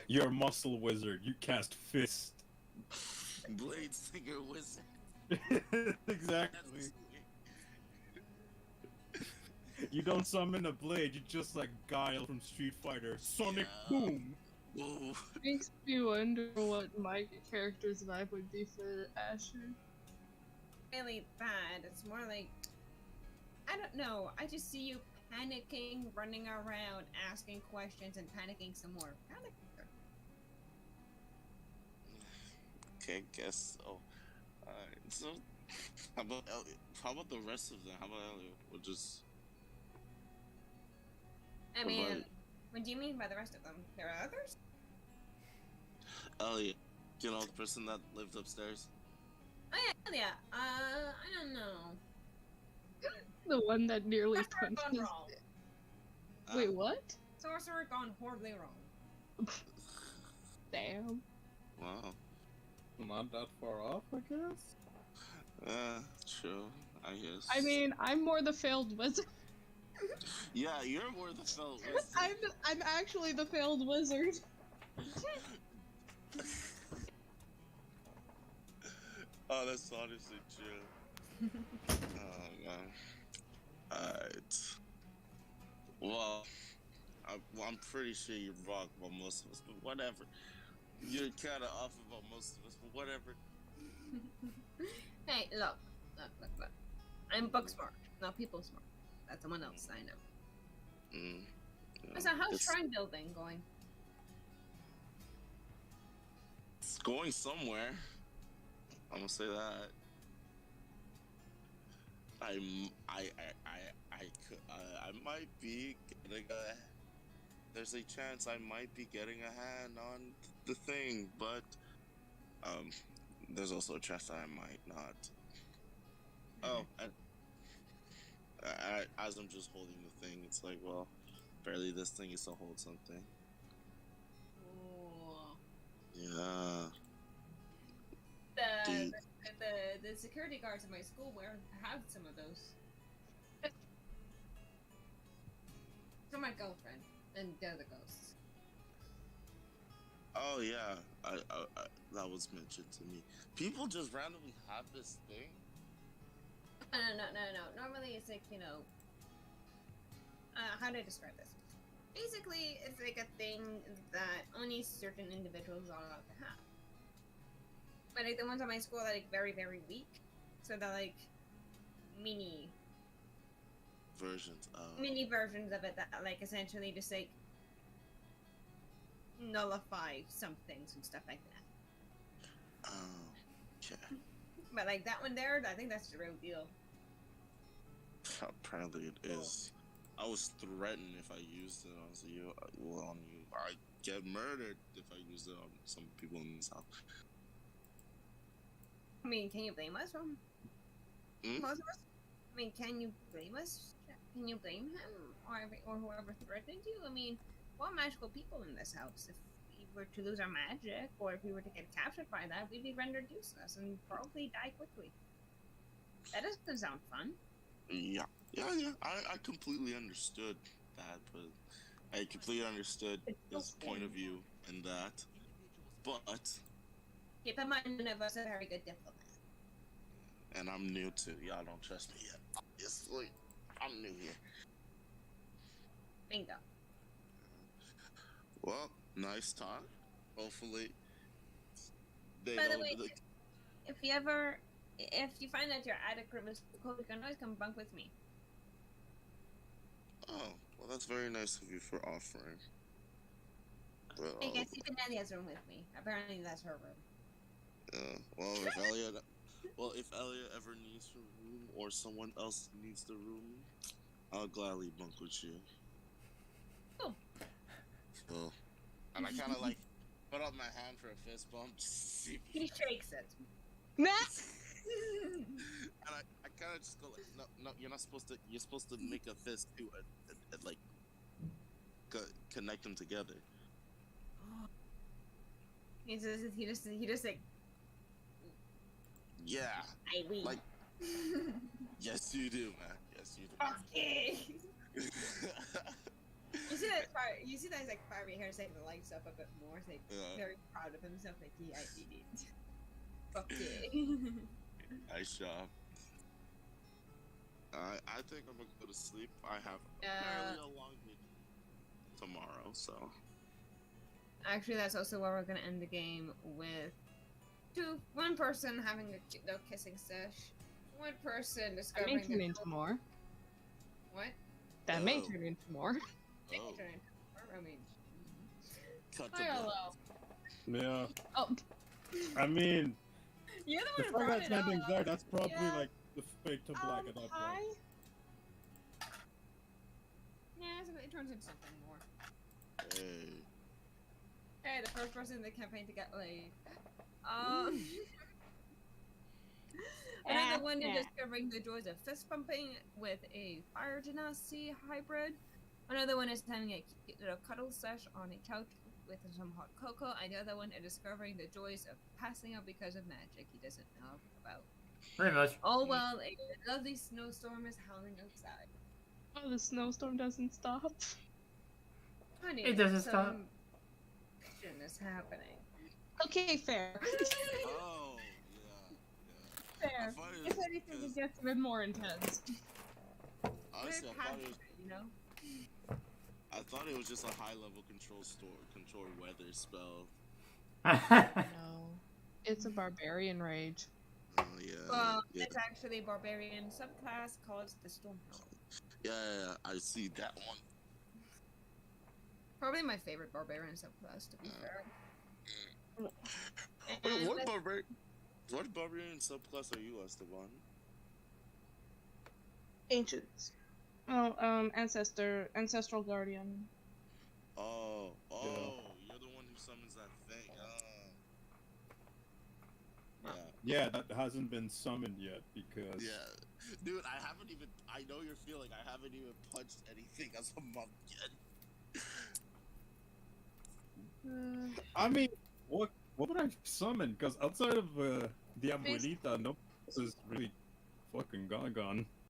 [SPEAKER 6] You're a muscle wizard. You cast fist.
[SPEAKER 3] Blade singer wizard.
[SPEAKER 6] Exactly. You don't summon a blade. You just like Guile from Street Fighter. Sonic boom.
[SPEAKER 3] Whoa.
[SPEAKER 4] Makes me wonder what my character's vibe would be for Asher.
[SPEAKER 1] Really bad. It's more like, I don't know. I just see you panicking, running around, asking questions, and panicking some more. Panic.
[SPEAKER 3] Okay, guess so. So how about Elliot? How about the rest of them? How about Elliot? We'll just.
[SPEAKER 1] I mean, what do you mean by the rest of them? There are others?
[SPEAKER 3] Elliot, you know the person that lived upstairs?
[SPEAKER 1] Oh yeah. I don't know.
[SPEAKER 4] The one that nearly
[SPEAKER 1] Sorcerer
[SPEAKER 4] punched
[SPEAKER 1] gone
[SPEAKER 4] his...
[SPEAKER 1] wrong.
[SPEAKER 4] Wait, what?
[SPEAKER 1] Sorcerer gone horribly wrong.
[SPEAKER 4] Damn.
[SPEAKER 3] Wow.
[SPEAKER 6] Not that far off, I guess.
[SPEAKER 3] True. I guess.
[SPEAKER 4] I mean, I'm more the failed wizard.
[SPEAKER 3] Yeah, you're more the felt wizard.
[SPEAKER 4] I'm actually the failed wizard.
[SPEAKER 3] Oh, that's honestly true. Oh man. Alright. Well, I'm pretty sure you're wrong about most of us, but whatever. You're kind of off about most of us, but whatever.
[SPEAKER 1] Hey, look. I'm book smart, not people smart. That's someone else I know.
[SPEAKER 3] Yeah,
[SPEAKER 1] So how's shrine building going?
[SPEAKER 3] It's going somewhere. I'm gonna say that. I might be getting a. There's a chance I might be getting a hand on the thing, but there's also a chance that I might not. Oh, and as I'm just holding the thing, it's like, well, barely this thing is to hold something.
[SPEAKER 1] Ooh.
[SPEAKER 3] Yeah.
[SPEAKER 1] The security guards at my school have some of those. For my girlfriend and the other ghosts.
[SPEAKER 3] Oh yeah, I that was mentioned to me. People just randomly have this thing.
[SPEAKER 1] No. Normally it's like, how do I describe this? Basically, it's like a thing that only certain individuals are allowed to have. But like the ones at my school are like very, very weak. So they're like mini
[SPEAKER 3] Versions of
[SPEAKER 1] of it that like essentially just like nullify some things and stuff like that.
[SPEAKER 3] Okay.
[SPEAKER 1] But like that one there, I think that's the real deal.
[SPEAKER 3] Apparently it is. I was threatened if I used it on you. Well, on you, I get murdered if I use it on some people in this house.
[SPEAKER 1] I mean, can you blame us from most of us? I mean, can you blame us? Can you blame him or whoever threatened you? I mean, we're magical people in this house. If we were to lose our magic, or if we were to get captured by that, we'd be rendered useless and probably die quickly. That doesn't sound fun.
[SPEAKER 3] Yeah. I completely understood that, but I completely understood his point of view in that. But
[SPEAKER 1] keep in mind, none of us are very good diplomats.
[SPEAKER 3] and I'm new too. Y'all don't trust me yet. Obviously, I'm new here.
[SPEAKER 1] Bingo.
[SPEAKER 3] Well, nice talk. Hopefully, they
[SPEAKER 1] By the
[SPEAKER 3] don't.
[SPEAKER 1] way, if you find that your attic room is cold, you can always come bunk with me.
[SPEAKER 3] Oh, well, that's very nice of you for offering. But,
[SPEAKER 1] I guess you can Nadia's room with me. Apparently, that's her room.
[SPEAKER 3] well, if Elliot ever needs her room or someone else needs the room, I'll gladly bunk with you.
[SPEAKER 1] Cool.
[SPEAKER 3] So, and I kind of like put up my hand for a fist bump.
[SPEAKER 1] He shakes it.
[SPEAKER 4] Nah.
[SPEAKER 3] And I kind of just go like, no, you're not supposed to. You're supposed to make a fist too, and like connect them together.
[SPEAKER 1] He just like.
[SPEAKER 3] Yeah.
[SPEAKER 1] I win.
[SPEAKER 3] Like, yes, you do, man. Yes, you do.
[SPEAKER 1] Okay. You see that part? You see that he's like Barbie hair, like the lights up a bit more. He's like very proud of himself. Like, yeah, I did it. Okay.
[SPEAKER 3] Nice job. I think I'm gonna go to sleep. I have apparently a long meeting tomorrow, so.
[SPEAKER 1] Actually, that's also where we're gonna end the game with one person having a kissing sesh, one person
[SPEAKER 4] That
[SPEAKER 1] discovering.
[SPEAKER 4] may turn into more.
[SPEAKER 1] What?
[SPEAKER 4] That may turn into more.
[SPEAKER 3] Oh.
[SPEAKER 1] I mean,
[SPEAKER 3] Cut
[SPEAKER 1] I don't know.
[SPEAKER 6] Yeah.
[SPEAKER 4] Oh,
[SPEAKER 6] I mean,
[SPEAKER 1] You're
[SPEAKER 6] the
[SPEAKER 1] the
[SPEAKER 6] fact
[SPEAKER 1] one who
[SPEAKER 6] that's
[SPEAKER 1] brought it
[SPEAKER 6] ending
[SPEAKER 1] up.
[SPEAKER 6] there, that's probably
[SPEAKER 1] Yeah.
[SPEAKER 6] like the fade to black at that
[SPEAKER 4] hi.
[SPEAKER 6] point.
[SPEAKER 1] Yeah, so it turns into something more.
[SPEAKER 3] Hey.
[SPEAKER 1] Hey, the first person in the campaign to get laid. Another one is discovering the joys of fist pumping with a fire genasi hybrid. Another one is having a cute little cuddle sesh on a couch with some hot cocoa. And the other one is discovering the joys of passing out because of magic he doesn't know about.
[SPEAKER 2] Pretty much.
[SPEAKER 1] Oh well, a lovely snowstorm is howling outside.
[SPEAKER 4] Oh, the snowstorm doesn't stop.
[SPEAKER 1] Honey,
[SPEAKER 2] It doesn't stop.
[SPEAKER 1] Action is happening.
[SPEAKER 4] Okay, fair.
[SPEAKER 3] Oh, yeah.
[SPEAKER 4] Fair.
[SPEAKER 3] thought it
[SPEAKER 4] If
[SPEAKER 3] was
[SPEAKER 4] anything,
[SPEAKER 3] because-
[SPEAKER 4] it gets a bit more intense.
[SPEAKER 3] Honestly,
[SPEAKER 1] We're past it, you know?
[SPEAKER 3] I thought it was just a high-level control weather spell.
[SPEAKER 4] No. It's a barbarian rage.
[SPEAKER 3] Oh yeah.
[SPEAKER 1] Well,
[SPEAKER 3] yeah.
[SPEAKER 1] it's actually a barbarian subclass called the Stormhound.
[SPEAKER 3] Yeah, I see that one.
[SPEAKER 1] Probably my favorite barbarian subclass, to be fair.
[SPEAKER 3] Wait, what barbarian subclass are you, Esteban?
[SPEAKER 4] Ancients. Oh, ancestral guardian.
[SPEAKER 3] Oh, you're the one who summons that thing.
[SPEAKER 6] Yeah, that hasn't been summoned yet because.
[SPEAKER 3] Yeah. Dude, I know your feeling. I haven't even punched anything as a monk yet.
[SPEAKER 6] I mean, what would I summon? Because outside of the Abuelita, no one else is really fucking gone.